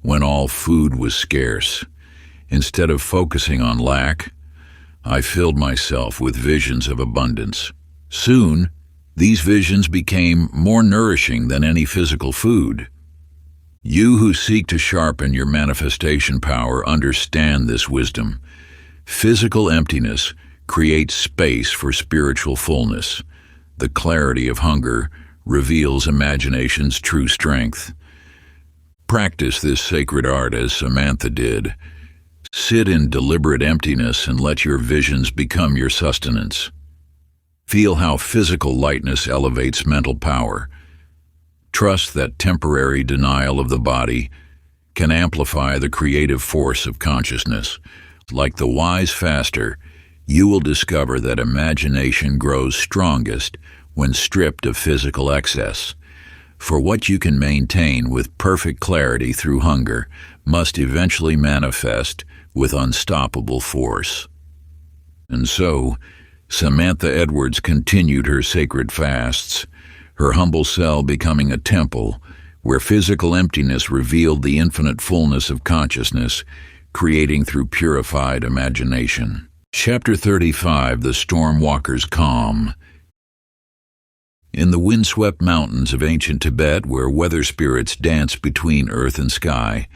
when all food was scarce. Instead of focusing on lack, I filled myself with visions of abundance. Soon, these visions became more nourishing than any physical food. You who seek to sharpen your manifestation power understand this wisdom. Physical emptiness creates space for spiritual fullness. The clarity of hunger reveals imagination's true strength. Practice this sacred art as Samantha did. Sit in deliberate emptiness and let your visions become your sustenance. Feel how physical lightness elevates mental power. Trust that temporary denial of the body can amplify the creative force of consciousness. Like the wise faster, you will discover that imagination grows strongest when stripped of physical excess. For what you can maintain with perfect clarity through hunger must eventually manifest with unstoppable force. And so, Samantha Edwards continued her sacred fasts, her humble cell becoming a temple where physical emptiness revealed the infinite fullness of consciousness, creating through purified imagination. Chapter 35, The Stormwalker's Calm. In the windswept mountains of ancient Tibet, where weather spirits dance between earth and sky,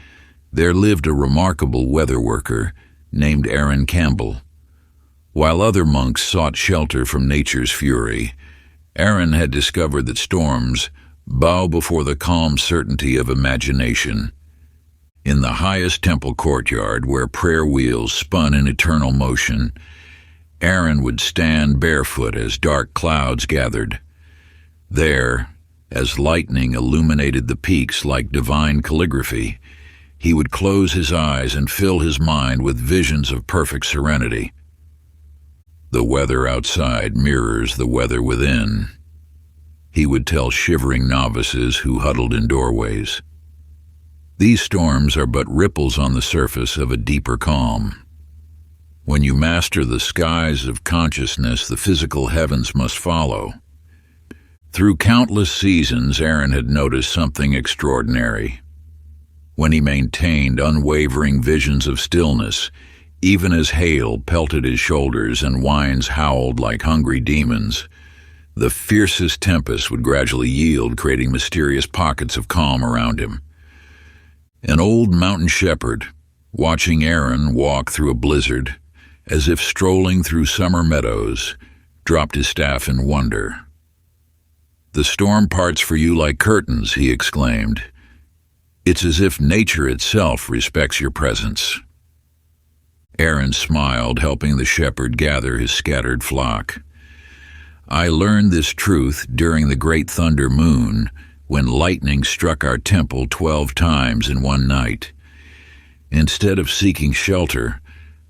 there lived a remarkable weather worker named Aaron Campbell. While other monks sought shelter from nature's fury, Aaron had discovered that storms bow before the calm certainty of imagination. In the highest temple courtyard, where prayer wheels spun in eternal motion, Aaron would stand barefoot as dark clouds gathered. There, as lightning illuminated the peaks like divine calligraphy, he would close his eyes and fill his mind with visions of perfect serenity. The weather outside mirrors the weather within, he would tell shivering novices who huddled in doorways. These storms are but ripples on the surface of a deeper calm. When you master the skies of consciousness, the physical heavens must follow. Through countless seasons, Aaron had noticed something extraordinary. When he maintained unwavering visions of stillness, even as hail pelted his shoulders and winds howled like hungry demons, the fiercest tempest would gradually yield, creating mysterious pockets of calm around him. An old mountain shepherd, watching Aaron walk through a blizzard, as if strolling through summer meadows, dropped his staff in wonder. "The storm parts for you like curtains," he exclaimed. "It's as if nature itself respects your presence." Aaron smiled, helping the shepherd gather his scattered flock. "I learned this truth during the great thunder moon, when lightning struck our temple 12 times in one night. Instead of seeking shelter,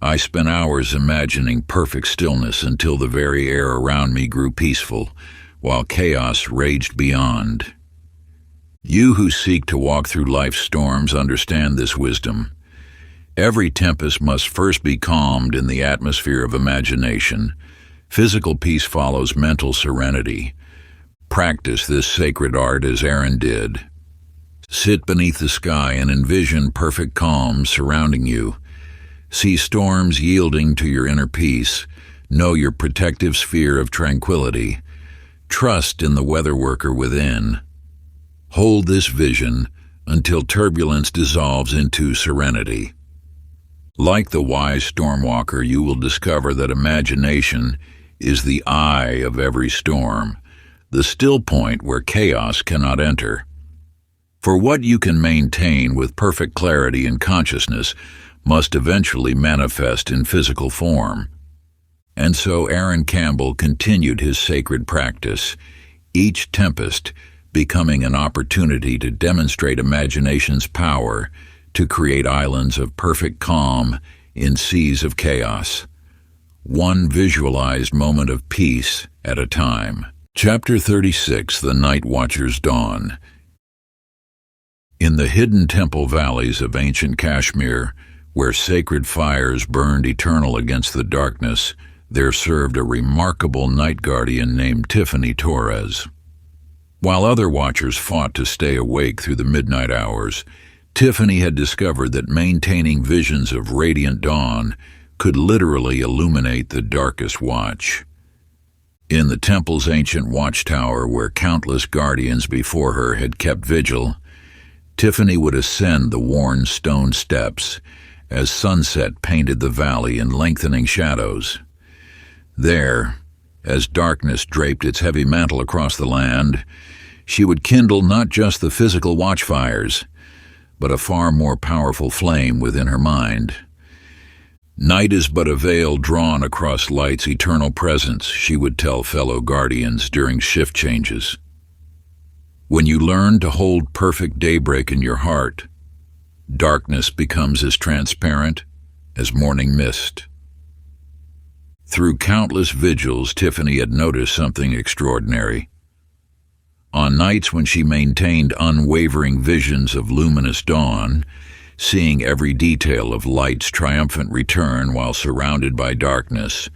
I spent hours imagining perfect stillness until the very air around me grew peaceful, while chaos raged beyond. You who seek to walk through life's storms understand this wisdom. Every tempest must first be calmed in the atmosphere of imagination. Physical peace follows mental serenity. Practice this sacred art as Aaron did. Sit beneath the sky and envision perfect calm surrounding you. See storms yielding to your inner peace. Know your protective sphere of tranquility. Trust in the weather worker within. Hold this vision until turbulence dissolves into serenity. Like the wise stormwalker, you will discover that imagination is the eye of every storm, the still point where chaos cannot enter. For what you can maintain with perfect clarity and consciousness must eventually manifest in physical form. And so Aaron Campbell continued his sacred practice, each tempest becoming an opportunity to demonstrate imagination's power to create islands of perfect calm in seas of chaos, one visualized moment of peace at a time. Chapter 36, The Night Watcher's Dawn. In the hidden temple valleys of ancient Kashmir, where sacred fires burned eternal against the darkness, there served a remarkable night guardian named Tiffany Torres. While other watchers fought to stay awake through the midnight hours, Tiffany had discovered that maintaining visions of radiant dawn could literally illuminate the darkest watch. In the temple's ancient watchtower, where countless guardians before her had kept vigil, Tiffany would ascend the worn stone steps as sunset painted the valley in lengthening shadows. There, as darkness draped its heavy mantle across the land, she would kindle not just the physical watchfires, but a far more powerful flame within her mind. Night is but a veil drawn across light's eternal presence, she would tell fellow guardians during shift changes. When you learn to hold perfect daybreak in your heart, darkness becomes as transparent as morning mist. Through countless vigils, Tiffany had noticed something extraordinary. On nights when she maintained unwavering visions of luminous dawn, seeing every detail of light's triumphant return while surrounded by darkness,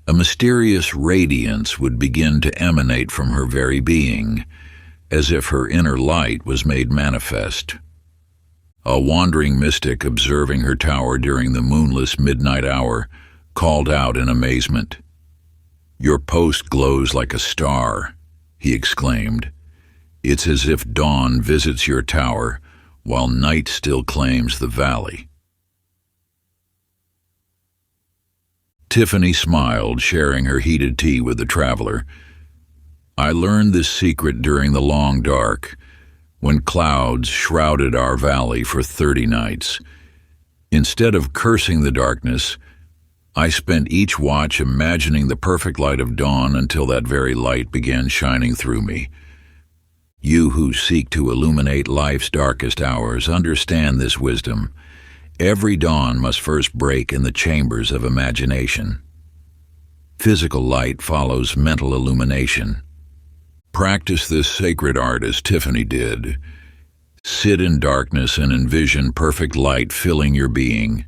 a mysterious radiance would begin to emanate from her very being, as if her inner light was made manifest. A wandering mystic observing her tower during the moonless midnight hour called out in amazement. "Your post glows like a star," he exclaimed. "It's as if dawn visits your tower while night still claims the valley." Tiffany smiled, sharing her heated tea with the traveler. "I learned this secret during the long dark, when clouds shrouded our valley for 30 nights. Instead of cursing the darkness, I spent each watch imagining the perfect light of dawn until that very light began shining through me. You who seek to illuminate life's darkest hours understand this wisdom. Every dawn must first break in the chambers of imagination. Physical light follows mental illumination. Practice this sacred art as Tiffany did. Sit in darkness and envision perfect light filling your being.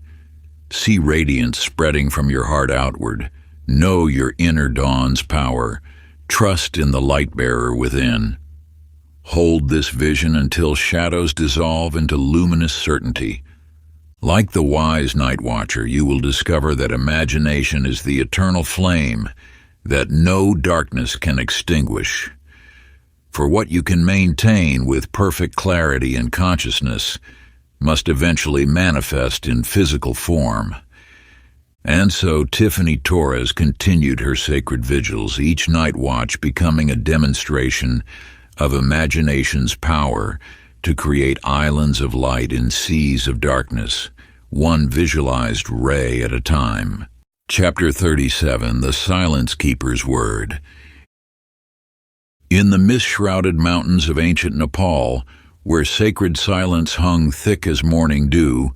See radiance spreading from your heart outward. Know your inner dawn's power. Trust in the light-bearer within. Hold this vision until shadows dissolve into luminous certainty. Like the wise night watcher, you will discover that imagination is the eternal flame that no darkness can extinguish. For what you can maintain with perfect clarity and consciousness must eventually manifest in physical form. And so Tiffany Torres continued her sacred vigils, each night watch becoming a demonstration of imagination's power to create islands of light in seas of darkness, one visualized ray at a time. Chapter 37, The Silence Keeper's Word. In the mist-shrouded mountains of ancient Nepal, where sacred silence hung thick as morning dew,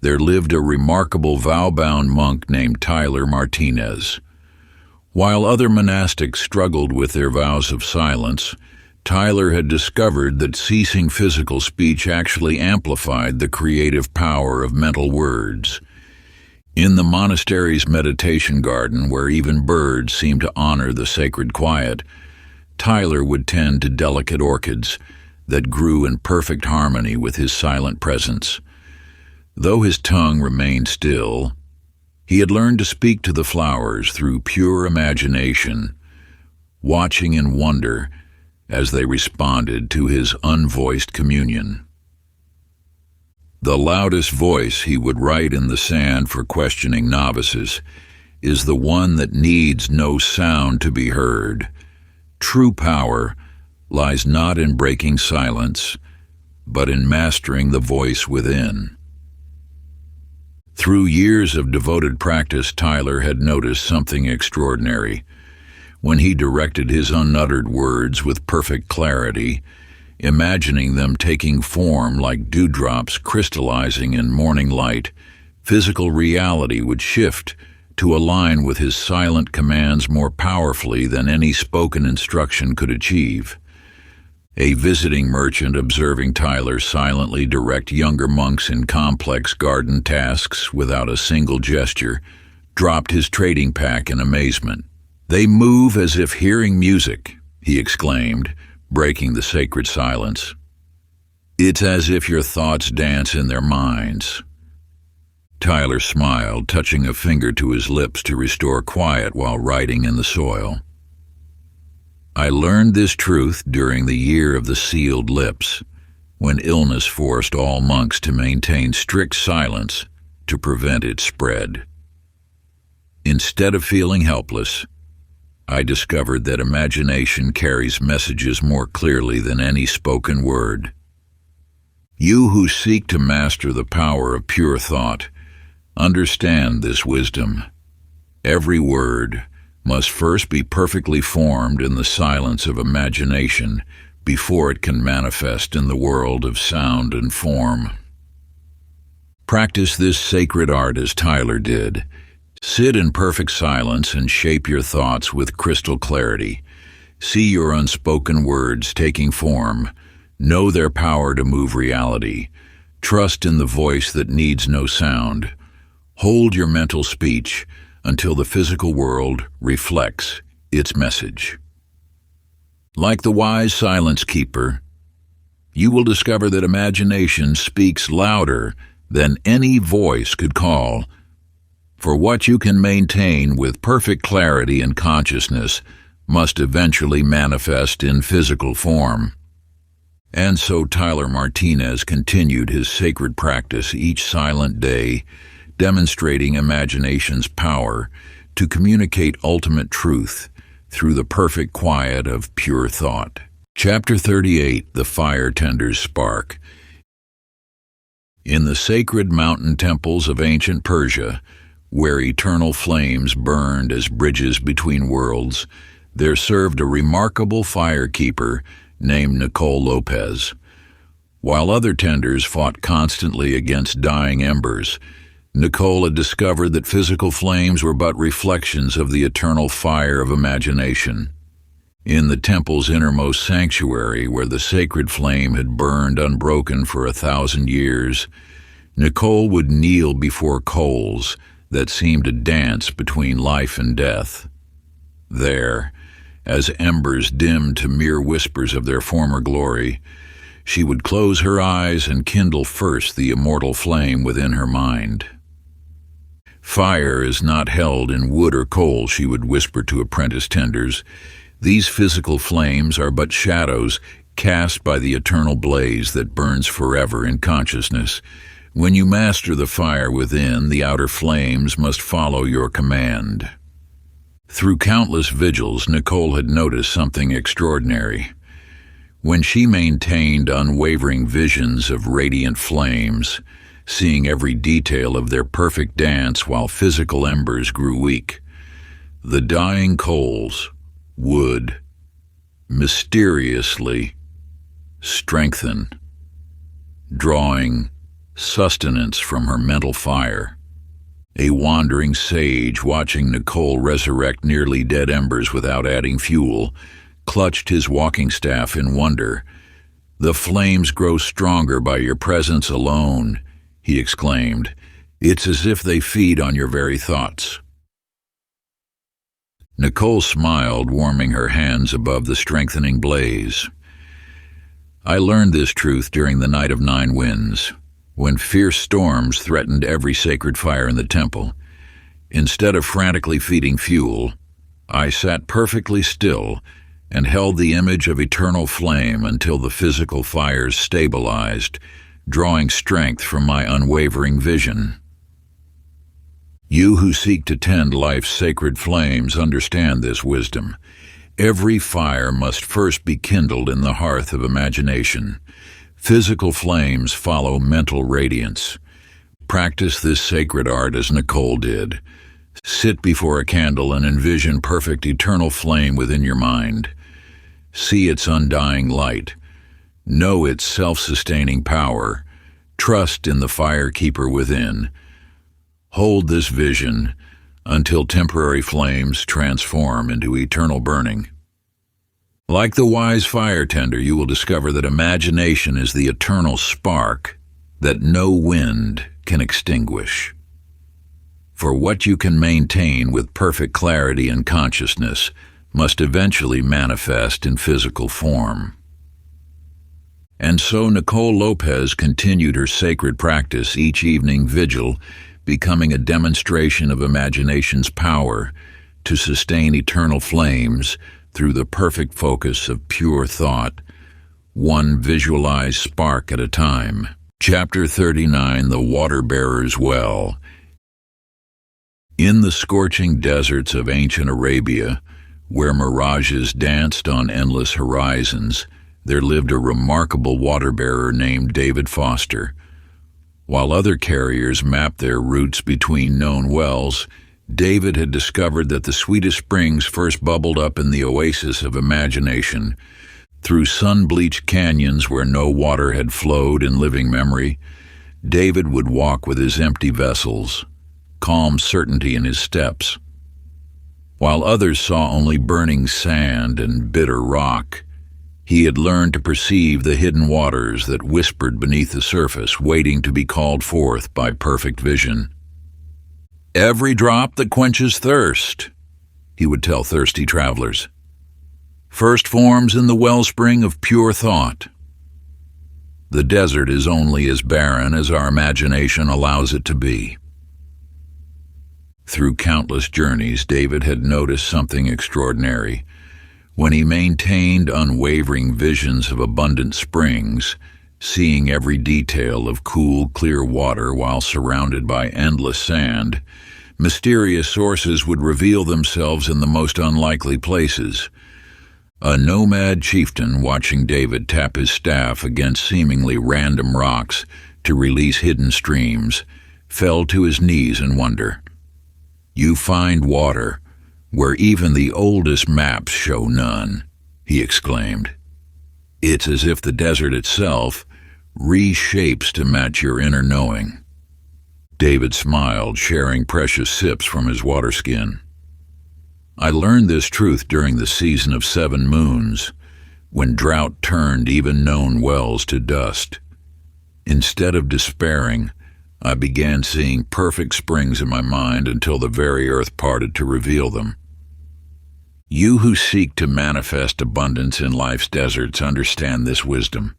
there lived a remarkable vow-bound monk named Tyler Martinez. While other monastics struggled with their vows of silence, Tyler had discovered that ceasing physical speech actually amplified the creative power of mental words. In the monastery's meditation garden, where even birds seemed to honor the sacred quiet, Tyler would tend to delicate orchids that grew in perfect harmony with his silent presence. Though his tongue remained still, he had learned to speak to the flowers through pure imagination, watching in wonder as they responded to his unvoiced communion. The loudest voice, he would write in the sand for questioning novices, is the one that needs no sound to be heard. True power lies not in breaking silence, but in mastering the voice within. Through years of devoted practice, Tyler had noticed something extraordinary. When he directed his unuttered words with perfect clarity, imagining them taking form like dewdrops crystallizing in morning light, physical reality would shift to align with his silent commands more powerfully than any spoken instruction could achieve. A visiting merchant, observing Tyler silently direct younger monks in complex garden tasks without a single gesture, dropped his trading pack in amazement. "They move as if hearing music," he exclaimed, breaking the sacred silence. "It's as if your thoughts dance in their minds." Tyler smiled, touching a finger to his lips to restore quiet while writing in the soil. "I learned this truth during the year of the sealed lips, when illness forced all monks to maintain strict silence to prevent its spread. Instead of feeling helpless, I discovered that imagination carries messages more clearly than any spoken word. You who seek to master the power of pure thought, understand this wisdom. Every word must first be perfectly formed in the silence of imagination before it can manifest in the world of sound and form. Practice this sacred art as Tyler did. Sit in perfect silence and shape your thoughts with crystal clarity. See your unspoken words taking form. Know their power to move reality. Trust in the voice that needs no sound. Hold your mental speech until the physical world reflects its message. Like the wise silence keeper, you will discover that imagination speaks louder than any voice could call. For what you can maintain with perfect clarity and consciousness must eventually manifest in physical form. And so Tyler Martinez continued his sacred practice each silent day, demonstrating imagination's power to communicate ultimate truth through the perfect quiet of pure thought. Chapter 38, The Fire Tender's Spark. In the sacred mountain temples of ancient Persia, where eternal flames burned as bridges between worlds, there served a remarkable firekeeper named Nicole Lopez. While other tenders fought constantly against dying embers, Nicole had discovered that physical flames were but reflections of the eternal fire of imagination. In the temple's innermost sanctuary, where the sacred flame had burned unbroken for 1,000 years, Nicole would kneel before coals that seemed to dance between life and death. There, as embers dimmed to mere whispers of their former glory, she would close her eyes and kindle first the immortal flame within her mind. "Fire is not held in wood or coal," she would whisper to apprentice tenders. "These physical flames are but shadows cast by the eternal blaze that burns forever in consciousness. When you master the fire within, the outer flames must follow your command." Through countless vigils, Nicole had noticed something extraordinary. When she maintained unwavering visions of radiant flames, seeing every detail of their perfect dance while physical embers grew weak, the dying coals would mysteriously strengthen, drawing sustenance from her mental fire. A wandering sage, watching Nicole resurrect nearly dead embers without adding fuel, clutched his walking staff in wonder. "The flames grow stronger by your presence alone," he exclaimed. "It's as if they feed on your very thoughts." Nicole smiled, warming her hands above the strengthening blaze. "I learned this truth during the Night of 9 Winds, when fierce storms threatened every sacred fire in the temple. Instead of frantically feeding fuel, I sat perfectly still and held the image of eternal flame until the physical fires stabilized, drawing strength from my unwavering vision. You who seek to tend life's sacred flames understand this wisdom. Every fire must first be kindled in the hearth of imagination. Physical flames follow mental radiance. Practice this sacred art as Nicole did. Sit before a candle and envision perfect eternal flame within your mind. See its undying light. Know its self-sustaining power. Trust in the fire keeper within. Hold this vision until temporary flames transform into eternal burning. Like the wise fire tender, you will discover that imagination is the eternal spark that no wind can extinguish. For what you can maintain with perfect clarity and consciousness must eventually manifest in physical form. And so Nicole Lopez continued her sacred practice each evening vigil, becoming a demonstration of imagination's power to sustain eternal flames through the perfect focus of pure thought, one visualized spark at a time. Chapter 39, The Water-Bearer's Well. In the scorching deserts of ancient Arabia, where mirages danced on endless horizons, there lived a remarkable water-bearer named David Foster. While other carriers mapped their routes between known wells, David had discovered that the sweetest springs first bubbled up in the oasis of imagination. Through sun-bleached canyons where no water had flowed in living memory, David would walk with his empty vessels, calm certainty in his steps. While others saw only burning sand and bitter rock, he had learned to perceive the hidden waters that whispered beneath the surface, waiting to be called forth by perfect vision. "Every drop that quenches thirst," he would tell thirsty travelers, "first forms in the wellspring of pure thought. The desert is only as barren as our imagination allows it to be." Through countless journeys, David had noticed something extraordinary. When he maintained unwavering visions of abundant springs, seeing every detail of cool, clear water while surrounded by endless sand, mysterious sources would reveal themselves in the most unlikely places. A nomad chieftain watching David tap his staff against seemingly random rocks to release hidden streams fell to his knees in wonder. "You find water where even the oldest maps show none," he exclaimed. "It's as if the desert itself reshapes to match your inner knowing." David smiled, sharing precious sips from his water skin. "I learned this truth during the season of 7 moons, when drought turned even known wells to dust. Instead of despairing, I began seeing perfect springs in my mind until the very earth parted to reveal them." You who seek to manifest abundance in life's deserts understand this wisdom.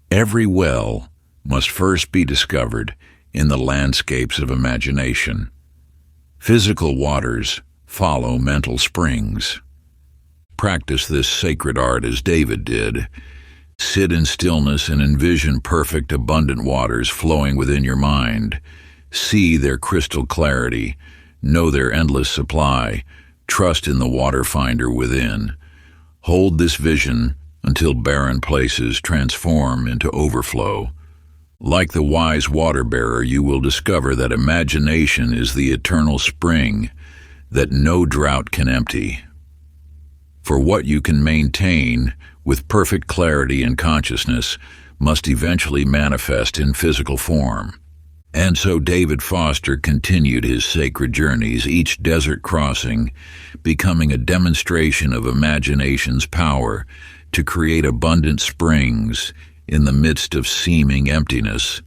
Every well must first be discovered in the landscapes of imagination. Physical waters follow mental springs. Practice this sacred art as David did. Sit in stillness and envision perfect, abundant waters flowing within your mind. See their crystal clarity, know their endless supply, trust in the water finder within. Hold this vision until barren places transform into overflow. Like the wise water bearer, you will discover that imagination is the eternal spring that no drought can empty. For what you can maintain with perfect clarity and consciousness must eventually manifest in physical form. And so David Foster continued his sacred journeys, each desert crossing becoming a demonstration of imagination's power to create abundant springs in the midst of seeming emptiness,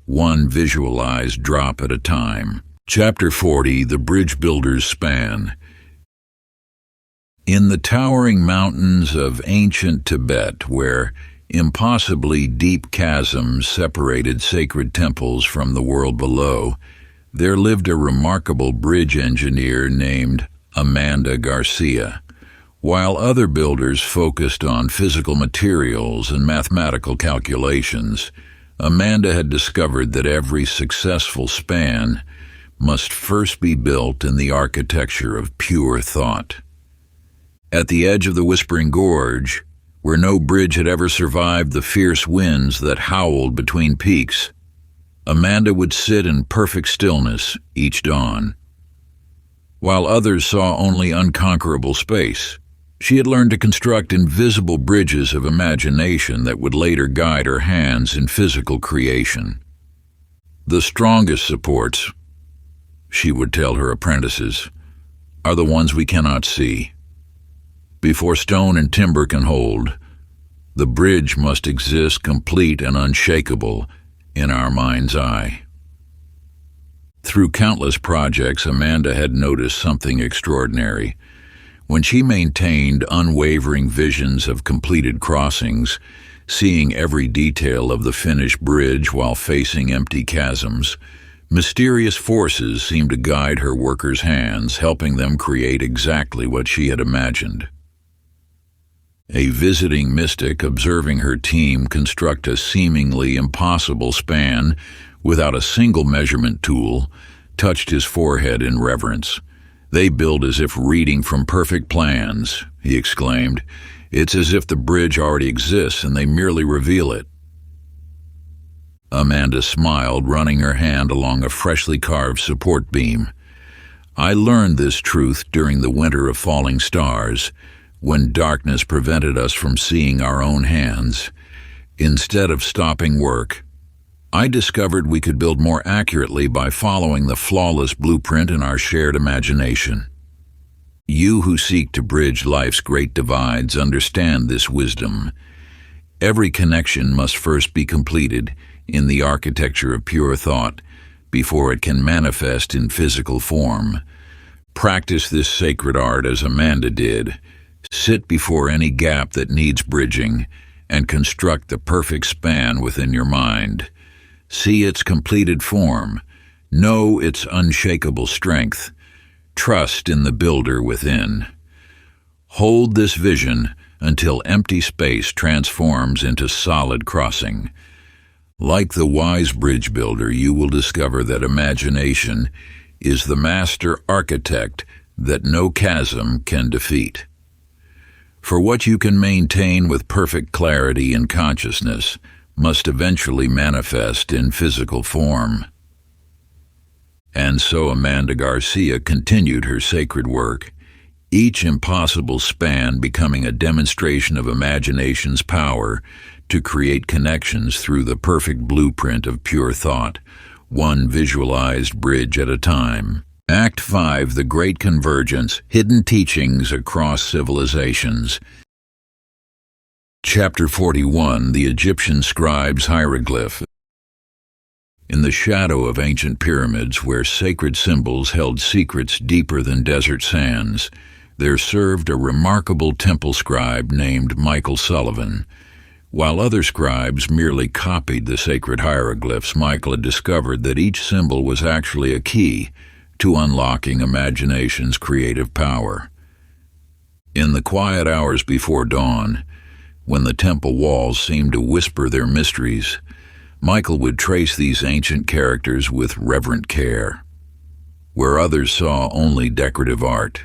one visualized drop at a time. Chapter 40, The Bridge Builder's Span. In the towering mountains of ancient Tibet, where impossibly deep chasms separated sacred temples from the world below, there lived a remarkable bridge engineer named Amanda Garcia. While other builders focused on physical materials and mathematical calculations, Amanda had discovered that every successful span must first be built in the architecture of pure thought. At the edge of the Whispering Gorge, where no bridge had ever survived the fierce winds that howled between peaks, Amanda would sit in perfect stillness each dawn. While others saw only unconquerable space, she had learned to construct invisible bridges of imagination that would later guide her hands in physical creation. The strongest supports, she would tell her apprentices, are the ones we cannot see. Before stone and timber can hold, the bridge must exist complete and unshakable in our mind's eye. Through countless projects, Amanda had noticed something extraordinary. When she maintained unwavering visions of completed crossings, seeing every detail of the finished bridge while facing empty chasms, mysterious forces seemed to guide her workers' hands, helping them create exactly what she had imagined. A visiting mystic, observing her team construct a seemingly impossible span without a single measurement tool, touched his forehead in reverence. "They build as if reading from perfect plans," he exclaimed. "It's as if the bridge already exists and they merely reveal it." Amanda smiled, running her hand along a freshly carved support beam. "I learned this truth during the winter of falling stars, when darkness prevented us from seeing our own hands. Instead of stopping work, I discovered we could build more accurately by following the flawless blueprint in our shared imagination. You who seek to bridge life's great divides understand this wisdom. Every connection must first be completed in the architecture of pure thought before it can manifest in physical form. Practice this sacred art as Amanda did. Sit before any gap that needs bridging and construct the perfect span within your mind. See its completed form. Know its unshakable strength. Trust in the builder within. Hold this vision until empty space transforms into solid crossing. Like the wise bridge builder, you will discover that imagination is the master architect that no chasm can defeat. For what you can maintain with perfect clarity and consciousness must eventually manifest in physical form. And so Amanda Garcia continued her sacred work, each impossible span becoming a demonstration of imagination's power to create connections through the perfect blueprint of pure thought, one visualized bridge at a time. Act 5, The Great Convergence, Hidden Teachings Across Civilizations. Chapter 41, The Egyptian Scribe's Hieroglyph. In the shadow of ancient pyramids, where sacred symbols held secrets deeper than desert sands, there served a remarkable temple scribe named Michael Sullivan. While other scribes merely copied the sacred hieroglyphs, Michael had discovered that each symbol was actually a key to unlocking imagination's creative power. In the quiet hours before dawn, when the temple walls seemed to whisper their mysteries, Michael would trace these ancient characters with reverent care. Where others saw only decorative art,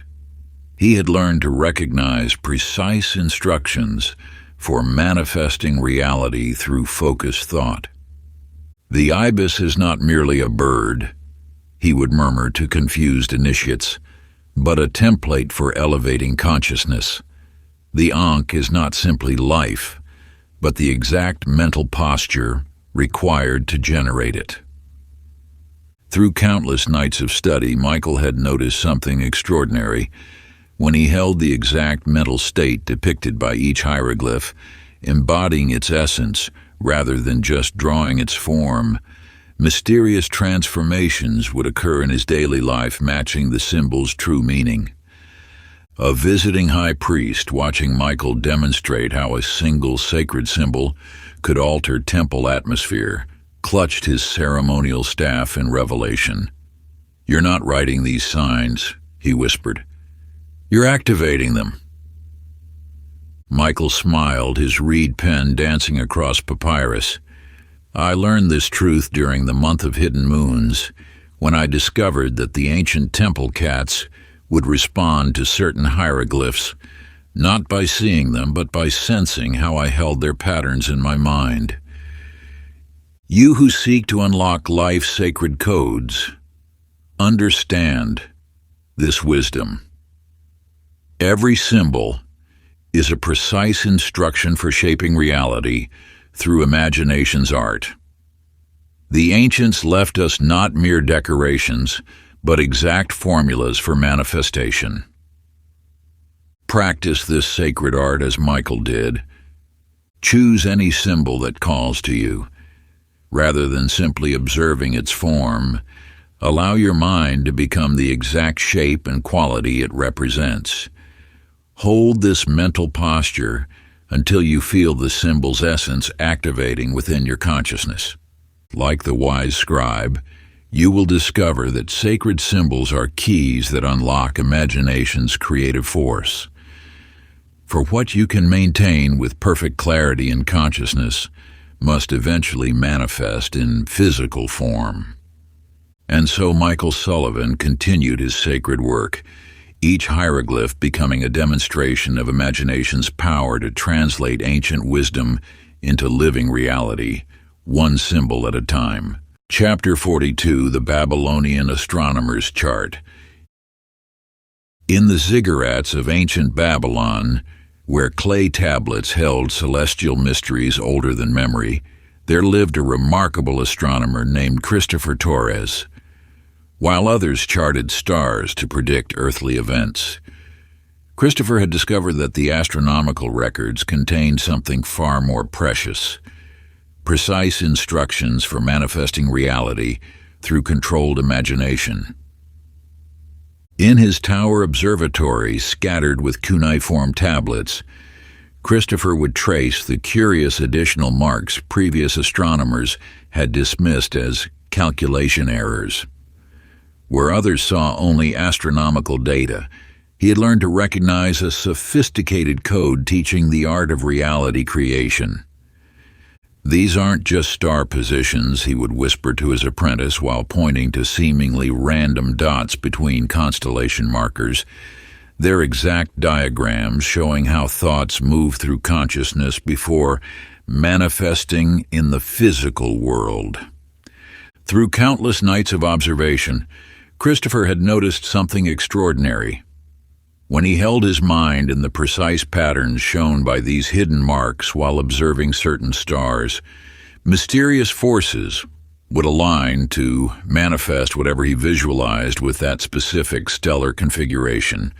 he had learned to recognize precise instructions for manifesting reality through focused thought. "The ibis is not merely a bird," he would murmur to confused initiates, "but a template for elevating consciousness. The Ankh is not simply life, but the exact mental posture required to generate it." Through countless nights of study, Michael had noticed something extraordinary. When he held the exact mental state depicted by each hieroglyph, embodying its essence rather than just drawing its form, mysterious transformations would occur in his daily life, matching the symbol's true meaning. A visiting high priest, watching Michael demonstrate how a single sacred symbol could alter temple atmosphere, clutched his ceremonial staff in revelation. "You're not writing these signs," he whispered. "You're activating them." Michael smiled, his reed pen dancing across papyrus. "I learned this truth during the month of hidden moons, when I discovered that the ancient temple cats would respond to certain hieroglyphs, not by seeing them, but by sensing how I held their patterns in my mind. You who seek to unlock life's sacred codes, understand this wisdom. Every symbol is a precise instruction for shaping reality through imagination's art. The ancients left us not mere decorations, but exact formulas for manifestation. Practice this sacred art as Michael did. Choose any symbol that calls to you. Rather than simply observing its form, allow your mind to become the exact shape and quality it represents. Hold this mental posture until you feel the symbol's essence activating within your consciousness. Like the wise scribe, you will discover that sacred symbols are keys that unlock imagination's creative force. For what you can maintain with perfect clarity in consciousness must eventually manifest in physical form. And so Michael Sullivan continued his sacred work, each hieroglyph becoming a demonstration of imagination's power to translate ancient wisdom into living reality, one symbol at a time. Chapter 42, The Babylonian Astronomer's Chart. In the ziggurats of ancient Babylon, where clay tablets held celestial mysteries older than memory, there lived a remarkable astronomer named Christopher Torres. While others charted stars to predict earthly events, Christopher had discovered that the astronomical records contained something far more precious: precise instructions for manifesting reality through controlled imagination. In his tower observatory, scattered with cuneiform tablets, Christopher would trace the curious additional marks previous astronomers had dismissed as calculation errors. Where others saw only astronomical data, he had learned to recognize a sophisticated code teaching the art of reality creation. "These aren't just star positions," he would whisper to his apprentice while pointing to seemingly random dots between constellation markers. "They're exact diagrams showing how thoughts move through consciousness before manifesting in the physical world." Through countless nights of observation, Christopher had noticed something extraordinary. When he held his mind in the precise patterns shown by these hidden marks while observing certain stars, mysterious forces would align to manifest whatever he visualized with that specific stellar configuration.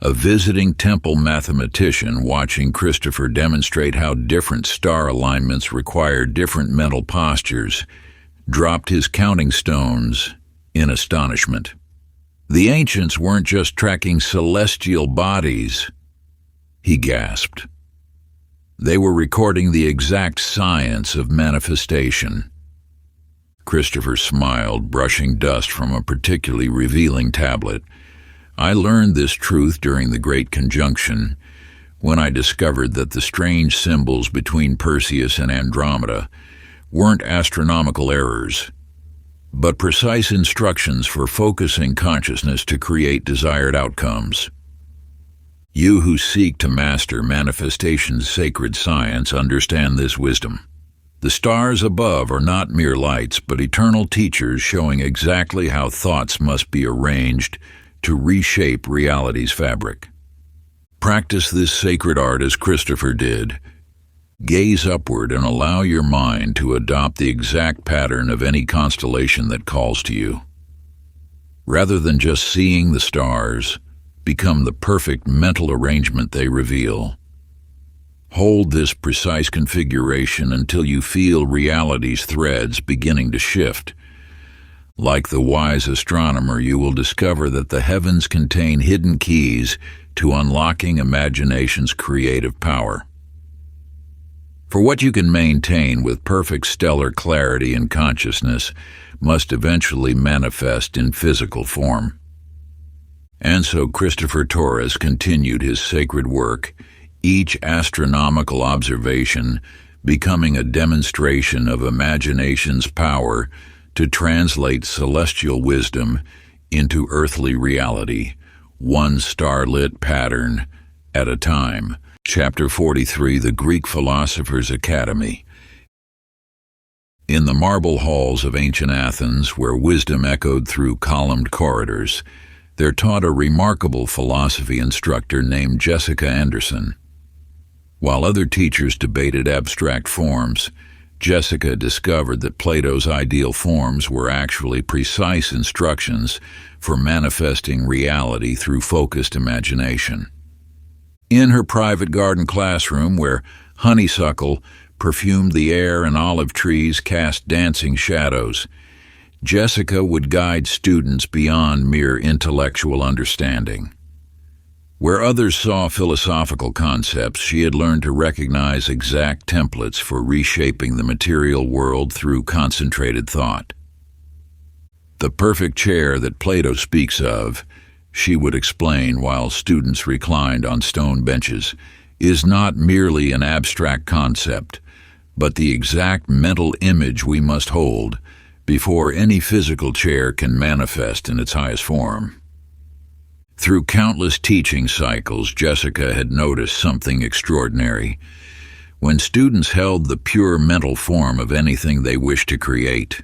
A visiting temple mathematician, watching Christopher demonstrate how different star alignments required different mental postures, dropped his counting stones in astonishment. The ancients weren't just tracking celestial bodies, he gasped. They were recording the exact science of manifestation. Christopher smiled, brushing dust from a particularly revealing tablet. "I learned this truth during the Great Conjunction, when I discovered that the strange symbols between Perseus and Andromeda weren't astronomical errors, but precise instructions for focusing consciousness to create desired outcomes. You who seek to master manifestation's sacred science understand this wisdom. The stars above are not mere lights, but eternal teachers showing exactly how thoughts must be arranged to reshape reality's fabric. Practice this sacred art as Christopher did. Gaze upward and allow your mind to adopt the exact pattern of any constellation that calls to you. Rather than just seeing the stars, become the perfect mental arrangement they reveal. Hold this precise configuration until you feel reality's threads beginning to shift. Like the wise astronomer, you will discover that the heavens contain hidden keys to unlocking imagination's creative power. For what you can maintain with perfect stellar clarity and consciousness must eventually manifest in physical form. And so Christopher Torres continued his sacred work, each astronomical observation becoming a demonstration of imagination's power to translate celestial wisdom into earthly reality, one starlit pattern at a time. Chapter 43, The Greek Philosopher's Academy. In the marble halls of ancient Athens, where wisdom echoed through columned corridors, there taught a remarkable philosophy instructor named Jessica Anderson. While other teachers debated abstract forms, Jessica discovered that Plato's ideal forms were actually precise instructions for manifesting reality through focused imagination. In her private garden classroom, where honeysuckle perfumed the air and olive trees cast dancing shadows, Jessica would guide students beyond mere intellectual understanding. Where others saw philosophical concepts, she had learned to recognize exact templates for reshaping the material world through concentrated thought. The perfect chair that Plato speaks of, she would explain while students reclined on stone benches, is not merely an abstract concept, but the exact mental image we must hold before any physical chair can manifest in its highest form. Through countless teaching cycles, Jessica had noticed something extraordinary. When students held the pure mental form of anything they wished to create,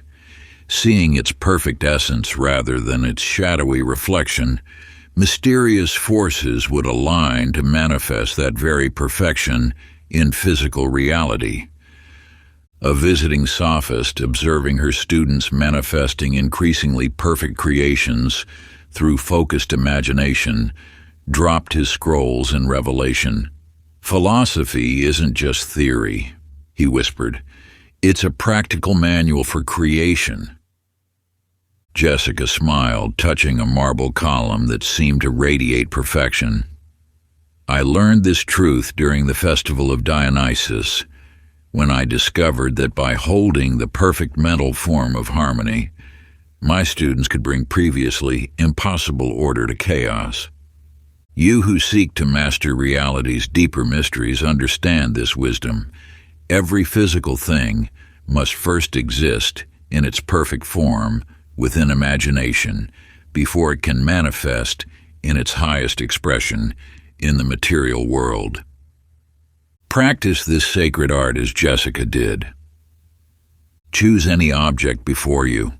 seeing its perfect essence rather than its shadowy reflection, mysterious forces would align to manifest that very perfection in physical reality. A visiting sophist, observing her students manifesting increasingly perfect creations through focused imagination, dropped his scrolls in revelation. "Philosophy isn't just theory," he whispered. "It's a practical manual for creation." Jessica smiled, touching a marble column that seemed to radiate perfection. "I learned this truth during the festival of Dionysus, when I discovered that by holding the perfect mental form of harmony, my students could bring previously impossible order to chaos. You who seek to master reality's deeper mysteries understand this wisdom. Every physical thing must first exist in its perfect form within imagination before it can manifest in its highest expression in the material world. Practice this sacred art as Jessica did. Choose any object before you.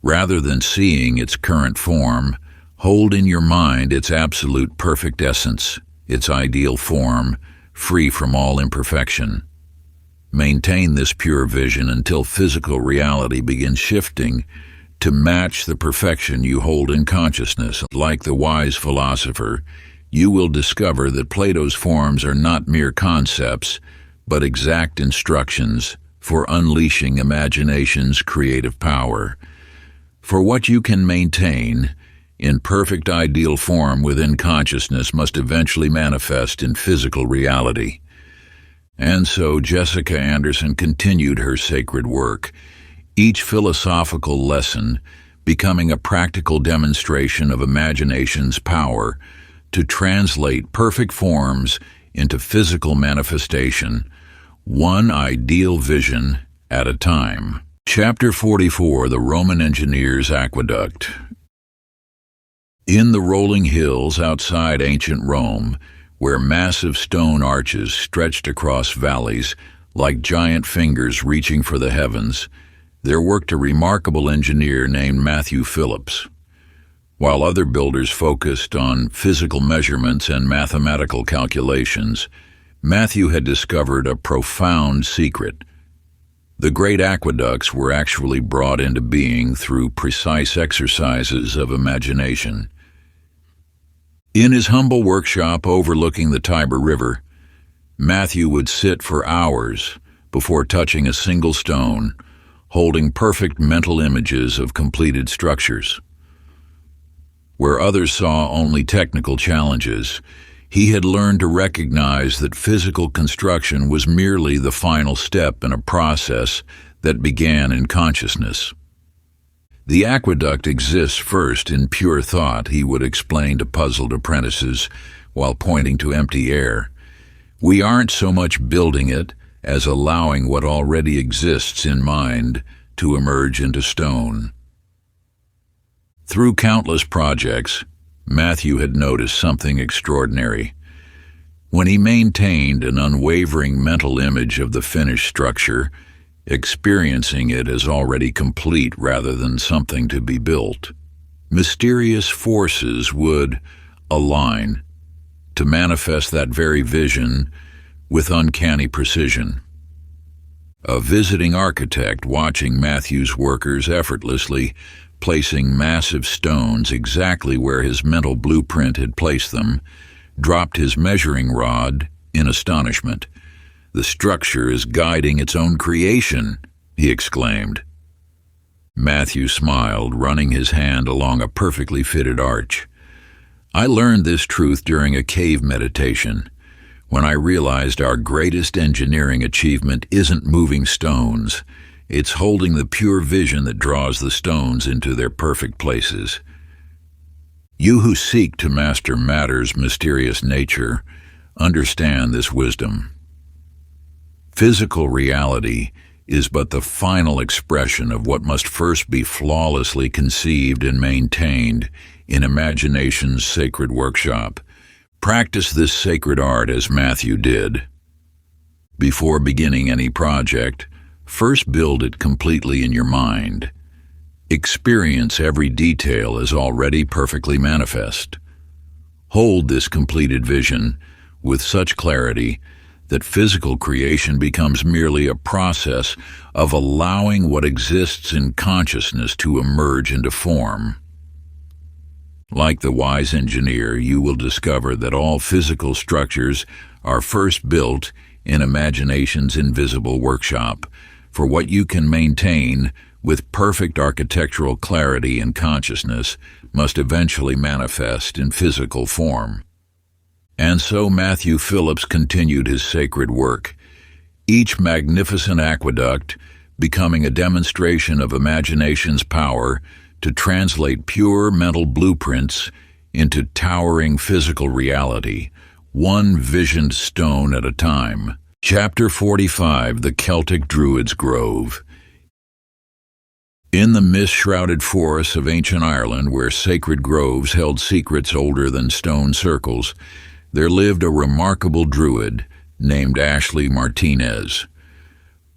Rather than seeing its current form, hold in your mind its absolute perfect essence, its ideal form, free from all imperfection. Maintain this pure vision until physical reality begins shifting to match the perfection you hold in consciousness. Like the wise philosopher, you will discover that Plato's forms are not mere concepts, but exact instructions for unleashing imagination's creative power. For what you can maintain in perfect ideal form within consciousness must eventually manifest in physical reality. And so Jessica Anderson continued her sacred work, each philosophical lesson becoming a practical demonstration of imagination's power to translate perfect forms into physical manifestation, one ideal vision at a time. Chapter 44, The Roman Engineer's Aqueduct. In the rolling hills outside ancient Rome, where massive stone arches stretched across valleys like giant fingers reaching for the heavens, there worked a remarkable engineer named Matthew Phillips. While other builders focused on physical measurements and mathematical calculations, Matthew had discovered a profound secret. The great aqueducts were actually brought into being through precise exercises of imagination. In his humble workshop overlooking the Tiber River, Matthew would sit for hours before touching a single stone, holding perfect mental images of completed structures. Where others saw only technical challenges, he had learned to recognize that physical construction was merely the final step in a process that began in consciousness. The aqueduct exists first in pure thought, he would explain to puzzled apprentices while pointing to empty air. We aren't so much building it as allowing what already exists in mind to emerge into stone. Through countless projects, Matthew had noticed something extraordinary. When he maintained an unwavering mental image of the finished structure, experiencing it as already complete rather than something to be built, mysterious forces would align to manifest that very vision with uncanny precision. A visiting architect watching Matthew's workers effortlessly placing massive stones exactly where his mental blueprint had placed them, dropped his measuring rod in astonishment. "The structure is guiding its own creation," he exclaimed. Matthew smiled, running his hand along a perfectly fitted arch. "I learned this truth during a cave meditation, when I realized our greatest engineering achievement isn't moving stones. It's holding the pure vision that draws the stones into their perfect places. You who seek to master matter's mysterious nature understand this wisdom. Physical reality is but the final expression of what must first be flawlessly conceived and maintained in imagination's sacred workshop. Practice this sacred art as Matthew did. Before beginning any project, first build it completely in your mind. Experience every detail as already perfectly manifest. Hold this completed vision with such clarity that physical creation becomes merely a process of allowing what exists in consciousness to emerge into form. Like the wise engineer, you will discover that all physical structures are first built in imagination's invisible workshop, for what you can maintain with perfect architectural clarity and consciousness must eventually manifest in physical form. And so Matthew Phillips continued his sacred work, each magnificent aqueduct becoming a demonstration of imagination's power to translate pure mental blueprints into towering physical reality, one visioned stone at a time. Chapter 45, The Celtic Druids' Grove. In the mist-shrouded forests of ancient Ireland, where sacred groves held secrets older than stone circles, there lived a remarkable druid named Ashley Martinez.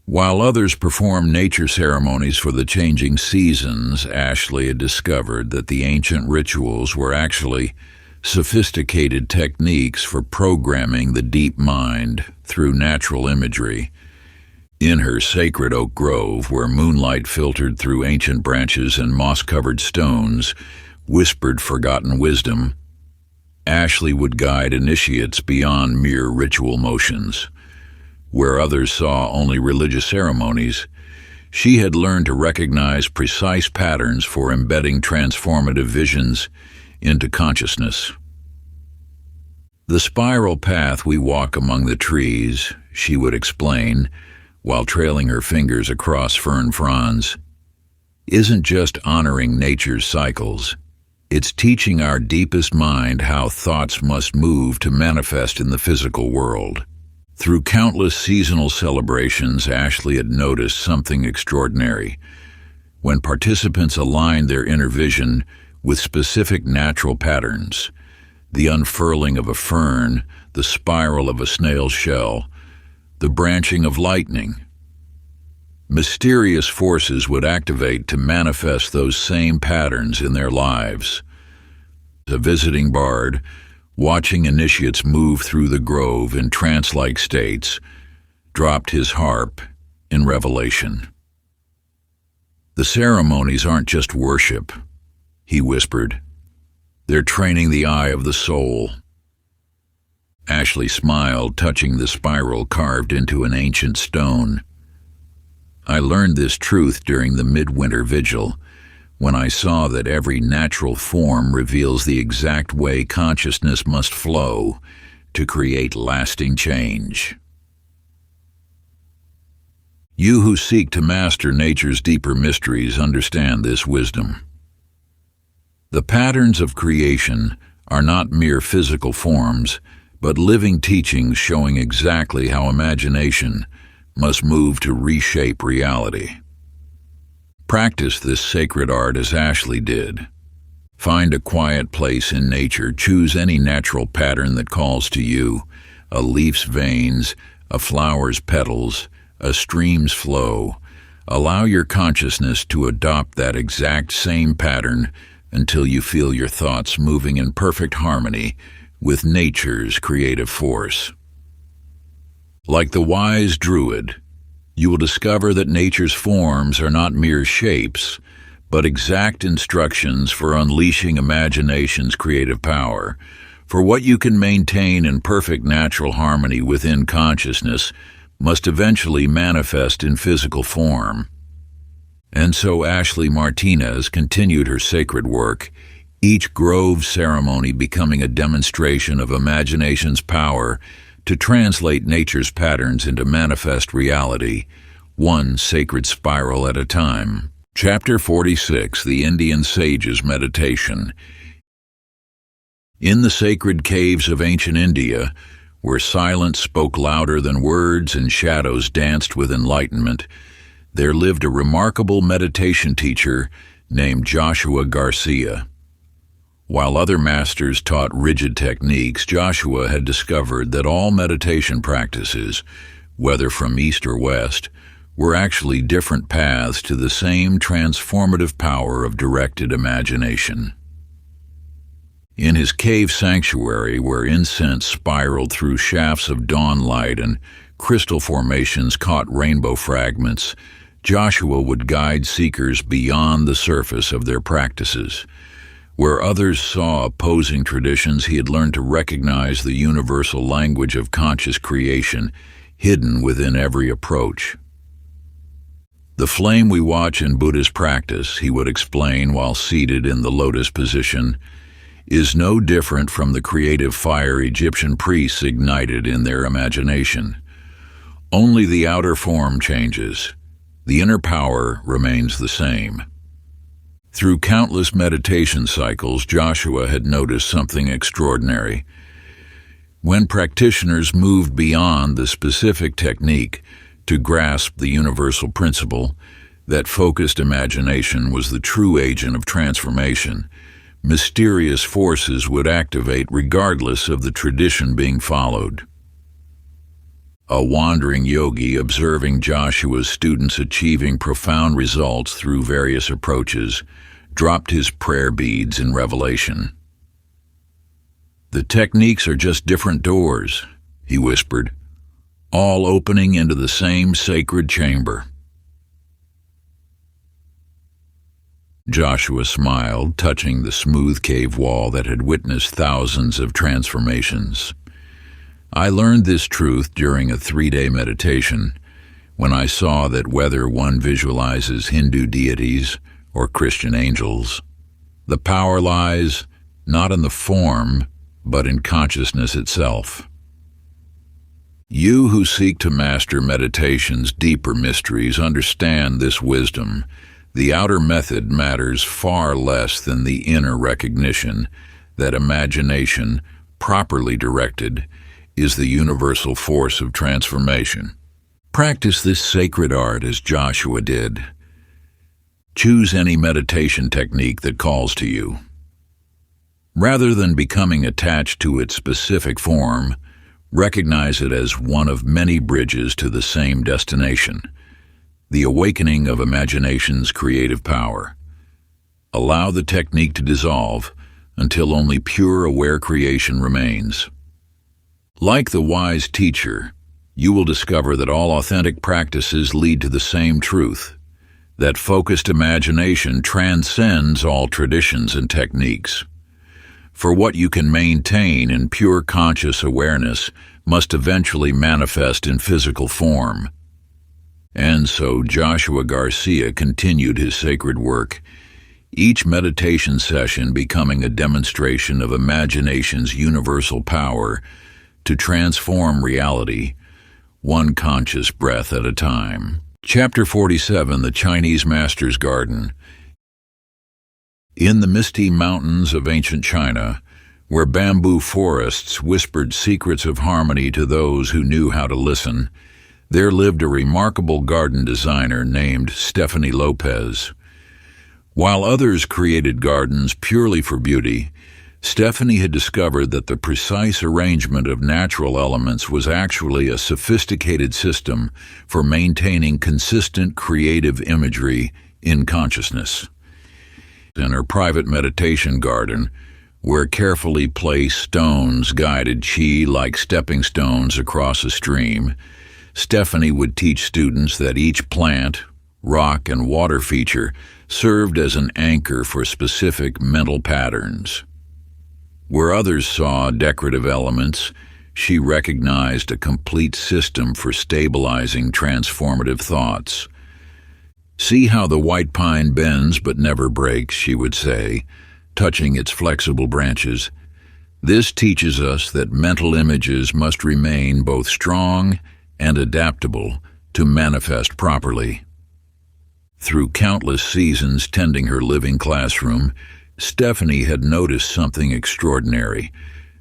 While others performed nature ceremonies for the changing seasons, Ashley had discovered that the ancient rituals were actually sophisticated techniques for programming the deep mind through natural imagery. In her sacred oak grove, where moonlight filtered through ancient branches and moss-covered stones whispered forgotten wisdom, Ashley would guide initiates beyond mere ritual motions. Where others saw only religious ceremonies, she had learned to recognize precise patterns for embedding transformative visions into consciousness. "The spiral path we walk among the trees," she would explain, while trailing her fingers across fern fronds, "isn't just honoring nature's cycles. It's teaching our deepest mind how thoughts must move to manifest in the physical world." Through countless seasonal celebrations, Ashley had noticed something extraordinary. When participants aligned their inner vision with specific natural patterns, the unfurling of a fern, the spiral of a snail's shell, the branching of lightning, mysterious forces would activate to manifest those same patterns in their lives. A visiting bard watching initiates move through the grove in trance-like states, dropped his harp in revelation. "The ceremonies aren't just worship," he whispered. "They're training the eye of the soul." Ashley smiled, touching the spiral carved into an ancient stone. "I learned this truth during the midwinter vigil, when I saw that every natural form reveals the exact way consciousness must flow to create lasting change." You who seek to master nature's deeper mysteries understand this wisdom. The patterns of creation are not mere physical forms, but living teachings showing exactly how imagination must move to reshape reality. Practice this sacred art as Ashley did. Find a quiet place in nature, choose any natural pattern that calls to you, a leaf's veins, a flower's petals, a stream's flow. Allow your consciousness to adopt that exact same pattern until you feel your thoughts moving in perfect harmony with nature's creative force. Like the wise druid, you will discover that nature's forms are not mere shapes, but exact instructions for unleashing imagination's creative power. For what you can maintain in perfect natural harmony within consciousness must eventually manifest in physical form. And so Ashley Martinez continued her sacred work, each grove ceremony becoming a demonstration of imagination's power to translate nature's patterns into manifest reality, one sacred spiral at a time. Chapter 46, The Indian Sage's Meditation. In the sacred caves of ancient India, where silence spoke louder than words and shadows danced with enlightenment, there lived a remarkable meditation teacher named Joshua Garcia. While other masters taught rigid techniques, Joshua had discovered that all meditation practices, whether from east or west, were actually different paths to the same transformative power of directed imagination. In his cave sanctuary, where incense spiraled through shafts of dawn light and crystal formations caught rainbow fragments, Joshua would guide seekers beyond the surface of their practices. Where others saw opposing traditions, he had learned to recognize the universal language of conscious creation hidden within every approach. "The flame we watch in Buddha's practice," he would explain while seated in the lotus position, "is no different from the creative fire Egyptian priests ignited in their imagination. Only the outer form changes. The inner power remains the same." Through countless meditation cycles, Joshua had noticed something extraordinary. When practitioners moved beyond the specific technique to grasp the universal principle that focused imagination was the true agent of transformation, mysterious forces would activate regardless of the tradition being followed. A wandering yogi, observing Joshua's students achieving profound results through various approaches, dropped his prayer beads in revelation. "The techniques are just different doors," he whispered, "all opening into the same sacred chamber." Joshua smiled, touching the smooth cave wall that had witnessed thousands of transformations. "I learned this truth during a 3-day meditation, when I saw that whether one visualizes Hindu deities or Christian angels, the power lies not in the form, but in consciousness itself. You who seek to master meditation's deeper mysteries understand this wisdom. The outer method matters far less than the inner recognition that imagination, properly directed, is the universal force of transformation. Practice this sacred art as Joshua did. Choose any meditation technique that calls to you. Rather than becoming attached to its specific form, recognize it as one of many bridges to the same destination, the awakening of imagination's creative power. Allow the technique to dissolve, until only pure aware creation remains. Like the wise teacher, you will discover that all authentic practices lead to the same truth, that focused imagination transcends all traditions and techniques. For what you can maintain in pure conscious awareness must eventually manifest in physical form. And so Joshua Garcia continued his sacred work, each meditation session becoming a demonstration of imagination's universal power to transform reality, one conscious breath at a time. Chapter 47, The Chinese Master's Garden. In the misty mountains of ancient China, where bamboo forests whispered secrets of harmony to those who knew how to listen, there lived a remarkable garden designer named Stephanie Lopez. While others created gardens purely for beauty, Stephanie had discovered that the precise arrangement of natural elements was actually a sophisticated system for maintaining consistent creative imagery in consciousness. In her private meditation garden, where carefully placed stones guided Qi like stepping stones across a stream, Stephanie would teach students that each plant, rock, and water feature served as an anchor for specific mental patterns. Where others saw decorative elements, she recognized a complete system for stabilizing transformative thoughts. "See how the white pine bends but never breaks," she would say, touching its flexible branches. "This teaches us that mental images must remain both strong and adaptable to manifest properly." Through countless seasons tending her living classroom, Stephanie had noticed something extraordinary.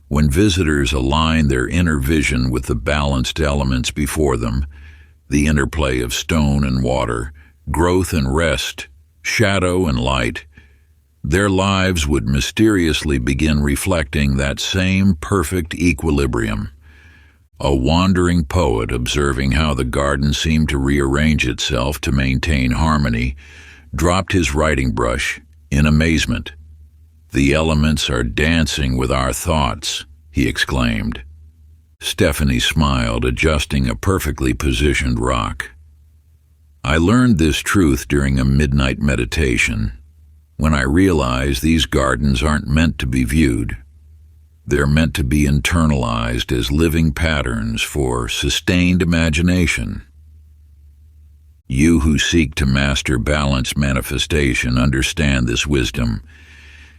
When visitors aligned their inner vision with the balanced elements before them, the interplay of stone and water, growth and rest, shadow and light, their lives would mysteriously begin reflecting that same perfect equilibrium. A wandering poet, observing how the garden seemed to rearrange itself to maintain harmony, dropped his writing brush in amazement. "The elements are dancing with our thoughts," he exclaimed. Stephanie smiled, adjusting a perfectly positioned rock. "I learned this truth during a midnight meditation, when I realized these gardens aren't meant to be viewed. They're meant to be internalized as living patterns for sustained imagination. You who seek to master balanced manifestation understand this wisdom.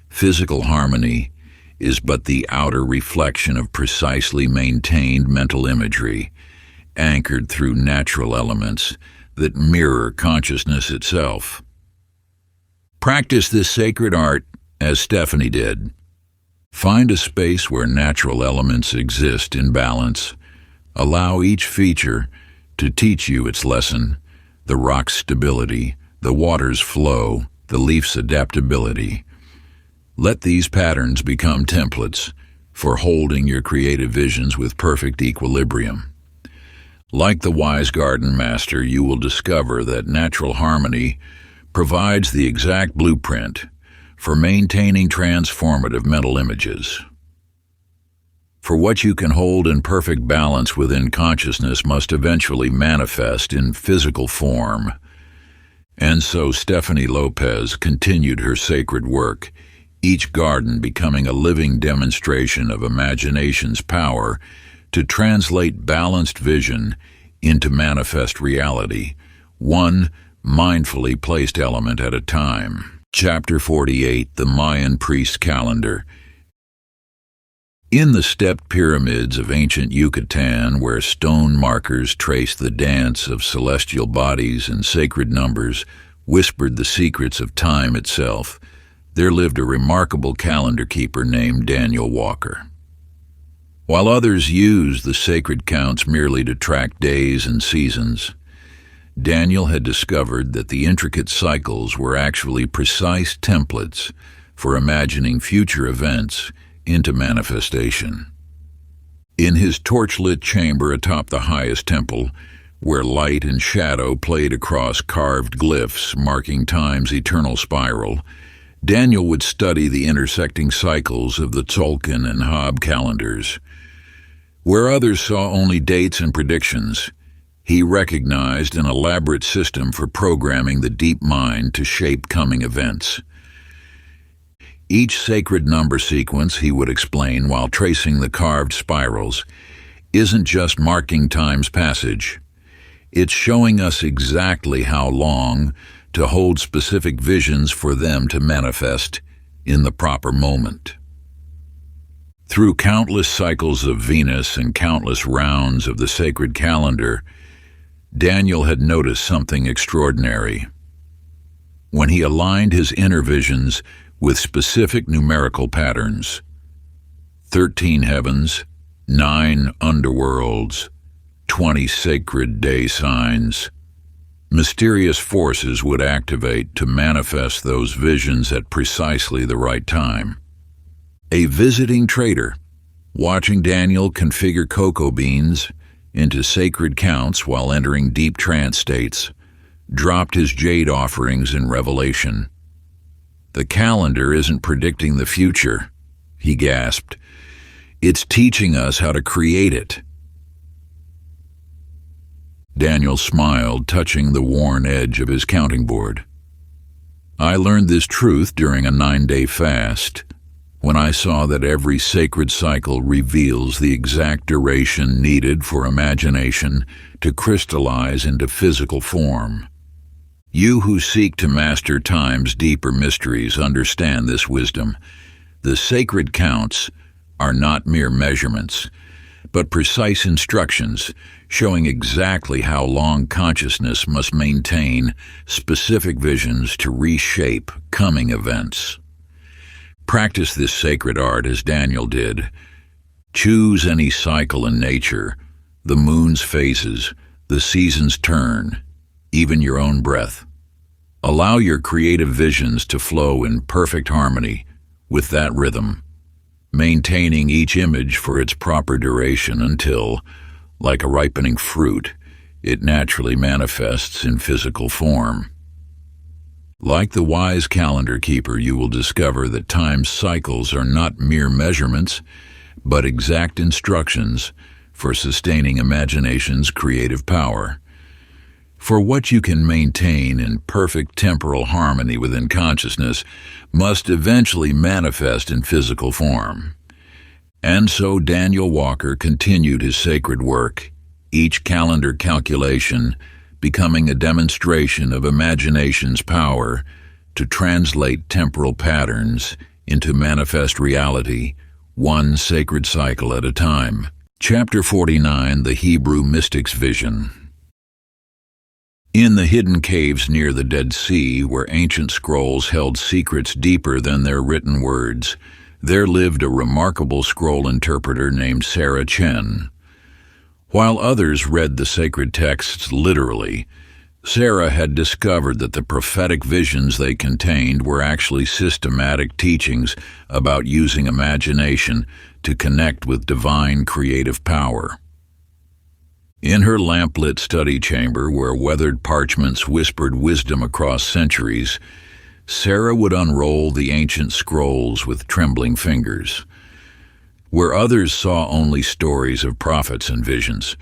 Physical harmony is but the outer reflection of precisely maintained mental imagery, anchored through natural elements that mirror consciousness itself. Practice this sacred art as Stephanie did. Find a space where natural elements exist in balance. Allow each feature to teach you its lesson: the rock's stability, the water's flow, the leaf's adaptability. Let these patterns become templates for holding your creative visions with perfect equilibrium. Like the wise garden master, you will discover that natural harmony provides the exact blueprint for maintaining transformative mental images. For what you can hold in perfect balance within consciousness must eventually manifest in physical form. And so Stephanie Lopez continued her sacred work, each garden becoming a living demonstration of imagination's power to translate balanced vision into manifest reality, one mindfully placed element at a time. Chapter 48, The Mayan Priest Calendar. In the stepped pyramids of ancient Yucatan, where stone markers traced the dance of celestial bodies and sacred numbers whispered the secrets of time itself, there lived a remarkable calendar keeper named Daniel Walker. While others used the sacred counts merely to track days and seasons, Daniel had discovered that the intricate cycles were actually precise templates for imagining future events into manifestation. In his torchlit chamber atop the highest temple, where light and shadow played across carved glyphs marking time's eternal spiral, Daniel would study the intersecting cycles of the Tzolk'in and Hob calendars. Where others saw only dates and predictions, he recognized an elaborate system for programming the deep mind to shape coming events. Each sacred number sequence, he would explain while tracing the carved spirals, isn't just marking time's passage. It's showing us exactly how long to hold specific visions for them to manifest in the proper moment. Through countless cycles of Venus and countless rounds of the sacred calendar, Daniel had noticed something extraordinary. When he aligned his inner visions with specific numerical patterns, 13 heavens, 9 underworlds, 20 sacred day signs, mysterious forces would activate to manifest those visions at precisely the right time. A visiting trader, watching Daniel configure cocoa beans into sacred counts while entering deep trance states, dropped his jade offerings in revelation. "The calendar isn't predicting the future," he gasped. "It's teaching us how to create it." Daniel smiled, touching the worn edge of his counting board. "I learned this truth during a 9-day fast, when I saw that every sacred cycle reveals the exact duration needed for imagination to crystallize into physical form. You who seek to master time's deeper mysteries understand this wisdom. The sacred counts are not mere measurements, but precise instructions showing exactly how long consciousness must maintain specific visions to reshape coming events. Practice this sacred art as Daniel did. Choose any cycle in nature, the moon's phases, the season's turn, even your own breath. Allow your creative visions to flow in perfect harmony with that rhythm, maintaining each image for its proper duration until, like a ripening fruit, it naturally manifests in physical form. Like the wise calendar keeper, you will discover that time's cycles are not mere measurements, but exact instructions for sustaining imagination's creative power. For what you can maintain in perfect temporal harmony within consciousness must eventually manifest in physical form. And so Daniel Walker continued his sacred work, each calendar calculation becoming a demonstration of imagination's power to translate temporal patterns into manifest reality, one sacred cycle at a time. Chapter 49, The Hebrew Mystic's Vision. In the hidden caves near the Dead Sea, where ancient scrolls held secrets deeper than their written words, there lived a remarkable scroll interpreter named Sarah Chen. While others read the sacred texts literally, Sarah had discovered that the prophetic visions they contained were actually systematic teachings about using imagination to connect with divine creative power. In her lamp-lit study chamber, where weathered parchments whispered wisdom across centuries, Sarah would unroll the ancient scrolls with trembling fingers. Where others saw only stories of prophets and visions,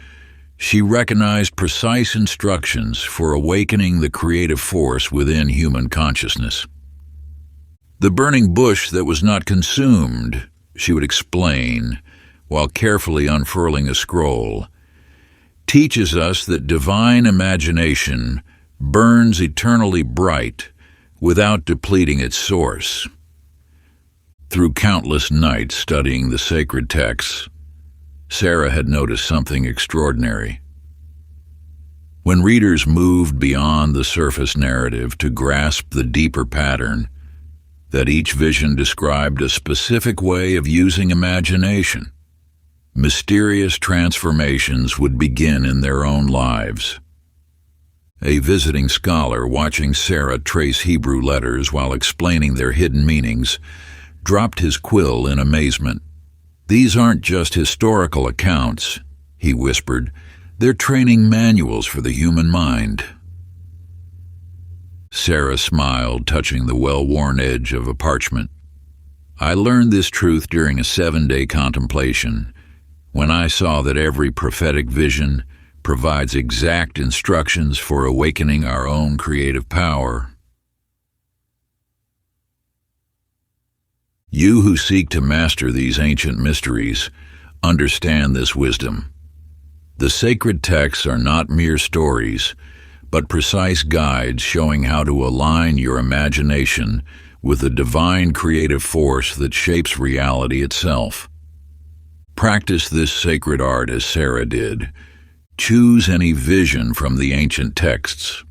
she recognized precise instructions for awakening the creative force within human consciousness. "The burning bush that was not consumed," she would explain, while carefully unfurling a scroll, "teaches us that divine imagination burns eternally bright without depleting its source." Through countless nights studying the sacred texts, Sarah had noticed something extraordinary. When readers moved beyond the surface narrative to grasp the deeper pattern, that each vision described a specific way of using imagination, mysterious transformations would begin in their own lives. A visiting scholar, watching Sarah trace Hebrew letters while explaining their hidden meanings, dropped his quill in amazement. "These aren't just historical accounts," he whispered. "They're training manuals for the human mind." Sarah smiled, touching the well-worn edge of a parchment. I learned this truth during a 7-day contemplation, when I saw that every prophetic vision provides exact instructions for awakening our own creative power. You who seek to master these ancient mysteries, understand this wisdom. The sacred texts are not mere stories, but precise guides showing how to align your imagination with the divine creative force that shapes reality itself. Practice this sacred art as Sarah did. Choose any vision from the ancient texts.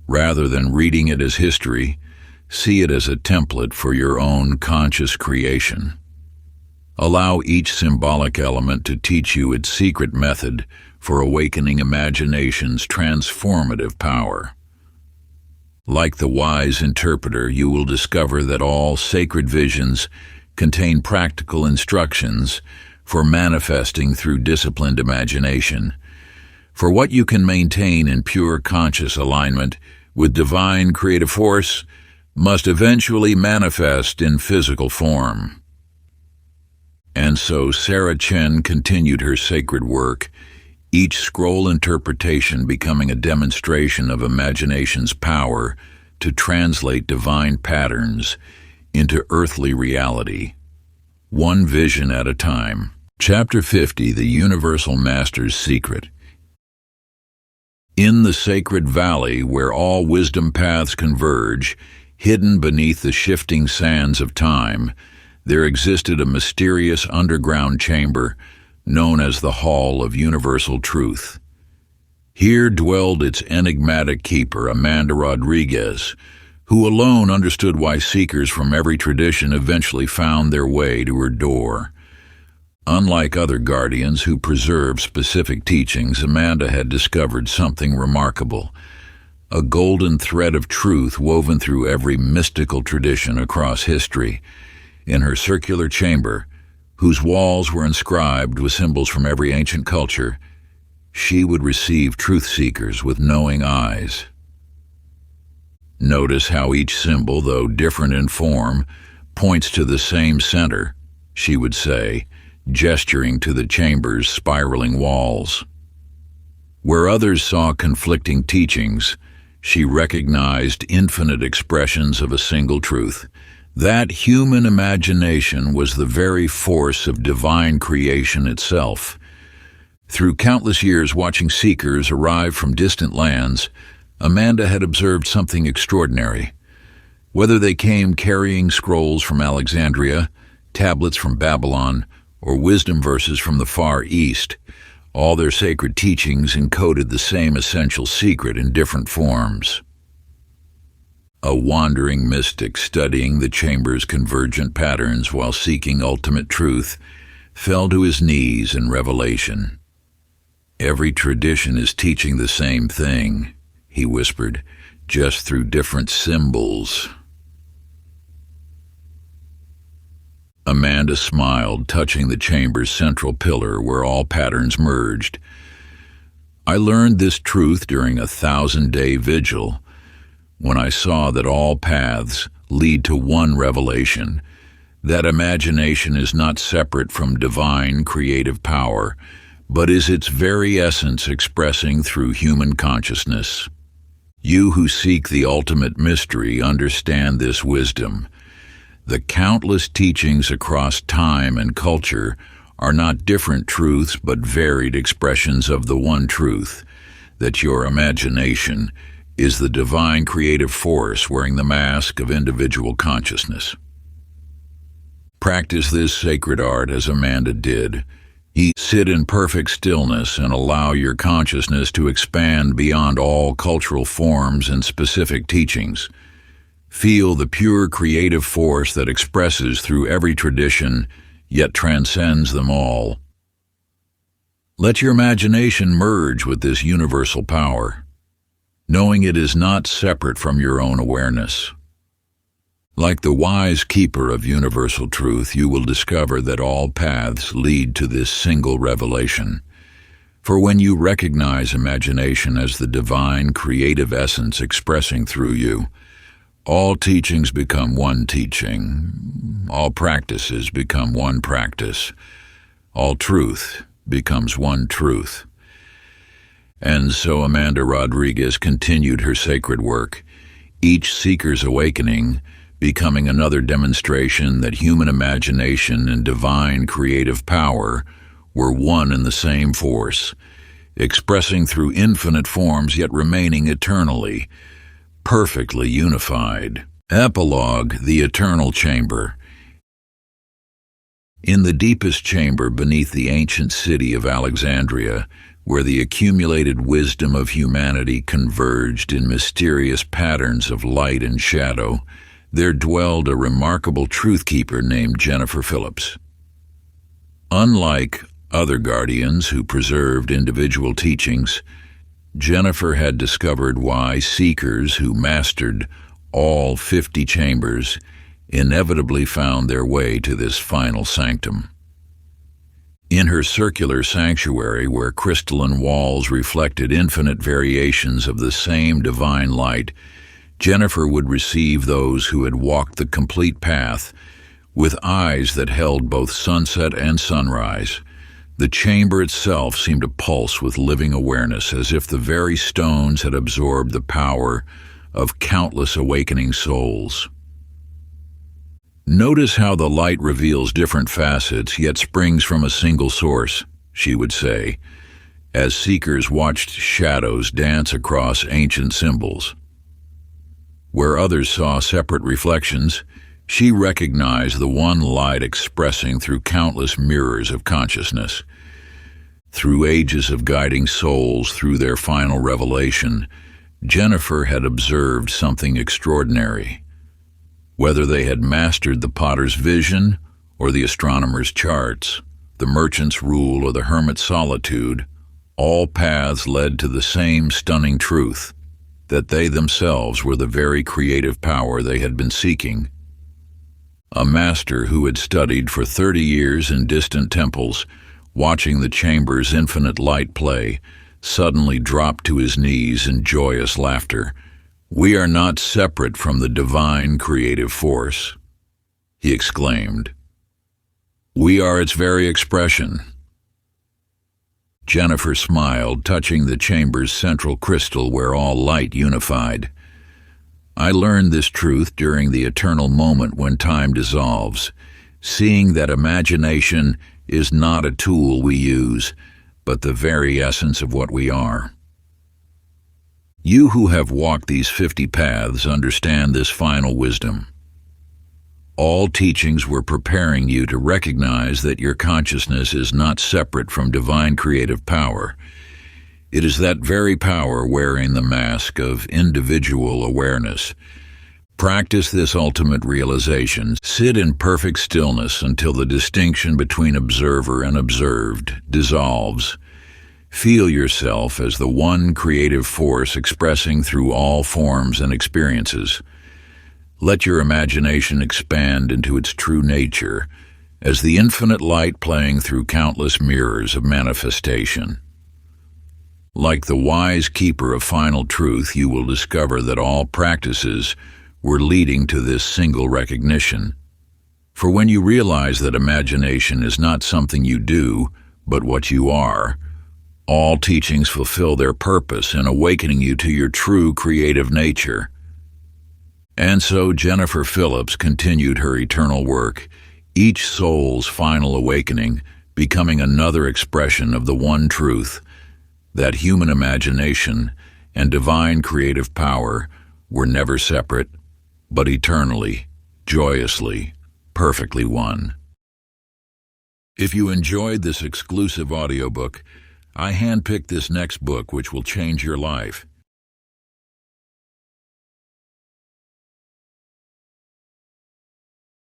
Rather than reading it as history, see it as a template for your own conscious creation. Allow each symbolic element to teach you its secret method for awakening imagination's transformative power. Like the wise interpreter, you will discover that all sacred visions contain practical instructions for manifesting through disciplined imagination. For what you can maintain in pure conscious alignment with divine creative force must eventually manifest in physical form. And so Sarah Chen continued her sacred work, each scroll interpretation becoming a demonstration of imagination's power to translate divine patterns into earthly reality, one vision at a time. Chapter 50, The Universal Master's Secret. In the sacred valley where all wisdom paths converge, hidden beneath the shifting sands of time, there existed a mysterious underground chamber known as the Hall of Universal Truth. Here dwelled its enigmatic keeper, Amanda Rodriguez, who alone understood why seekers from every tradition eventually found their way to her door. Unlike other guardians who preserved specific teachings, Amanda had discovered something remarkable, a golden thread of truth woven through every mystical tradition across history. In her circular chamber, whose walls were inscribed with symbols from every ancient culture, she would receive truth seekers with knowing eyes. Notice how each symbol, though different in form, points to the same center, she would say, gesturing to the chamber's spiraling walls. Where others saw conflicting teachings, she recognized infinite expressions of a single truth. That human imagination was the very force of divine creation itself. Through countless years watching seekers arrive from distant lands, Amanda had observed something extraordinary. Whether they came carrying scrolls from Alexandria, tablets from Babylon, or wisdom verses from the Far East, all their sacred teachings encoded the same essential secret in different forms. A wandering mystic studying the chamber's convergent patterns while seeking ultimate truth fell to his knees in revelation. "Every tradition is teaching the same thing," he whispered, "just through different symbols." Amanda smiled, touching the chamber's central pillar where all patterns merged. "I learned this truth during a 1,000-day vigil, when I saw that all paths lead to one revelation, that imagination is not separate from divine creative power, but is its very essence expressing through human consciousness. You who seek the ultimate mystery understand this wisdom. The countless teachings across time and culture are not different truths but varied expressions of the one truth, that your imagination is the divine creative force wearing the mask of individual consciousness. Practice this sacred art as Amanda did. Sit in perfect stillness and allow your consciousness to expand beyond all cultural forms and specific teachings. Feel the pure creative force that expresses through every tradition, yet transcends them all. Let your imagination merge with this universal power, knowing it is not separate from your own awareness. Like the wise keeper of universal truth, you will discover that all paths lead to this single revelation. For when you recognize imagination as the divine creative essence expressing through you, All teachings become one teaching. All practices become one practice. All truth becomes one truth. And so Amanda Rodriguez continued her sacred work, each seeker's awakening becoming another demonstration that human imagination and divine creative power were one and the same force, expressing through infinite forms yet remaining eternally, perfectly unified. Epilogue: The Eternal Chamber. In the deepest chamber beneath the ancient city of Alexandria, where the accumulated wisdom of humanity converged in mysterious patterns of light and shadow, there dwelled a remarkable truth-keeper named Jennifer Phillips. Unlike other guardians who preserved individual teachings, Jennifer had discovered why seekers who mastered all 50 chambers inevitably found their way to this final sanctum. In her circular sanctuary, where crystalline walls reflected infinite variations of the same divine light, Jennifer would receive those who had walked the complete path with eyes that held both sunset and sunrise. The chamber itself seemed to pulse with living awareness, as if the very stones had absorbed the power of countless awakening souls. "Notice how the light reveals different facets, yet springs from a single source," she would say, as seekers watched shadows dance across ancient symbols. Where others saw separate reflections, she recognized the one light expressing through countless mirrors of consciousness. Through ages of guiding souls through their final revelation, Jennifer had observed something extraordinary. Whether they had mastered the potter's vision or the astronomer's charts, the merchant's rule or the hermit's solitude, all paths led to the same stunning truth, that they themselves were the very creative power they had been seeking. A master who had studied for 30 years in distant temples, watching the chamber's infinite light play, suddenly dropped to his knees in joyous laughter. "We are not separate from the divine creative force," he exclaimed. "We are its very expression." Jennifer smiled, touching the chamber's central crystal where all light unified. "I learned this truth during the eternal moment when time dissolves, seeing that imagination is not a tool we use, but the very essence of what we are." You who have walked these 50 paths understand this final wisdom. All teachings were preparing you to recognize that your consciousness is not separate from divine creative power. It is that very power wearing the mask of individual awareness. Practice this ultimate realization. Sit in perfect stillness until the distinction between observer and observed dissolves. Feel yourself as the one creative force expressing through all forms and experiences. Let your imagination expand into its true nature as the infinite light playing through countless mirrors of manifestation. Like the wise keeper of final truth, you will discover that all practices were leading to this single recognition. For when you realize that imagination is not something you do, but what you are, all teachings fulfill their purpose in awakening you to your true creative nature. And so Jennifer Phillips continued her eternal work, each soul's final awakening becoming another expression of the one truth, that human imagination and divine creative power were never separate, but eternally, joyously, perfectly one. If you enjoyed this exclusive audiobook, I handpicked this next book which will change your life.